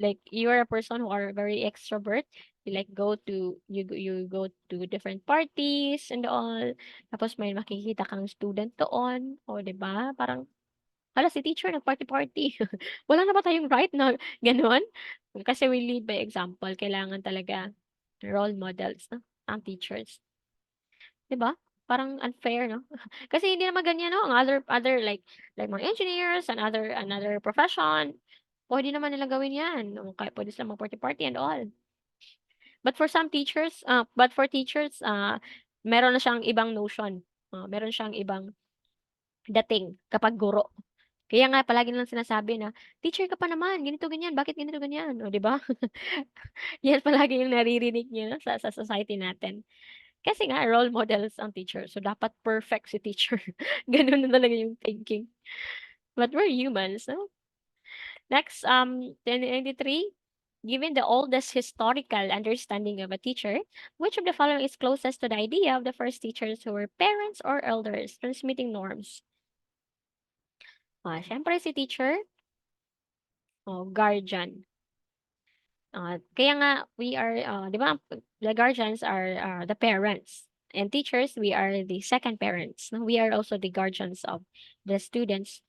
like you're a person who are very extrovert, you go to different parties and all, tapos may makikita kang student doon, o 'di ba? Parang, hala si teacher nag-party-party. Wala na ba tayong right na gano'n? Kasi we lead by example, kailangan talaga role models 'no, ang teachers. 'Di ba? Parang unfair 'no? Kasi hindi naman ganyan 'no, ang other like mga engineers and another profession, puwede naman nilang gawin 'yan, o kaya puwede silang mag-party-party and all. But for teachers, meron na siyang ibang notion, meron siyang ibang dating kapag guro. Kaya nga palagi nilang sinasabi na, "Teacher ka pa naman, ganito ganyan, bakit ganito ganyan?" Oh, 'di ba? 'Yan palagi yung naririnig niyo 'no, sa society natin. Kasi nga role models ang teacher, so dapat perfect si teacher. Gano'n na talaga yung thinking. But we're humans, no? Next, 2023, given the oldest historical understanding of a teacher, which of the following is closest to the idea of the first teachers who were parents or elders transmitting norms? Siyempre si teacher o guardian. Kaya nga we are, 'di ba, the guardians are the parents, and teachers, we are the second parents. No? We are also the guardians of the students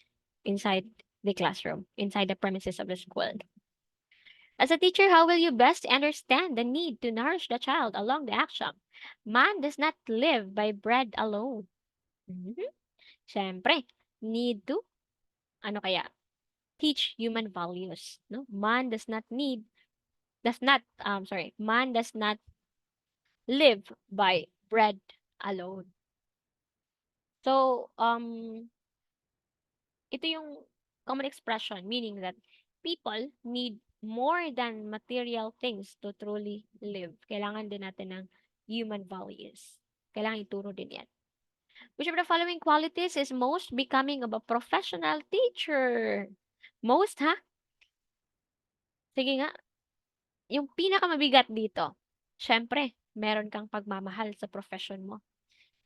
inside the classroom, inside the premises of the school. As a teacher, how will you best understand the need to nourish the child along the action? Man does not live by bread alone. Mhm. Siyempre, need to, ano kaya, teach human values. No? Man does not live by bread alone. So, ito yung common expression, meaning that people need more than material things to truly live. Kailangan din natin ng human values. Kailangan ituro din yan. Which of the following qualities is most becoming of a professional teacher? Most, ha? Sige nga. Yung pinakamabigat dito, syempre, meron kang pagmamahal sa profession mo.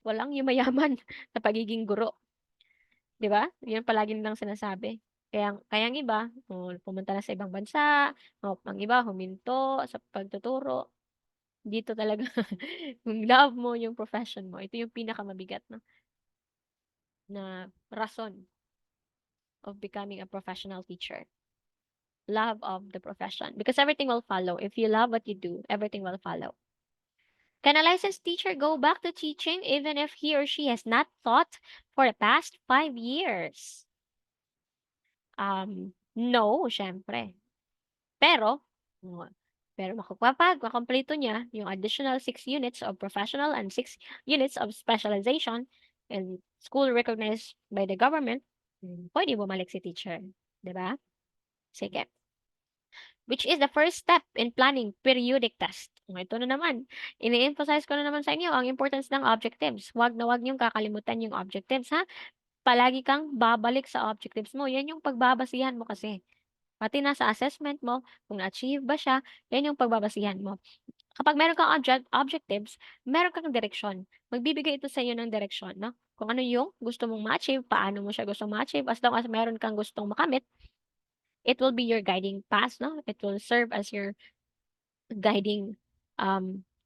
Walang yumayaman sa pagiging guro. 'Di ba? 'Yun palagi nilang sinasabi. Kaya ang iba, pumunta na sa ibang bansa, ang iba huminto sa pagtuturo. Dito talaga kung love mo yung profession mo, ito yung pinakamabigat 'no, na rason of becoming a professional teacher. love of the profession, because everything will follow. If you love what you do, everything will follow. Can a licensed teacher go back to teaching even if he or she has not taught for the past 5 years? No, syempre. Pero, uh, pero makukumpleto niya yung additional 6 units of professional and 6 units of specialization and school recognized by the government, pwede bumalik si teacher. 'Di ba? Sige. Which is the first step in planning periodic test. Ito na naman. Ini-emphasize ko na naman sa inyo ang importance ng objectives. Huwag na huwag niyong kakalimutan yung objectives, ha? Palagi kang babalik sa objectives mo. Yan yung pagbabasihan mo kasi. Pati na sa assessment mo, kung na-achieve ba siya, yan yung pagbabasihan mo. Kapag meron kang objectives, meron kang direksyon. Magbibigay ito sa iyo ng direksyon, no? Kung ano yung gusto mong ma-achieve, paano mo siya gusto ma-achieve, as long as meron kang gustong makamit, it will be your guiding path, no? It will serve as your guiding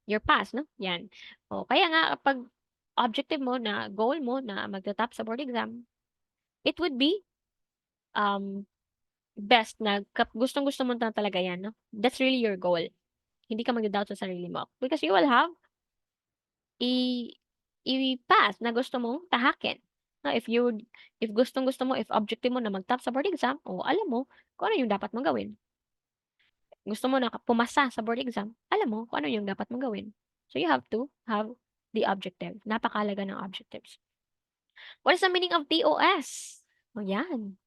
your path, no? Yan. O kaya nga kapag objective mo na goal mo na magta-top sa board exam, it would be um best na gustong-gusto mo na talaga yan, no? That's really your goal. Hindi ka magda-doubt sa sarili mo because you will have i i-path na gusto mong tahakin. No, if gustong-gusto mo, if objective mo na mag-top sa board exam, o alam mo kung ano yung dapat mong gawin. Gusto mo na pumasa sa board exam, alam mo kung ano yung dapat mong gawin. So you have to have the objective. Napakahalaga ng objectives. What is the meaning of TOS? O yan.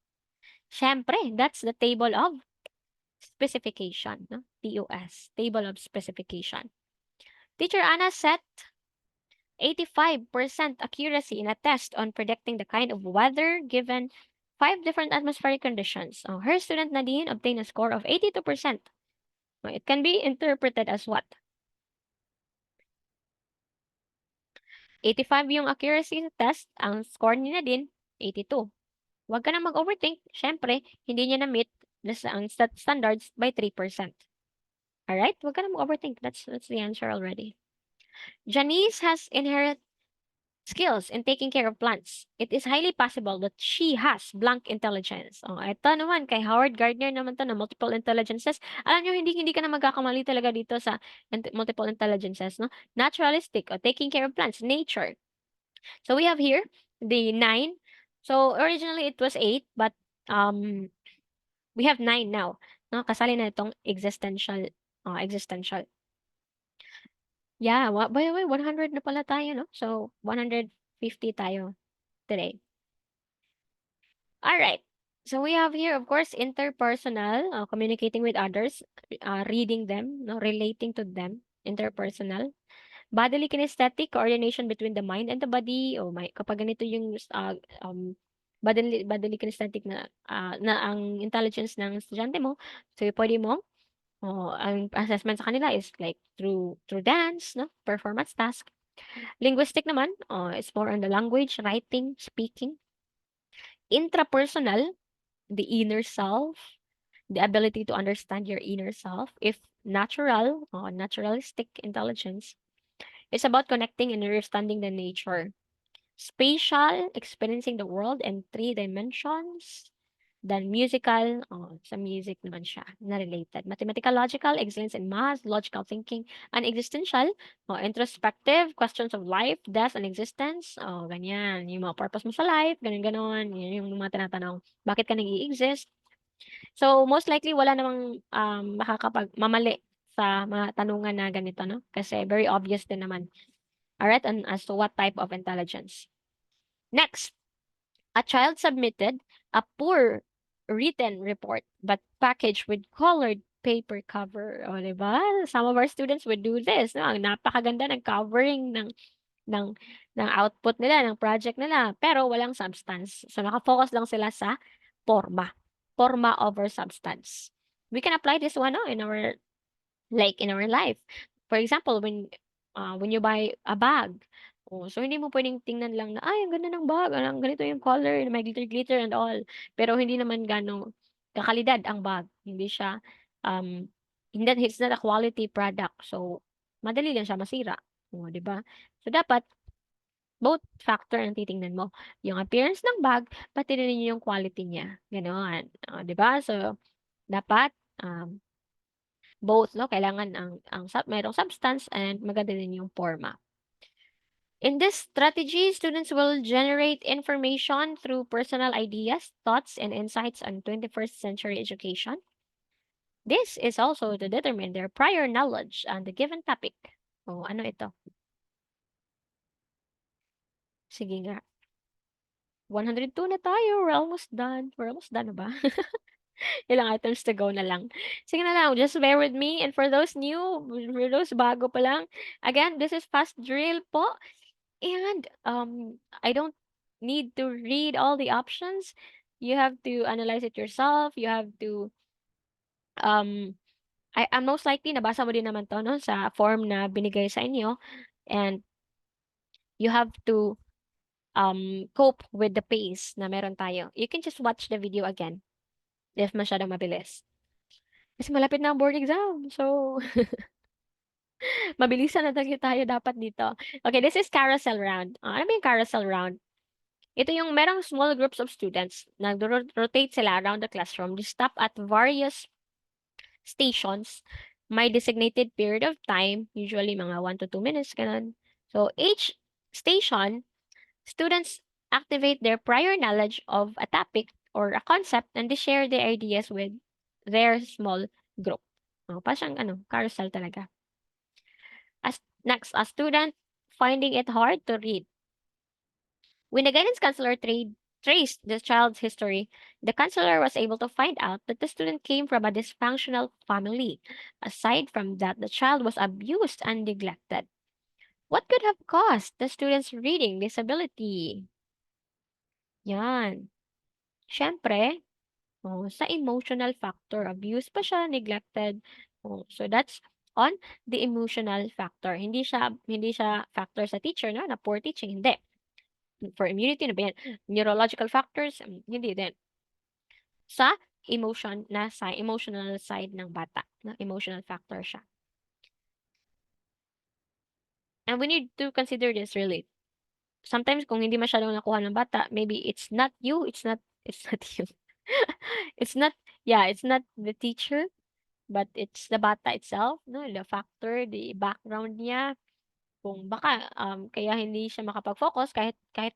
Siyempre, that's the table of specification. No? TOS, table of specification. Teacher Anna set 85% accuracy in a test on predicting the kind of weather given 5 different atmospheric conditions. Her student Nadine obtained a score of 82%. It can be interpreted as what? 85 yung accuracy test, ang score niya na din, 82. Huwag ka na mag-overthink. Siyempre, hindi niya na-meet ang standards by 3%. Alright? Huwag ka na mag-overthink. That's the answer already. Janice has inherent skills in taking care of plants. It is highly possible that she has blank intelligence. Ito naman, kay Howard Gardner naman to na multiple intelligences. Alam nyo, hindi ka na magkakamali talaga dito sa multiple intelligences, no? Naturalistic, o taking care of plants, nature. So we have here the 9. So originally it was 8, but we have 9 now. No, kasali na itong existential. Existential. Yeah, by the way, 100 na pala tayo, no? So 150 tayo today. All right. So we have here, of course, interpersonal, communicating with others, reading them, no, relating to them, interpersonal. Bodily kinesthetic, coordination between the mind and the body. Kapag ganito yung bodily kinesthetic na ang intelligence ng estudyante mo, so pwede mo, ang assessment sa kanila is like through dance, no, performance task. Linguistic naman, it's more on the language, writing, speaking. Intrapersonal, the inner self, the ability to understand your inner self. If natural, naturalistic intelligence, it's about connecting and understanding the nature. Spatial, experiencing the world in 3 dimensions. Then musical, sa music naman siya, na related. Mathematical, logical, excellence in math, logical thinking, and existential, introspective, questions of life, death, and existence, ganyan. Yung mga purpose mo sa life, ganun-ganon. Yan yung mga tinatanong, bakit ka nag-i-exist? So, most likely, wala namang mamali sa mga tanungan na ganito, no? Kasi very obvious din naman. Alright, and as to what type of intelligence. Next, a child submitted a poor written report but packaged with colored paper cover. O, diba? Some of our students would do this. No? Ang napakaganda ng covering ng, ng output nila, ng project nila, pero walang substance. So, nakafocus lang sila sa forma. Forma over substance. We can apply this one, no, in our life. For example, when you buy a bag, so hindi mo pwedeng tingnan lang na, ay, ang ganda ng bag, ang ganito yung color, may glitter-glitter and all. Pero hindi naman gano'ng kakalidad ang bag. Hindi siya, it's not a quality product. So, madali lang siya masira. O, di ba? So, dapat, both factor ang titingnan mo. Yung appearance ng bag, pati rin yung quality niya. Gano'n. O, di ba? So, Dapat, both, no? Kailangan merong substance and maganda din yung forma. In this strategy, students will generate information through personal ideas, thoughts, and insights on 21st century education. This is also to determine their prior knowledge on the given topic. O, ano ito? Sige nga. 102 na tayo. We're almost done. We're almost done na ba? Ilang items to go na lang. Sige na lang, just bear with me. And for those new, for those bago pa lang, again, this is fast drill po. And I don't need to read all the options. You have to analyze it yourself. You have to um most likely nabasa mo din naman 'to 'no sa form na binigay sa inyo, and you have to cope with the pace na meron tayo. You can just watch the video again if masyadong mabilis. Kasi malapit na ang board exam. So, mabilisan na talaga tayo dapat dito. Okay, this is carousel round. Ano ba yung carousel round? Ito yung merong small groups of students, nag-rotate sila around the classroom. They stop at various stations. May designated period of time, usually mga 1 to 2 minutes, ganun. So, each station, students activate their prior knowledge of a topic or a concept and they share their ideas with their small group. Parang siyang carousel talaga. As next, a student finding it hard to read. When the guidance counselor traced the child's history, the counselor was able to find out that the student came from a dysfunctional family. Aside from that, the child was abused and neglected. What could have caused the student's reading disability? Yan. Siyempre, sa emotional factor. Abuse pa siya, neglected. So that's on the emotional factor. Hindi siya factor sa teacher, no? Na poor teaching. Hindi. For immunity, ano ba yan? Neurological factors, hindi din. Sa emotional side ng bata. Na emotional factor siya. And we need to consider this really. Sometimes kung hindi masyadong nakuha ng bata, maybe it's not you, it's not you. It's not the teacher, but it's the bata itself, no? The factor, the background niya, kung baka kaya hindi siya makapag-focus kahit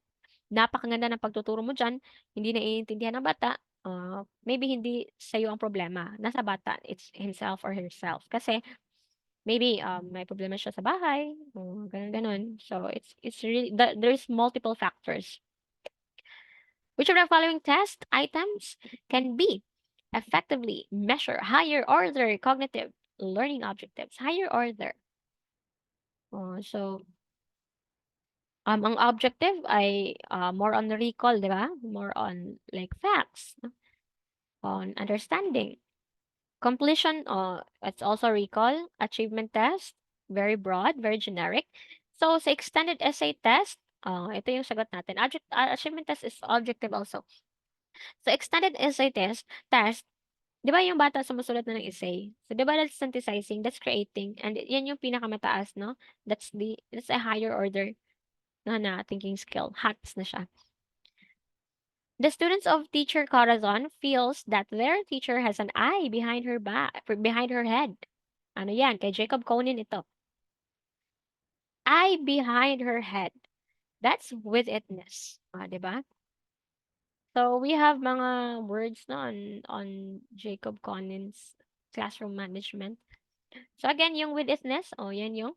napakaganda ng pagtuturo mo diyan, hindi naiintindihan ng bata, maybe hindi sa'yo ang problema, nasa bata, it's himself or herself. Kasi maybe may problema siya sa bahay, o gano'n-gano'n. So it's really there's multiple factors. Which of the following test items can be effectively measure higher order cognitive learning objectives? Higher order. So, ang objective ay more on recall, di ba? More on like facts, no? On understanding. Completion, it's also recall. Achievement test, very broad, very generic. So, sa extended essay test, ito yung sagot natin. Achievement test is objective also. So, extended essay test, di ba yung bata sumusulat na ng essay? So, di ba that's synthesizing, that's creating, and yan yung pinakamataas, no? That's a higher order na thinking skill. Hacks na siya. The students of teacher Corazon feels that their teacher has an eye behind her behind her head. Ano yan? Kay Jacob Conin ito. Eye behind her head. That's with itness. Di ba? So, we have mga words na on Jacob Conin's classroom management. So, again, yung with itness, yan yung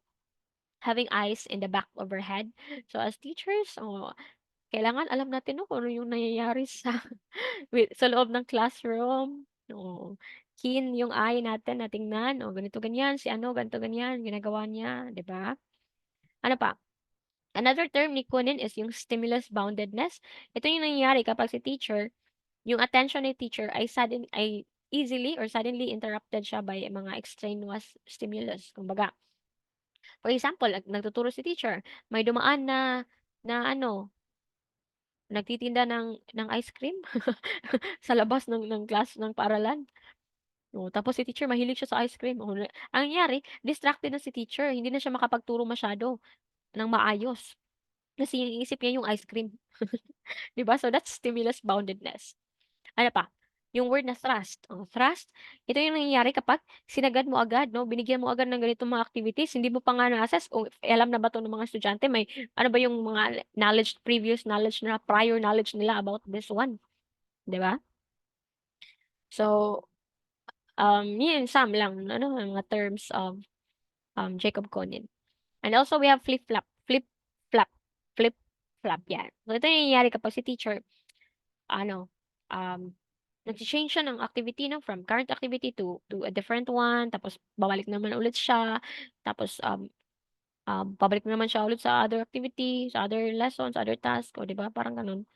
having eyes in the back of her head. So, as teachers, kailangan alam natin, no, kung ano yung nangyayari sa sa loob ng classroom. Oo. Keen yung eye natin na tingnan, ganito ganyan, si ano, ganito ganyan, ginagawa niya, 'di ba? Ano pa? Another term ni Kunin is yung stimulus boundedness. Ito yung nangyayari kapag si teacher, yung attention ni teacher ay easily or suddenly interrupted siya by mga extraneous stimulus. Kumbaga, for example, nagtuturo si teacher, may dumaan na ano, nagtitinda ng ice cream sa labas ng class ng paaralan. Tapos si teacher mahilig siya sa ice cream. Ang nangyari, distracted na si teacher, hindi na siya makapagturo masyado ng maayos. Kasi iniisip niya yung ice cream. 'Di ba? So that's stimulus boundedness. Ano pa? Yung word na thrust. Thrust, ito yung nangyayari kapag sinagad mo agad, no? Binigyan mo agad ng ganitong mga activities, hindi mo pa nga na-assess kung alam na ba 'to ng mga estudyante, may ano ba yung mga knowledge, previous knowledge nila, prior knowledge nila about this one, 'di ba? So, yun some lang, ano, mga terms of Jacob Conant. And also we have flip-flop, flip-flop, flip-flop, yan. So, ito yung nangyayari kapag si teacher, ano, um, nag-change siya ng activity, no, from current activity to a different one, tapos babalik naman ulit siya, tapos pabalik naman siya ulit sa other activity, sa other lessons, other task, o 'di ba? Parang ganun.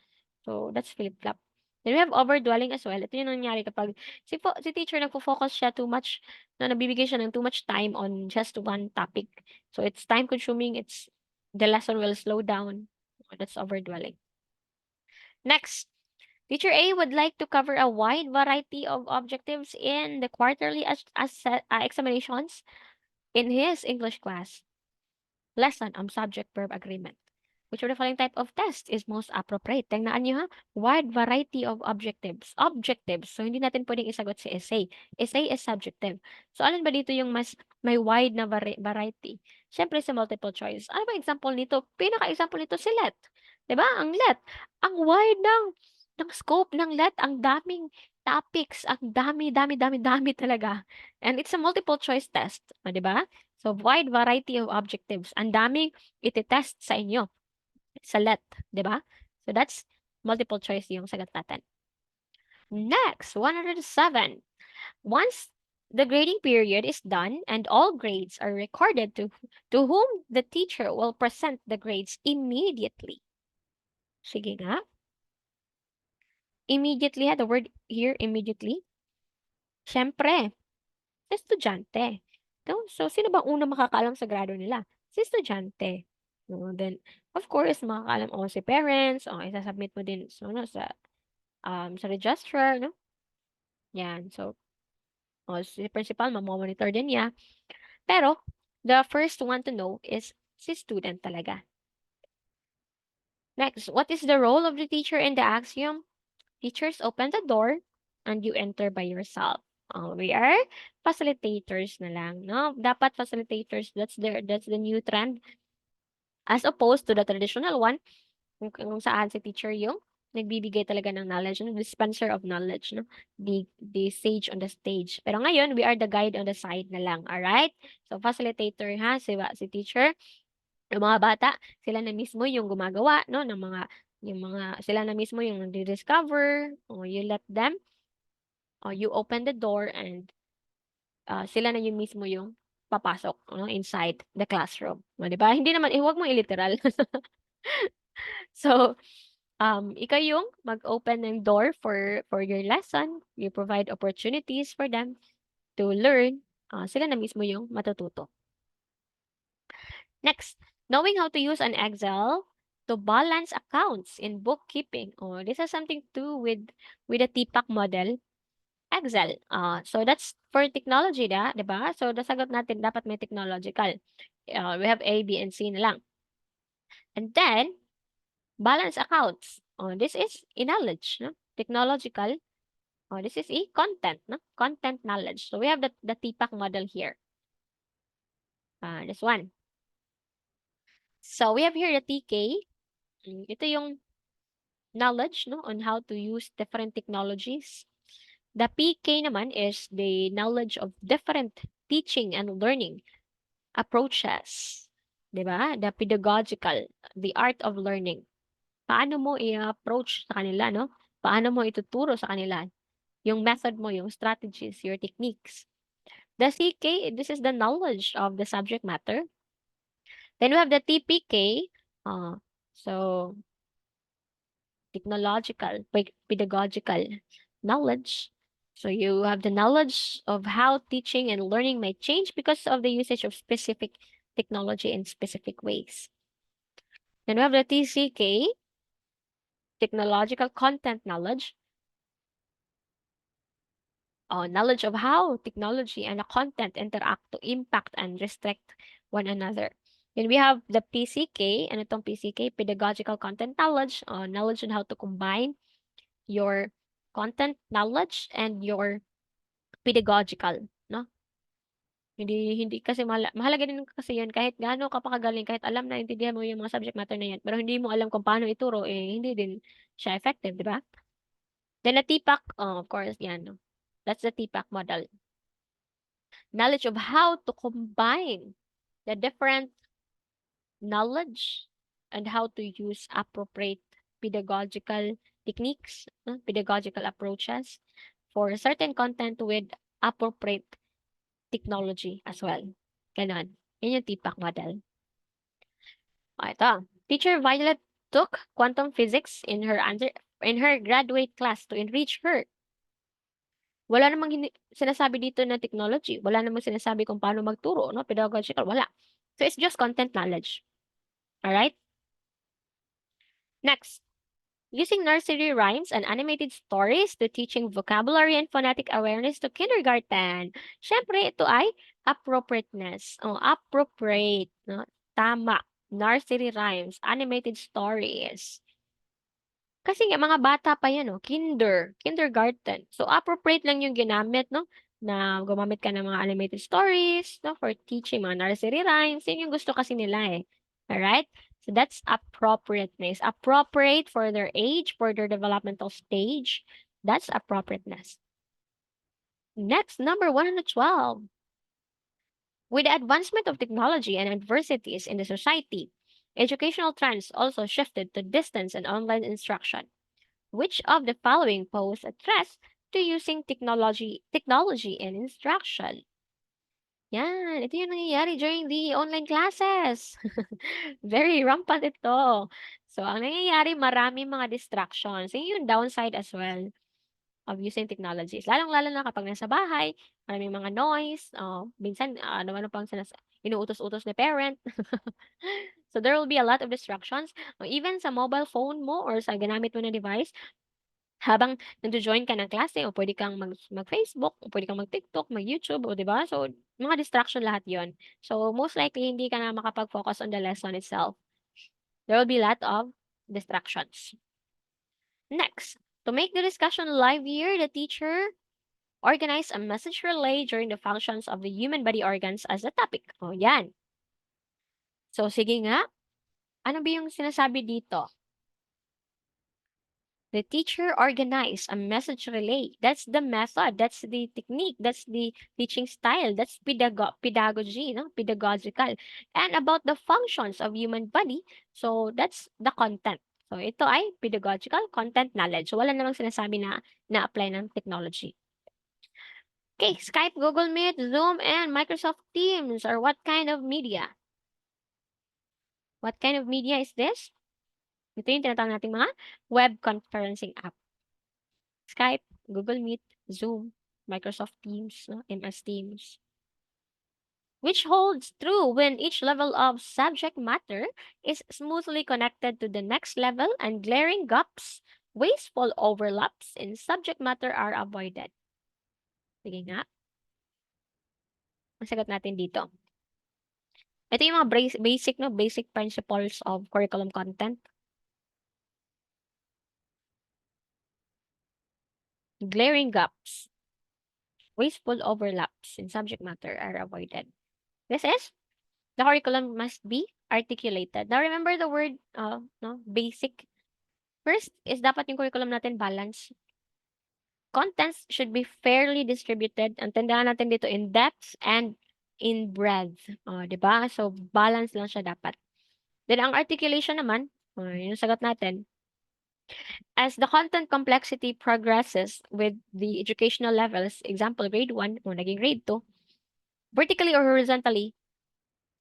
So, that's flip-flop. Then we have overdwelling as well. Ito yung nangyayari kapag si teacher nagfo-focus siya too much, na nabibigay siya ng too much time on just one topic. So, it's time consuming, the lesson will slow down. That's overdwelling. Next, Teacher A would like to cover a wide variety of objectives in the quarterly examinations in his English class. Lesson on subject-verb agreement. Which of the following type of test is most appropriate? Tingnan niyo ha, wide variety of objectives. Objectives. So, hindi natin pwedeng isagot si essay. Essay is subjective. So, alin ba dito yung mas may wide na variety? Siyempre, sa multiple choice. Ano ba example nito? Pinaka-example nito si let. 'Di ba? Ang let. Ang wide ng scope ng let. Ang daming topics. Ang dami, dami, dami, dami talaga. And it's a multiple choice test. 'Di ba? So, wide variety of objectives. Ang daming iti-test sa inyo sa let, 'di ba? So that's multiple choice yung sagot natin. Next, 107. Once the grading period is done and all grades are recorded to whom the teacher will present the grades immediately. Sige nga. Immediately, the word here, immediately. Siyempre, sa estudyante. So, sino bang unang makakaalam sa grado nila? Si estudyante. No, then, of course, makakaalam si parents, isasubmit mo din so, no, sa registrar, no? Yan. So, si principal, mamomonitor din niya. Pero, the first one to know is si student talaga. Next, what is the role of the teacher in the axiom? Teachers open the door and you enter by yourself. We are facilitators na lang, no? Dapat facilitators, that's the new trend. As opposed to the traditional one, kung saan si teacher yung nagbibigay talaga ng knowledge, no? Dispenser of knowledge, no? The sage on the stage. Pero ngayon, we are the guide on the side na lang, alright? So, facilitator ha, si teacher. Yung mga bata, sila na mismo yung gumagawa, no? Sila na mismo yung nagdi-discover, or you let them, or you open the door, and sila na yung mismo yung papasok, no? Inside the classroom. O, diba? Hindi naman, huwag mo iliteral. So, ikaw yung mag-open ng door for your lesson. You provide opportunities for them to learn. Sila na mismo yung matututo. Next, knowing how to use an Excel to balance accounts in bookkeeping. Oh, this has something to do with the TPAC model. Excel. So that's for technology, 'di ba? So nasagot natin dapat may technological. We have A, B, and C na lang. And then, balance accounts. This is in knowledge, no? Technological. This is a content, no? Content knowledge. So we have the TPAC model here. This one. So we have here the TK. Ito yung knowledge, no, on how to use different technologies. The PK naman is the knowledge of different teaching and learning approaches. 'Di ba? The pedagogical, the art of learning. Paano mo i-approach sa kanila, no? Paano mo ituturo sa kanila? Yung method mo, yung strategies, your techniques. The CK, this is the knowledge of the subject matter. Then we have the TPK. So, technological, pedagogical knowledge. So you have the knowledge of how teaching and learning might change because of the usage of specific technology in specific ways. Then we have the TCK, technological content knowledge. Knowledge of how technology and the content interact to impact and restrict one another. Then we have the PCK, and itong PCK, pedagogical content knowledge, knowledge on how to combine your content knowledge and your pedagogical, no? Hindi kasi mahalaga din kasi 'yun kahit gaano ka pa kagaling, kahit alam na naintindihan mo yung mga subject matter na 'yan, pero hindi mo alam kung paano ituro, eh, hindi din siya effective, 'di ba? Then the TPAC, oh, of course 'yan, no? That's the TPAC model. Knowledge of how to combine the different knowledge and how to use appropriate pedagogical techniques, pedagogical approaches for certain content with appropriate technology as well. Ganon. Yan yung TPAC model. Ito. Teacher Violet took quantum physics in her graduate class to enrich her. Wala namang sinasabi dito na technology. Wala namang sinasabi kung paano magturo, no? Pedagogical. Wala. So, it's just content knowledge. Alright? Next. Using nursery rhymes and animated stories to teaching vocabulary and phonetic awareness to kindergarten. Siyempre, ito ay appropriateness. Appropriate. No? Tama. Nursery rhymes, animated stories. Kasi nga, mga bata pa yan, no? Kindergarten. So, appropriate lang yung ginamit, no? Na gumamit ka ng mga animated stories, no? For teaching mga nursery rhymes. Yun yung gusto kasi nila, eh. Alright? So, that's appropriateness. Appropriate for their age, for their developmental stage. That's appropriateness. Next, number 112. With the advancement of technology and adversities in the society, educational trends also shifted to distance and online instruction. Which of the following pose a threat to using technology in instruction? Yan, ito yung nangyayari during the online classes. Very rampant ito. So, ang nangyayari, maraming mga distractions. Yun yung downside as well of using technologies. Lalong-lalo na kapag nasa bahay, maraming mga noise, minsan, ano-ano pang inuutos-utos ni parent. So, there will be a lot of distractions. Even sa mobile phone mo or sa ginamit mo na device, habang nagjo-join ka ng klase o pwede kang mag-Facebook o pwede kang mag-TikTok, mag-YouTube o 'di ba? So, mga distraction lahat 'yon. So, most likely hindi ka na makapag-focus on the lesson itself. There will be a lot of distractions. Next, to make the discussion livelier, the teacher organized a message relay during the functions of the human body organs as the topic. O, yan. So, sige nga. Ano ba yung sinasabi dito? The teacher organized a message relay. That's the method. That's the technique. That's the teaching style. That's pedagogy, no? Pedagogical. And about the functions of human body, so that's the content. So ito ay pedagogical content knowledge. So wala namang sinasabi na na-apply ng technology. Okay, Skype, Google Meet, Zoom, and Microsoft Teams are what kind of media? What kind of media is this? Ito yung tinatawag nating mga web conferencing app. Skype, Google Meet, Zoom, Microsoft Teams, no? MS Teams. Which holds true when each level of subject matter is smoothly connected to the next level and glaring gaps, wasteful overlaps in subject matter are avoided. Sige nga. Masagot natin dito. Ito yung mga basic principles of curriculum content. Glaring gaps, wasteful overlaps in subject matter are avoided. This is, the curriculum must be articulated. Now, remember the word, no, basic. First is dapat yung curriculum natin balance. Contents should be fairly distributed. Ang tandaan natin dito in depth and in breadth. Diba? So, balance lang siya dapat. Then, ang articulation naman, yung sagot natin, as the content complexity progresses with the educational levels, example, grade 1 o naging grade 2, vertically or horizontally,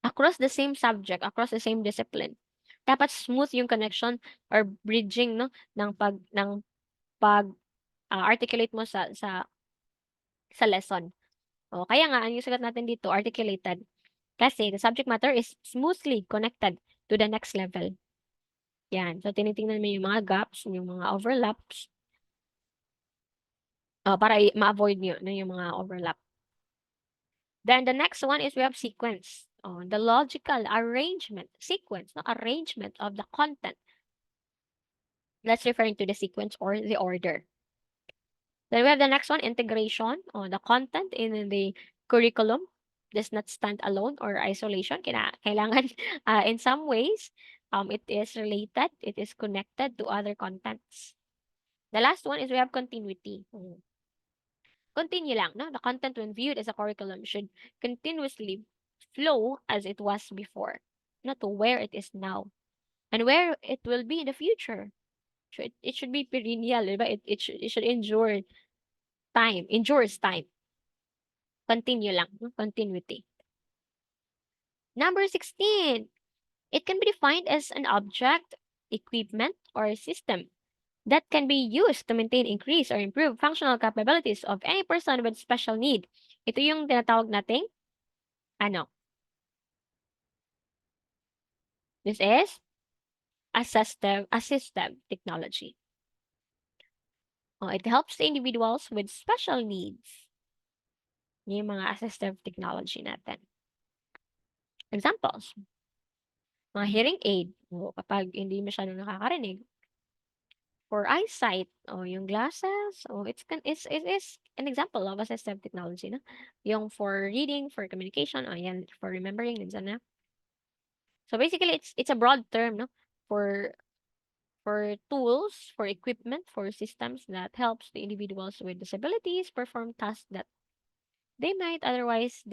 across the same subject, across the same discipline, dapat smooth yung connection or bridging, no, ng pag articulate mo sa lesson. Kaya nga, ang yung sagot natin dito, articulated. Kasi the subject matter is smoothly connected to the next level. Yan. So, tinitingnan mo yung mga gaps, yung mga overlaps, para ma-avoid nyo no, yung mga overlap. Then, the next one is we have sequence. The logical arrangement, sequence, no, arrangement of the content. That's referring to the sequence or the order. Then we have the next one, integration. The content in the curriculum does not stand alone or isolation. Kailangan in some ways, it is related, it is connected to other contents. The last one is we have continuity. Continue lang, no? The content when viewed as a curriculum should continuously flow as it was before, not to where it is now and where it will be in the future. It should be perennial, diba? It should endures time. Continue lang, no? Continuity. Number 16, it can be defined as an object, equipment, or system that can be used to maintain, increase, or improve functional capabilities of any person with special need. Ito yung tinatawag nating, ano? This is assistive technology. It helps the individuals with special needs. Yung mga assistive technology natin. Examples, mga hearing aid, kapag hindi masyadong nakakarinig. For eyesight, yung glasses, it is an example of assistive technology, no? Yung for reading, for communication, yan, for remembering, din na. So basically, it's a broad term, no? For tools, for equipment, for systems that helps the individuals with disabilities perform tasks that they might otherwise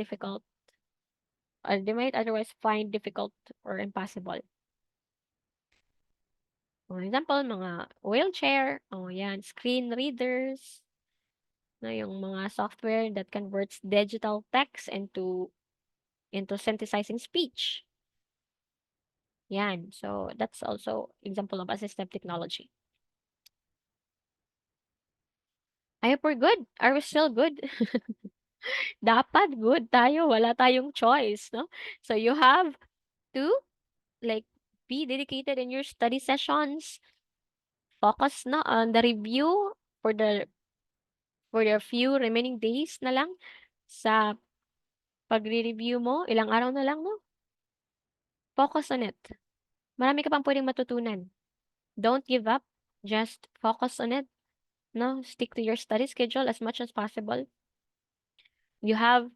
find difficult or impossible. For example, mga wheelchair, yan, screen readers, na yung mga software that converts digital text into synthesizing speech. Yan. So that's also example of assistive technology. I hope we're good. Are we still good? Dapat good tayo. Wala tayong choice, no? So you have to like be dedicated in your study sessions. Focus na on the review for the few remaining days na lang sa pagre-review mo. Ilang araw na lang, no? Focus on it. Marami ka pang pwedeng matutunan. Don't give up. Just focus on it. No, stick to your study schedule as much as possible. You have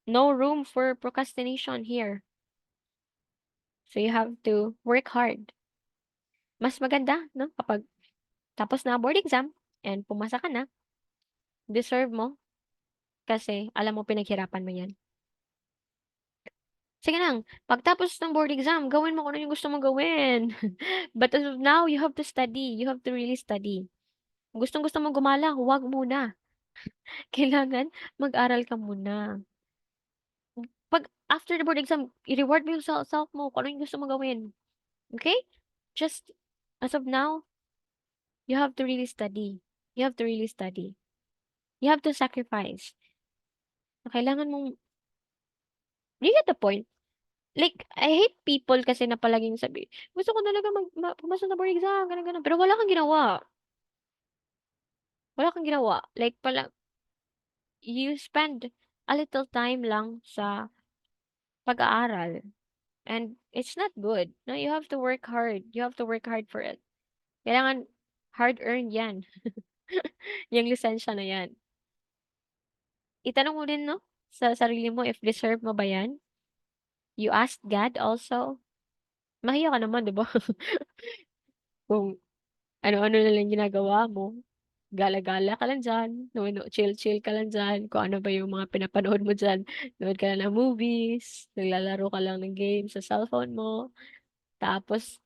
no room for procrastination here. So you have to work hard. Mas maganda, no? Kapag tapos na board exam and pumasa ka na, deserve mo kasi alam mo pinaghirapan mo yan. Sige lang, pagtapos ng board exam, gawin mo kung ano yung gusto mong gawin. But as of now, you have to study. You have to really study. Kung gustong-gusto mong gumala, huwag muna. Kailangan mag-aral ka muna. Pag after the board exam, i-reward mo yung self mo kung ano yung gusto mong gawin. Okay? Just, as of now, you have to really study. You have to really study. You have to sacrifice. Kailangan mong, you get the point? Like, I hate people kasi na palaging sabi, gusto ko talaga pumasok na board exam, ganun. Pero wala kang ginawa. Wala kang ginawa. Like, you spend a little time lang sa pag-aaral. And it's not good. No, you have to work hard. You have to work hard for it. Kailangan hard-earned yan. Yung lisensya na yan. Itanong mo din, no? Sa sarili mo if deserve mo ba yan. You ask God also. Mahiya ka naman, di ba? Kung ano-ano na lang ginagawa mo. Gala-gala ka lang dyan. No, no, chill-chill ka lang dyan. Kung ano ba yung mga pinapanood mo dyan. Nood ka lang ng movies. Naglalaro ka lang ng games sa cellphone mo. Tapos,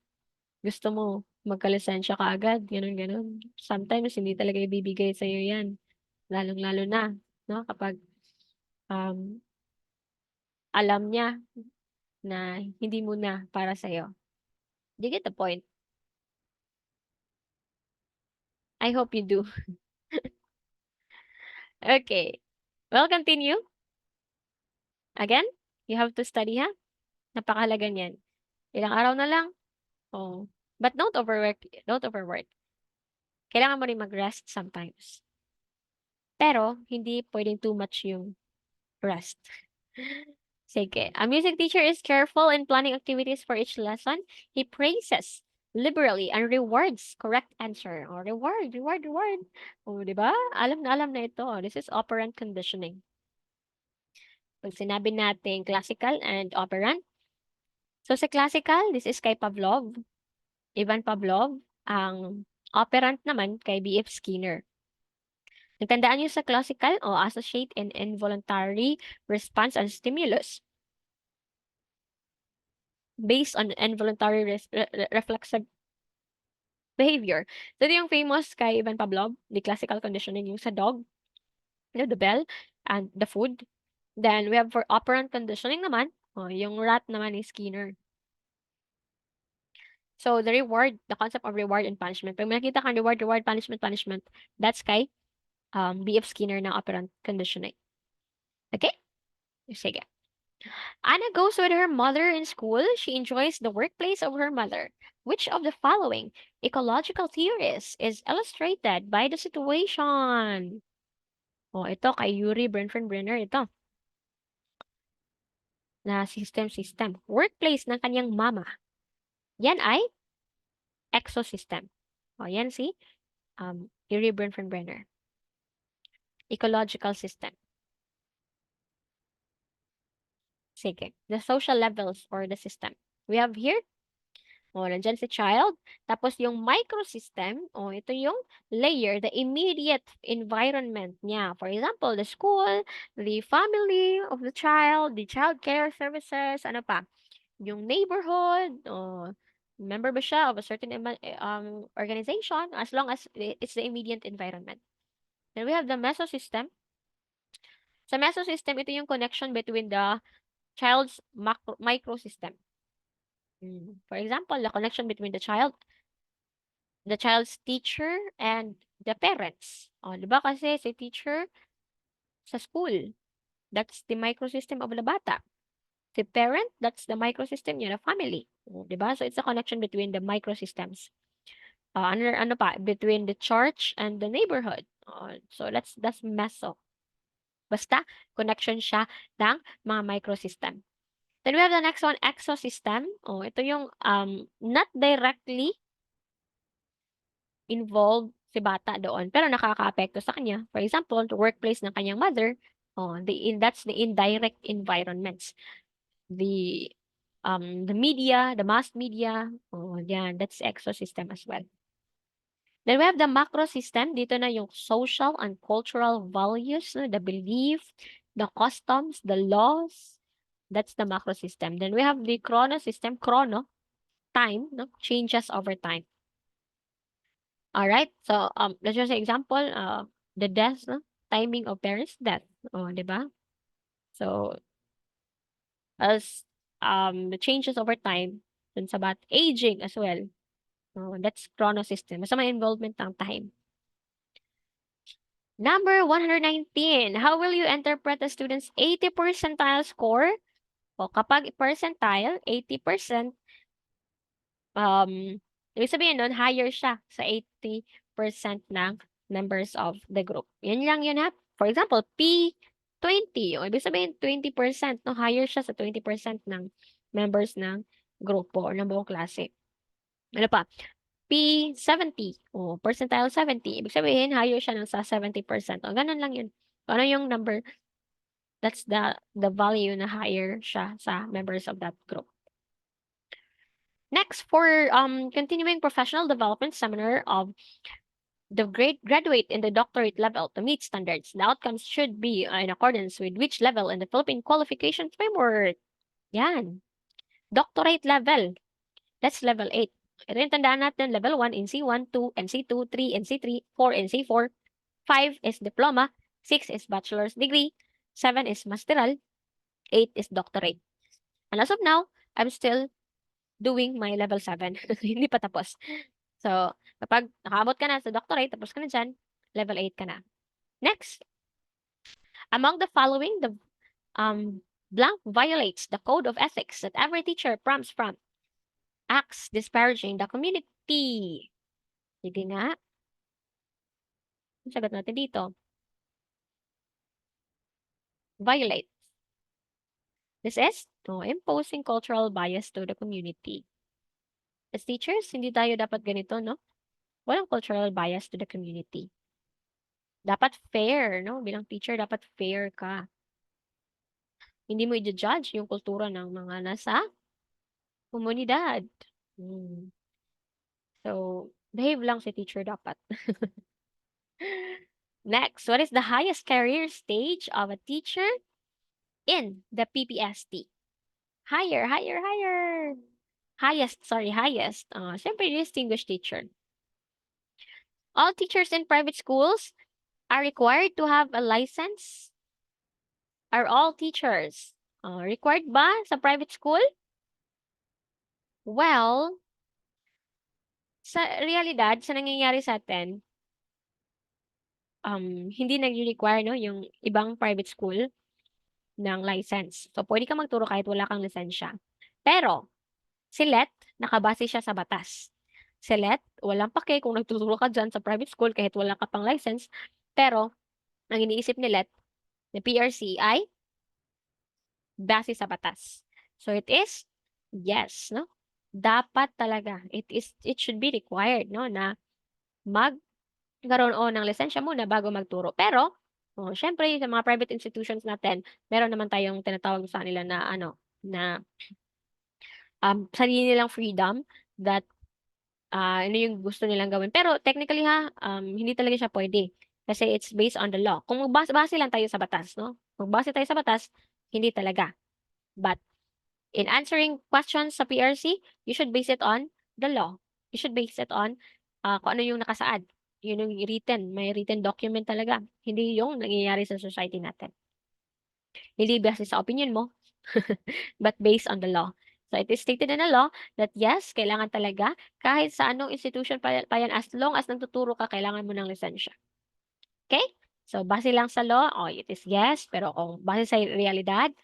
gusto mo magkalisensya ka agad. Ganun. Sometimes, hindi talaga ibibigay sa'yo yan. Lalong-lalo na, no? Kapag um, alam niya na hindi mo na para sa'yo. Do you get the point? I hope you do. Okay. Well, continue. Again, you have to study, ha? Napakahalaga niyan. Ilang araw na lang. Oh. But don't overwork. Don't overwork. Kailangan mo rin mag-rest sometimes. Pero, hindi pwedeng too much yung rest. Sige. A music teacher is careful in planning activities for each lesson. He praises liberally and rewards correct answer. O, reward, reward, reward. O, di ba? Alam na ito. This is operant conditioning. Pag sinabi natin classical and operant, so sa classical, this is kay Pavlov, Ivan Pavlov. Ang operant naman kay B.F. Skinner. Nagtandaan niyo sa classical o associate an involuntary response and stimulus based on involuntary reflexive behavior. So, ito yung famous kay Ivan Pavlov, the classical conditioning yung sa dog, the bell, and the food. Then, we have for operant conditioning naman, yung rat naman ni Skinner. So, the concept of reward and punishment. Pag nakita kang reward, reward, punishment, punishment, that's kay B.F. Skinner na operant conditioning. Okay? Sige. Anna goes with her mother in school. She enjoys the workplace of her mother. Which of the following ecological theories is illustrated by the situation? Oh, ito kay Yuri Brenner ito. Na system. Workplace ng kanyang mama. Yan ay exosystem. O, yan si Yuri Brenner. Ecological system. Sige. The social levels or the system. We have here, nandyan si child. Tapos yung microsystem, ito yung layer, the immediate environment niya. For example, the school, the family of the child care services, ano pa? Yung neighborhood, member ba siya of a certain organization, as long as it's the immediate environment. Then we have the mesosystem. Sa mesosystem, ito yung connection between the child's microsystem. For example, the connection between the child's teacher, and the parents. O, di ba kasi si teacher sa school, that's the microsystem of the bata. Si parent, that's the microsystem niya, the family. O, di ba? So, it's a connection between the microsystems. Ano pa? Between the church and the neighborhood. So, that's meso. Basta, connection siya ng mga microsystem. Then we have the next one, exosystem. Ito yung not directly involved si bata doon, pero nakakaapekto sa kanya. For example, the workplace ng kanyang mother, that's the indirect environments. The media, the mass media, yan, that's exosystem as well. Then we have the macro system. Dito na yung social and cultural values, the belief, the customs, the laws. That's the macro system. Then we have the chrono system. Chrono, time, no, changes over time. All right. So, let's just say example, the death, no, timing of parents' death. Di ba? So, as the changes over time, dun sa aging as well. That's chrono system. Basta may involvement ng time. Number 119. How will you interpret a student's 80 percentile score? O kapag percentile, 80%, ibig sabihin nun, higher siya sa 80% ng members of the group. Yan lang yun ha. For example, P20. O ibig sabihin, 20%, no, higher siya sa 20% ng members ng grupo or ng buong klase. Ano pa? P70 o percentile 70. Ibig sabihin, higher siya ng sa 70%. O, ganun lang yun. Ano yung number? That's the value na higher siya sa members of that group. Next, for continuing professional development seminar of the graduate in the doctorate level to meet standards, the outcomes should be in accordance with which level in the Philippine qualification framework. Yan. Doctorate level. That's level 8. Ito yung tandaan natin, level 1, NC1, 2, NC2, 3, NC3, 4, NC4, 5 is diploma, 6 is bachelor's degree, 7 is masteral, 8 is doctorate. And as of now, I'm still doing my level 7. Hindi pa tapos. So, kapag nakaabot ka na sa doctorate, tapos ka na dyan, level 8 ka na. Next. Among the following, the blank violates the code of ethics that every teacher prompts from. Acts disparaging the community. Sige nga. Ang sagot natin dito. Violate. This is imposing cultural bias to the community. as teachers, hindi tayo dapat ganito, no? Walang cultural bias to the community. Dapat fair, no? Bilang teacher, dapat fair ka. Hindi mo i-judge yung kultura ng mga nasa komunidad. Hmm. So, behave lang si teacher dapat. Next, what is the highest career stage of a teacher in the PPST? Higher, higher, higher. Highest, sorry, highest. Siyempre, distinguished teacher. All teachers in private schools are required to have a license. Are all teachers required ba sa private school? Well, sa realidad, sa nangyayari sa atin, hindi nag-require, no, yung ibang private school ng license. So, pwede ka magturo kahit wala kang lisensya. Pero, si LET, nakabase siya sa batas. Si LET, walang pake kung nagtuturo ka dyan sa private school kahit wala ka pang license. Pero, ang iniisip ni LET, ni PRC ay base sa batas. So, it is yes, no? Dapat talaga, it should be required, no, na magkaroon ng lisensya muna bago magturo. Pero, syempre, sa mga private institutions natin, meron naman tayong tinatawag sa nila na, na sarili nilang freedom that ano yung gusto nilang gawin. Pero technically hindi talaga siya pwede. Kasi it's based on the law. Kung base lang tayo sa batas, no? Kung base tayo sa batas, hindi talaga. But in answering questions sa PRC, you should base it on the law. You should base it on kung ano yung nakasaad. Yun yung written. May written document talaga. Hindi yung nangyayari sa society natin. Hindi base sa opinion mo, but based on the law. So it is stated in the law that yes, kailangan talaga kahit sa anong institution pa yan, as long as nagtuturo ka, kailangan mo ng lisensya. Okay? So base lang sa law, it is yes, pero kung base sa realidad,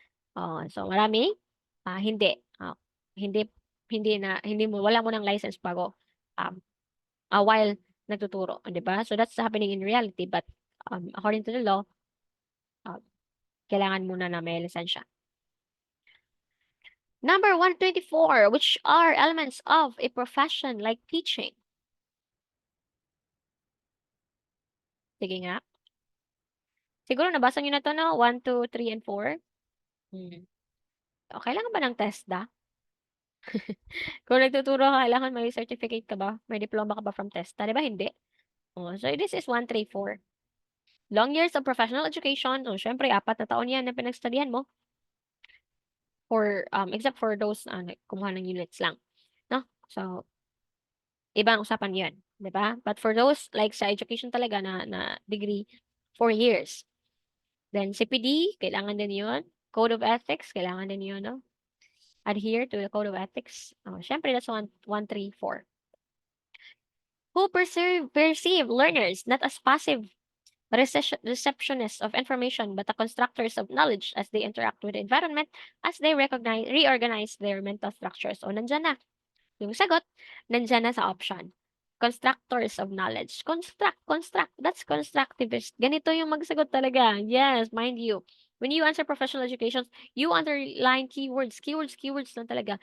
so marami, hindi. Hindi hindi mo wala mo ng license bago while nagtuturo, 'di ba? So that's happening in reality, but according to the law, uh, kailangan muna na may lisensya. Number 124, which are elements of a profession like teaching? Sige nga. Siguro nabasa niyo na 'to, no? 1, 2, 3, and 4. Hmm. O, kailangan ba ng TESDA? Kung nagtuturo ka, kailangan may certificate ka ba? May diploma ka ba from TESDA? 'Di ba hindi? Oh, so this is 1, 3, 4. Long years of professional education. Oh, syempre, 4 na taon yan na pinagstudian mo. For, except for those kumuha ng units lang. No? So, ibang usapan yun. 'Di ba? But for those, like sa education talaga na degree, 4 years. Then CPD, kailangan din yun. Code of ethics, kailangan din yun, no? Adhere to the code of ethics. Syempre, that's 1, 1, 3, 4. Who perceive learners not as passive receptionists of information, but the constructors of knowledge as they interact with the environment, as they reorganize their mental structures. O, nandyan na. Yung sagot, nandyan na sa option. Constructors of knowledge. Construct. That's constructivist. Ganito yung magsagot talaga. Yes, mind you. When you answer professional education, you underline keywords. Keywords lang talaga.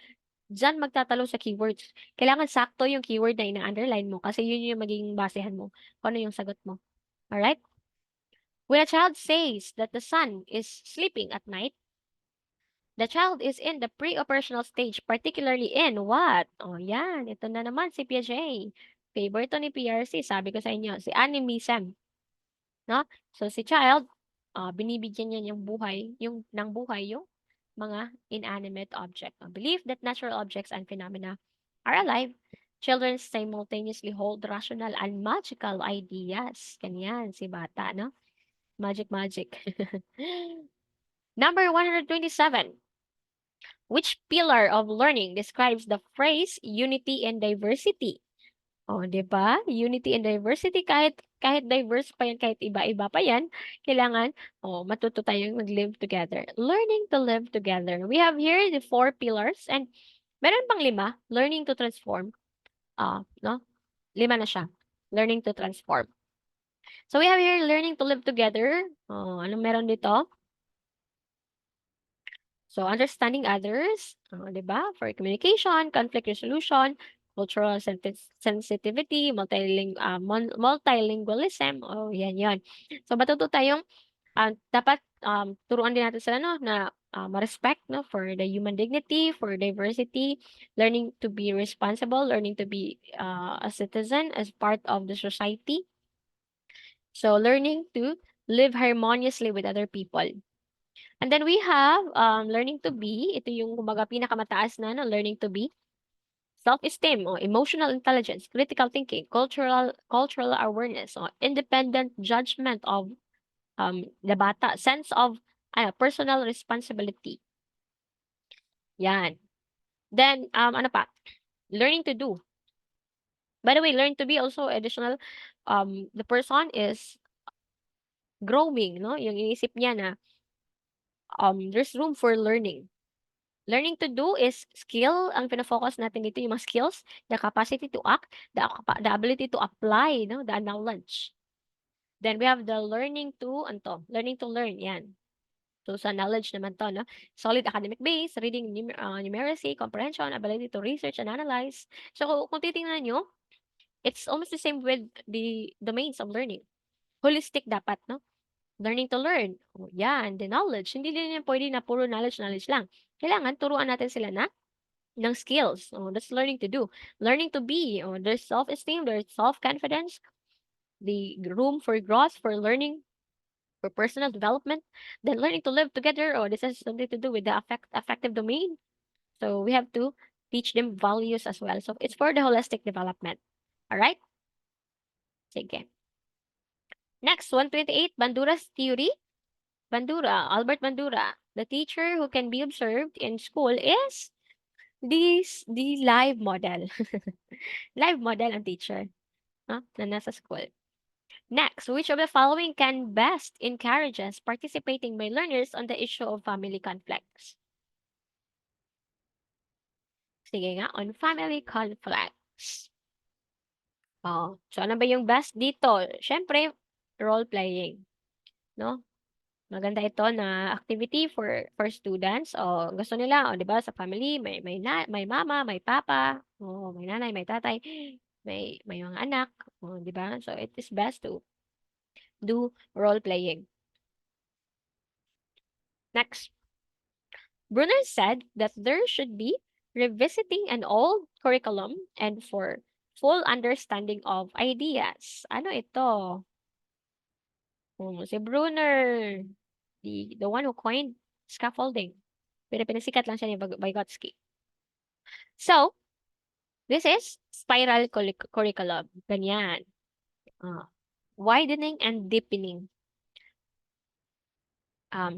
Diyan magtatalo sa keywords. Kailangan sakto yung keyword na ina-underline mo kasi yun yung magiging basehan mo kung ano yung sagot mo. Alright? When a child says that the sun is sleeping at night, the child is in the pre-operational stage, particularly in what? Yan. Ito na naman si Piaget. Favorite to ni PRC. Sabi ko sa inyo, si animism. No? So, si child, binibigyan niya ng buhay yung mga inanimate object. Believe that natural objects and phenomena are alive. Children simultaneously hold rational and magical ideas. Ganyan, si bata, no? Magic. Number 127. Which pillar of learning describes the phrase unity and diversity? Oh, 'di ba? Unity and diversity, kahit diverse pa yan, kahit iba-iba pa yan, kailangan matuto tayong mag-live together. Learning to live together. We have here the 4 pillars and meron pang 5, learning to transform. No? 5 na siya. Learning to transform. So we have here learning to live together. Anong meron dito? So understanding others, 'di ba? For communication, conflict resolution, cultural sensitivity, multilingualism, yan yon. So matuto tayong dapat turuan din natin sila no na ma-respect no for the human dignity, for diversity, learning to be responsible, learning to be a citizen as part of the society. So learning to live harmoniously with other people. And then we have learning to be, ito yung kumbaga pinakamataas na no, learning to be self-esteem o emotional intelligence, critical thinking, cultural awareness, o independent judgment of the bata, sense of personal responsibility. Yan. Then ano pa? Learning to do. By the way, learn to be also additional the person is growing, no? Yung iniisip niya na there's room for learning. Learning to do is skill, ang pina-focus natin dito yung mga skills, the capacity to act, the ability to apply, no, the knowledge. Then we have the learning to, learning to learn, yan. So sa knowledge naman to, no, solid academic base, reading, numeracy, comprehension, ability to research and analyze. So kung titingnan nyo, it's almost the same with the domains of learning. Holistic dapat, no? Learning to learn. Oh, yan, the knowledge. Hindi din yan pwede na puro knowledge lang. Kailangan turuan natin sila na ng skills. Oh, that's learning to do. Learning to be. Oh, there's self-esteem, there's self-confidence, the room for growth, for learning, for personal development. Then learning to live together. Oh, this has something to do with the affective domain. So we have to teach them values as well. So it's for the holistic development. All right? Sige. Next, 128, Bandura's theory. Albert Bandura. The teacher who can be observed in school is the live model. Live model ang teacher, no? Na nasa school. Next, which of the following can best encourages participating by learners on the issue of family conflicts? Sige nga, on family conflicts. Oh, so ano ba yung best dito? Syempre, role playing, no? Maganda ito na activity for students. O gusto nila, o 'di ba, sa family may mama, may papa, o may nanay, may tatay, may mga anak, o 'di ba? So it is best to do role playing. Next, Brunner said that there should be revisiting an old curriculum and for full understanding of ideas. Ano ito? Si Brunner, the one who coined scaffolding. Pero pinasikat lang siya ni Vygotsky. So, this is spiral curriculum. Ganyan. Widening and deepening.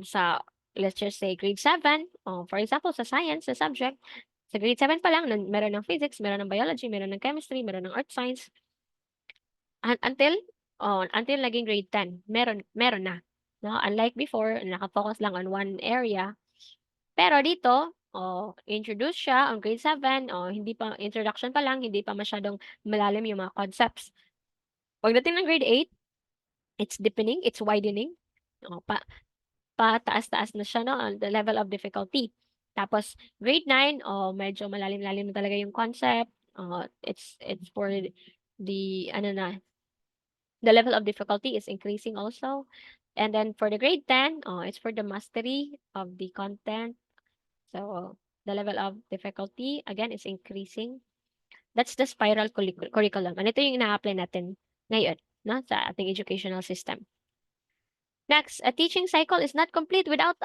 Sa, let's just say, grade 7, for example, sa science, sa subject, sa grade 7 pa lang, meron ng physics, meron ng biology, meron ng chemistry, meron ng earth science. Until naging grade 10, meron na. No? Unlike before, nakafocus lang on one area. Pero dito, introduce siya on grade 7, hindi pa, introduction pa lang, hindi pa masyadong malalim yung mga concepts. Pagdating ng grade 8, it's deepening, it's widening. Pataas-taas na siya, no, on the level of difficulty. Tapos, grade 9, medyo malalim-lalim na talaga yung concept. It's for the level of difficulty is increasing also. And then for the grade 10, it's for the mastery of the content. So, the level of difficulty, again, is increasing. That's the spiral curriculum. And ito yung ina-apply natin ngayon, no, sa ating educational system. Next, a teaching cycle is not complete without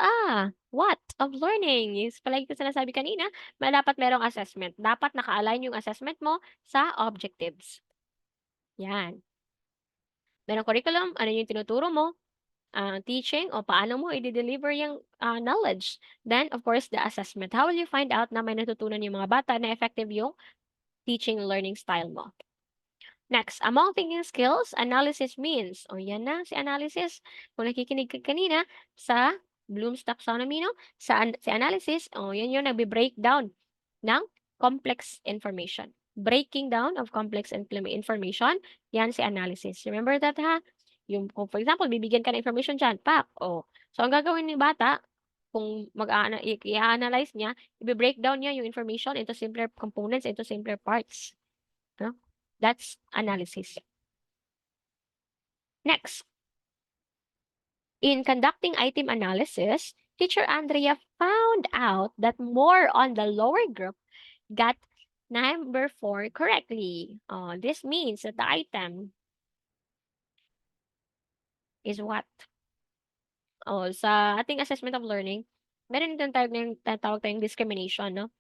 what? Of learning. Is palagi ko sinasabi kanina, dapat merong assessment. Dapat naka-align yung assessment mo sa objectives. Yan. Merong curriculum, ano yung tinuturo mo, teaching, o paano mo i-deliver yung knowledge. Then, of course, the assessment. How will you find out na may natutunan yung mga bata na effective yung teaching learning style mo? Next, among thinking skills, analysis means. O yan na, si analysis. Kung nakikinig ka kanina sa Bloom's taxonomy, no? Si analysis, yan yung nagbe-breakdown ng complex information. Breaking down of complex information, yan si analysis. Remember that, ha? Yung, kung for example, bibigyan ka ng information dyan, pak, So, ang gagawin ng bata, kung i-analyze niya, i-breakdown niya yung information into simpler components, into simpler parts. That's analysis. Next, in conducting item analysis, teacher Andrea found out that more on the lower group got number 4 correctly. This means that the item is what? Sa ating assessment of learning, meron din tinatawag tayong discrimination, no?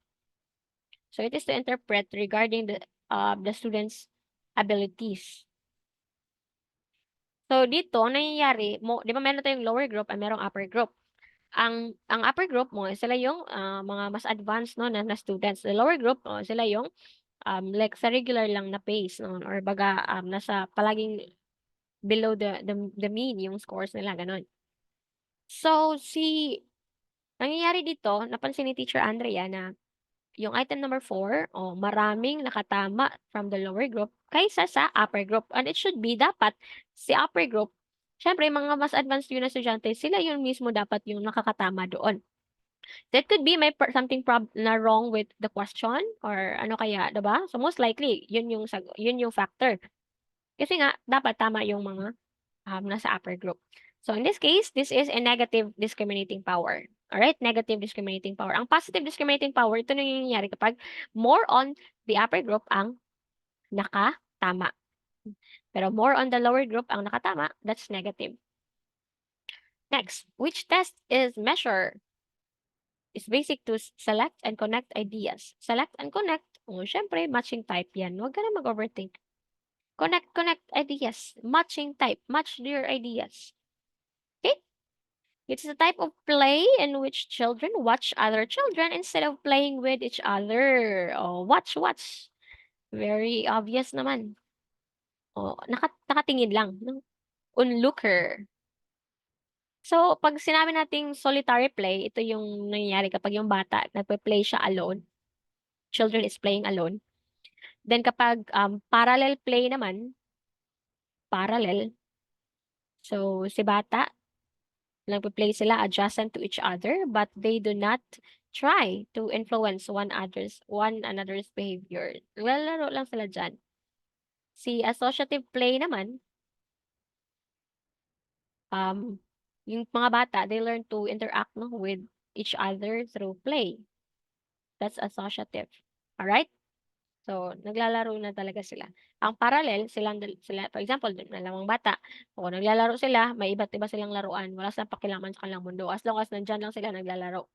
So it is to interpret regarding the student's abilities. So dito, nangyayari, 'di ba meron tayong lower group at merong upper group. Ang upper group mo, sila yung mga mas advanced no na students. The lower group, sila yung like sa regular lang na pace no or baga nasa palaging below the mean yung scores nila ganun. So nangyayari dito, napansin ni Teacher Andrea na yung item number 4, maraming nakatama from the lower group kaysa sa upper group. And it should be dapat si upper group, syempre mga mas advanced yun na estudyante, sila yun mismo dapat yung nakakatama doon. That could be may something na wrong with the question or ano kaya, 'di ba? So most likely, yun yung factor. Kasi nga dapat tama yung mga nasa upper group. So in this case, this is a negative discriminating power. Alright, negative discriminating power. Ang positive discriminating power, ito na yung nangyayari kapag more on the upper group ang nakatama. Pero more on the lower group ang nakatama, that's negative. Next, which test is measure? Is basic to select and connect ideas. Select and connect, syempre, matching type yan. Huwag ka na mag-overthink. Connect ideas. Matching type. Match your ideas. Okay? It's a type of play in which children watch other children instead of playing with each other. Watch. Very obvious naman. Nakatingin lang. No? Onlooker. So, pag sinabi nating solitary play, ito yung nangyayari kapag yung bata nagpe-play siya alone. Children is playing alone. Then kapag parallel play naman, parallel. So, si bata, nagpe-play sila adjacent to each other, but they do not try to influence one another's behavior. Lalaro lang sila dyan. Si associative play naman, um, yung mga bata, they learn to interact no, with each other through play. That's associative. Alright? So, naglalaro na talaga sila. Ang parallel, sila, for example, dalawang bata, o naglalaro sila, may iba't iba silang laruan, wala silang pakialaman sa kanilang mundo. As long as nandyan lang sila naglalaro.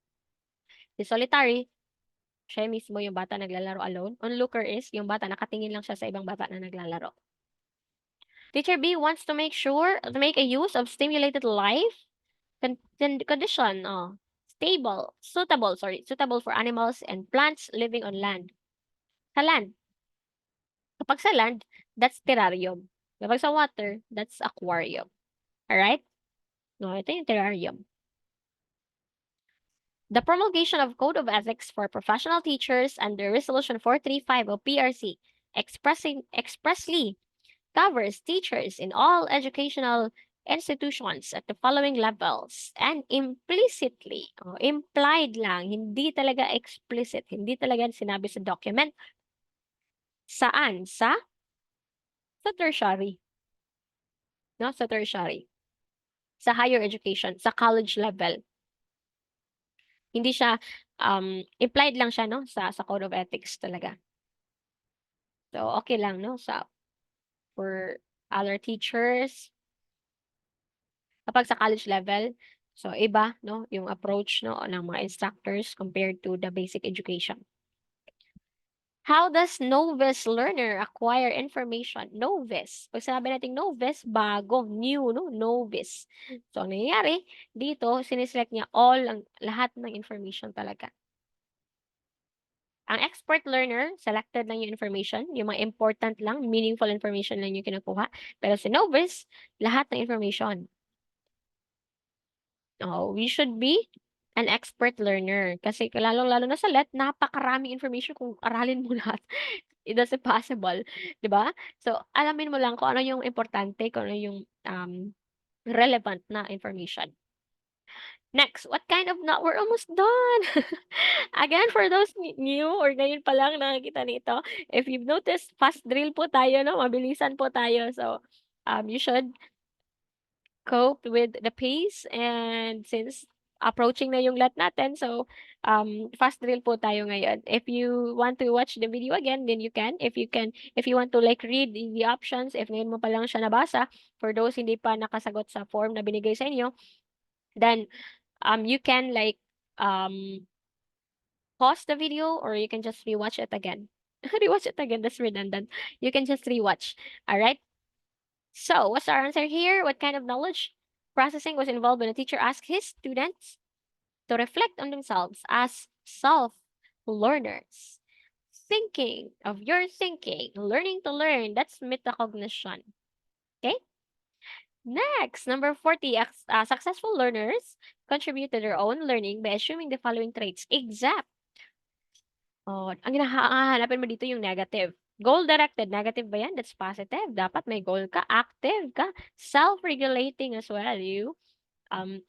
Si solitary, siya mismo yung bata naglalaro alone. Onlooker is, yung bata nakatingin lang siya sa ibang bata na naglalaro. Teacher B wants to make a use of stimulated life condition, suitable for animals and plants living on land. Sa land. Kapag sa land, that's terrarium. Kapag sa water, that's aquarium. Alright? No, ito yung terrarium. The promulgation of Code of Ethics for Professional Teachers under Resolution 435 of PRC expressly covers teachers in all educational institutions at the following levels and implicitly, implied lang, hindi talaga explicit, hindi talaga sinabi sa document. Saan? Sa tertiary. No, sa tertiary. Sa higher education, sa college level. Hindi siya, implied lang siya, no, sa Code of Ethics talaga. So, okay lang, no, for other teachers. Kapag sa college level, so iba, no, yung approach, no, ng mga instructors compared to the basic education. How does novice learner acquire information? Novice. Pag sinabi natin novice, bago, new, no, novice. So, ang nangyayari, dito, siniselect niya lahat ng information talaga. Ang expert learner, selected lang yung information, yung mga important lang, meaningful information lang yung kinukuha. Pero si novice, lahat ng information. We should be an expert learner. Kasi lalong-lalo na sa LET, napakaraming information kung aralin mo lahat. It is impossible, 'di ba? So, alamin mo lang kung ano yung importante, kung ano yung relevant na information. Next, what kind of not we're almost done. Again, for those new or ngayon pa lang nakakita nito, if you've noticed, fast drill po tayo, no? Mabilisan po tayo. So, you should cope with the pace and since approaching na yung lot natin, so, fast drill po tayo ngayon. If you want to watch the video again, then you can. If you want to like read the options, if ngayon mo pa lang siya nabasa, for those hindi pa nakasagot sa form na binigay sa inyo, then you can like pause the video or you can just rewatch it again. Rewatch it again, that's redundant. You can just rewatch. All right. So, what's our answer here? What kind of knowledge processing was involved when a teacher asked his students to reflect on themselves as self learners? Thinking of your thinking, learning to learn, that's metacognition. Okay? Next, number 40, successful learners contribute to their own learning by assuming the following traits. Except, oh, ang hahanapin mo dito yung negative. Goal-directed, negative ba yan? That's positive. Dapat may goal ka, active ka, self-regulating as well. You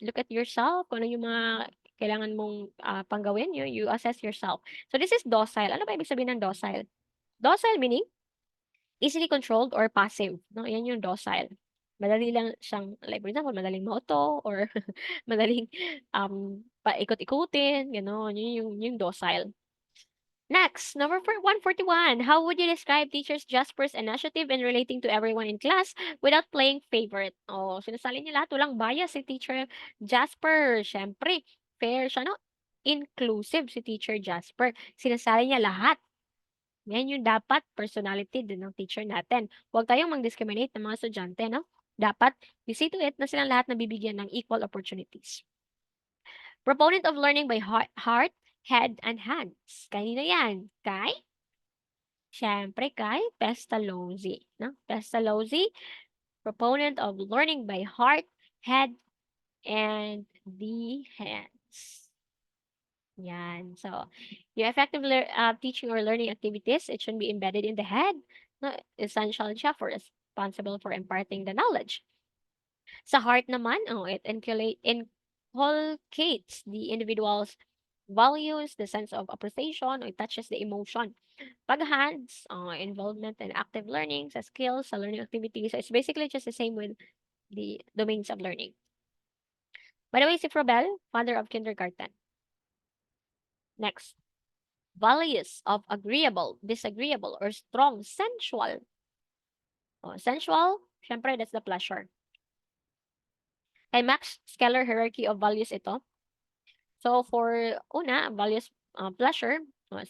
look at yourself, kung ano yung mga kailangan mong panggawin, you assess yourself. So this is docile. Ano ba ibig sabihin ng docile? Docile meaning easily controlled or passive, no? Yan yung docile. Madali lang siyang, like for example, madaling mauto or madaling paikot-ikutin, gano'n. Yun yung docile. Next, number 141. How would you describe teachers Jasper's initiative in relating to everyone in class without playing favorite? Oh, sinasali niya lahat. Walang bias si Teacher Jasper. Siyempre, fair siya, no? Inclusive si Teacher Jasper. Sinasali niya lahat. Yan yung dapat personality din ng teacher natin. Huwag tayong mang-discriminate ng mga estudyante, no? Dapat, we see to it na silang lahat nabibigyan ng equal opportunities. Proponent of learning by heart, head, and hands. Kanina yan? Kay? Siyempre kay Pestalozzi, no? Pestalozzi, proponent of learning by heart, head, and the hands. Yan. So, yung effective teaching or learning activities, it should be embedded in the head. No? Essential siya for responsible for imparting the knowledge. Sa heart naman, it inculcates the individual's values, the sense of appreciation, or it touches the emotion. Pag hands, involvement in active learning, sa skills, sa learning activities. So it's basically just the same with the domains of learning. By the way, si Frobel, father of kindergarten. Next. Values of agreeable, disagreeable, or strong, sensual. Sensual, syempre, that's the pleasure. Kay Max Scalar hierarchy of values ito. So for una, values pleasure,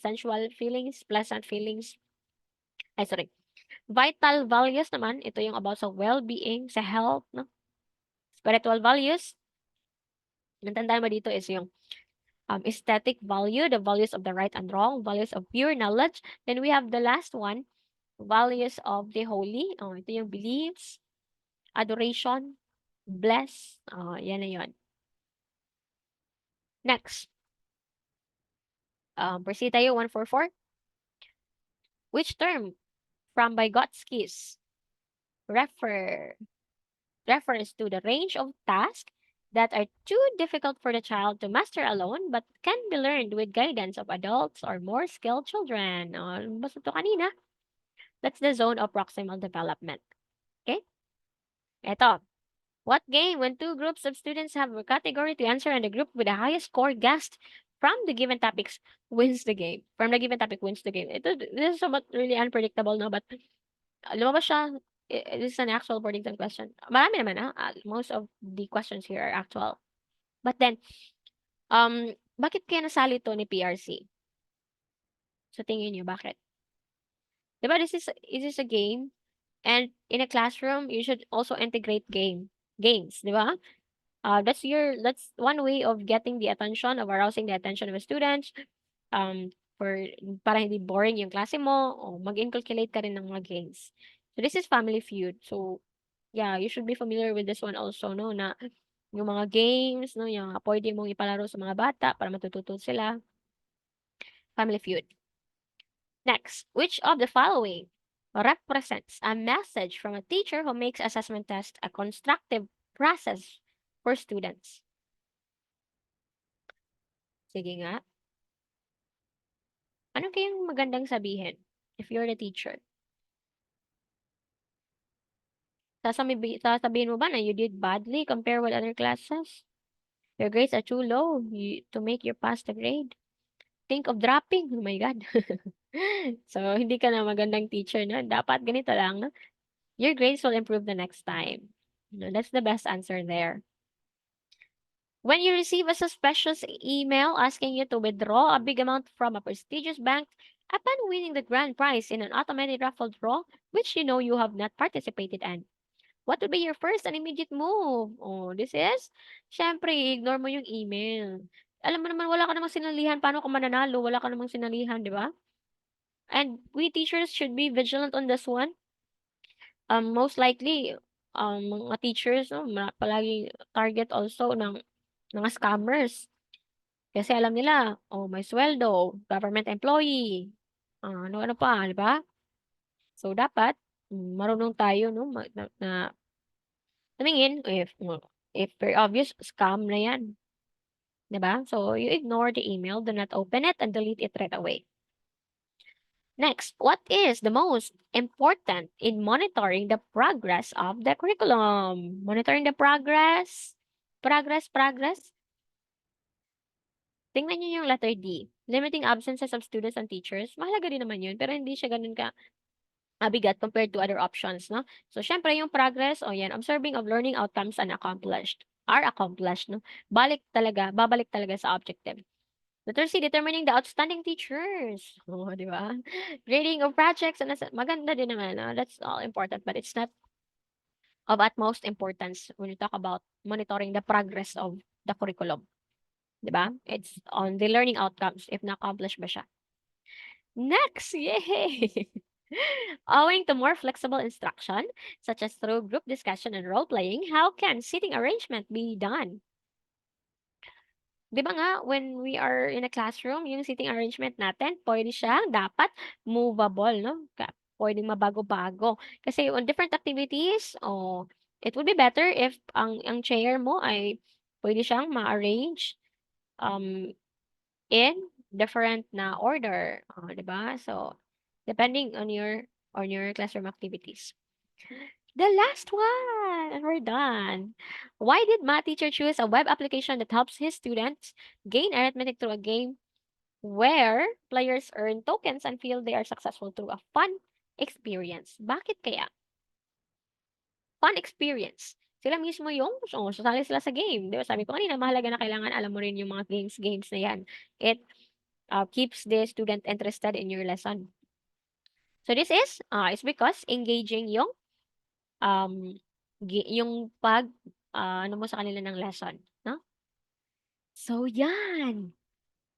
sensual feelings, pleasant feelings. Ay, sorry. Vital values naman, ito yung about sa well-being, sa health, no? Spiritual values, natandaan mo dito is yung aesthetic value, the values of the right and wrong, values of pure knowledge. Then we have the last one, values of the holy. Ito yung beliefs, adoration, bless. Yan na yun. Next. Proceed tayo, 144. Which term from Vygotsky's refers to the range of tasks that are too difficult for the child to master alone but can be learned with guidance of adults or more skilled children. Basta ito kanina. That's the zone of proximal development. Okay? Ito. What game when two groups of students have a category to answer and the group with the highest score guessed from the given topics wins the game. From the given topic wins the game. This is somewhat really unpredictable, no? But lumabas siya. This is an actual board exam question. Marami naman, most of the questions here are actual. But then, bakit kaya nasali to ni PRC? So, tingin niyo, bakit? Diba, this is a game, and in a classroom, you should also integrate games, diba? That's one way of getting the attention, of arousing the attention of the students, for para hindi boring yung klase mo, o mag-inculcate ka rin ng mga games. So, this is Family Feud. So, yeah, you should be familiar with this one also, no, na yung mga games, no, yung pwede mong ipalaro sa mga bata para matututo sila. Family Feud. Next, which of the following represents a message from a teacher who makes assessment test a constructive process for students? Sige nga. Ano kayang magandang sabihin if you're the teacher? Sasabihin mo ba na you did badly compare with other classes? Your grades are too low to make you pass the grade. Think of dropping. Oh my God. So, hindi ka na magandang teacher na. Dapat ganito lang, no? Your grades will improve the next time. No, that's the best answer there. When you receive a suspicious email asking you to withdraw a big amount from a prestigious bank upon winning the grand prize in an automated raffle draw, which you know you have not participated in, what would be your first and immediate move? Oh, this is, syempre, ignore mo yung email. Alam mo naman, wala ka namang sinalihan. Paano ka mananalo? Wala ka namang sinalihan, di ba? And we teachers should be vigilant on this one. Most likely, mga teachers, no, palagi target also ng mga scammers. Kasi alam nila, oh, may sweldo, government employee, ano-ano pa, di ba? So, dapat, marunong tayo, no, na tumingin if very obvious, scam na yan. 'Di ba? So, you ignore the email, do not open it, and delete it right away. Next, what is the most important in monitoring the progress of the curriculum? Monitoring the progress. Progress. Tingnan niyo yung letter D. Limiting absences of students and teachers. Mahalaga din naman yun, pero hindi siya ganun ka mabigat compared to other options, no? So, syempre, yung progress, o yan, observing of learning outcomes and are accomplished, no? Babalik talaga sa objective. Letter C, determining the outstanding teachers. Oh, di ba? Grading of projects and maganda din naman. That's all important, but it's not of utmost importance when you talk about monitoring the progress of the curriculum. Di ba? It's on the learning outcomes, if na-accomplish ba siya. Next, yay! Owing to more flexible instruction, such as through group discussion and role-playing, how can seating arrangement be done? 'Di ba nga when we are in a classroom, yung seating arrangement natin puwede siyang dapat movable 'no, puwedeng mabago-bago. Kasi on different activities, it would be better if ang chair mo ay puwede siyang ma-arrange, um, in different na order, 'di ba? So, depending on your classroom activities. The last one, and we're done. Why did math teacher choose a web application that helps his students gain arithmetic through a game where players earn tokens and feel they are successful through a fun experience? Bakit kaya? Fun experience. Sila mismo yung sasali sila sa game. Di ba? Sabi ko kanina, mahalaga na kailangan alam mo rin yung mga games na yan. It keeps the student interested in your lesson. So this is because engaging yung um, yung ano mo sa kanila ng lesson, no? So, yan.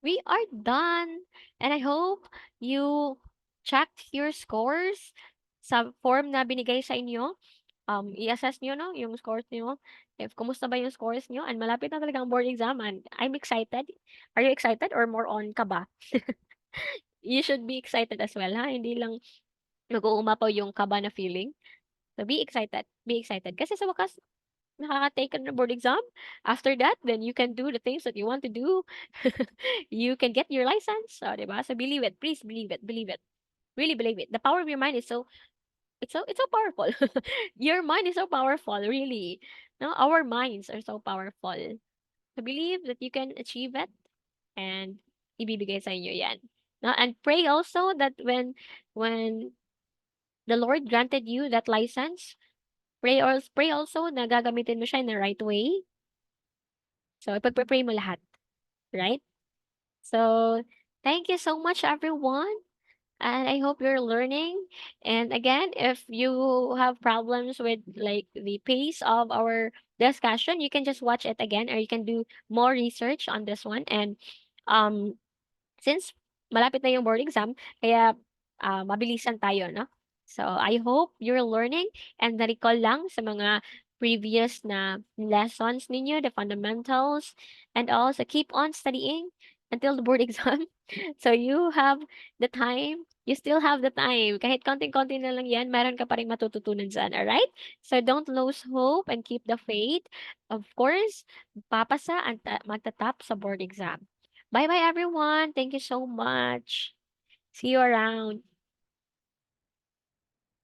We are done. And I hope you checked your scores sa form na binigay sa inyo. I-assess nyo, no, yung scores nyo. If kumusta ba yung scores nyo? And malapit na talaga ang board exam. And I'm excited. Are you excited or more on ka ba? You should be excited as well, ha? Hindi lang mag-uumapaw yung kaba na feeling. So, be excited. Be excited. Kasi sa wakas, nakaka-take ka ng board exam. After that, then you can do the things that you want to do. You can get your license. So, diba? So, believe it. Please believe it. Believe it. Really believe it. The power of your mind is it's so powerful. Your mind is so powerful, really. No, our minds are so powerful. So, believe that you can achieve it and ibibigay sa inyo yan. No, and pray also that when the Lord granted you that license, pray also na gagamitin mo siya in the right way. So, ipagpe-pray mo lahat, right? So, thank you so much, everyone. And I hope you're learning. And again, if you have problems with like the pace of our discussion, you can just watch it again or you can do more research on this one. And um, since malapit na yung board exam, kaya mabilisan tayo, no? So, I hope you're learning and na-recall lang sa mga previous na lessons ninyo, the fundamentals, and also keep on studying until the board exam. So, you have the time, you still have the time. Kahit konting-konti na lang yan, meron ka pa rin matututunan dyan, alright? So, don't lose hope and keep the faith. Of course, papasa at magtatap sa board exam. Bye-bye, everyone. Thank you so much. See you around.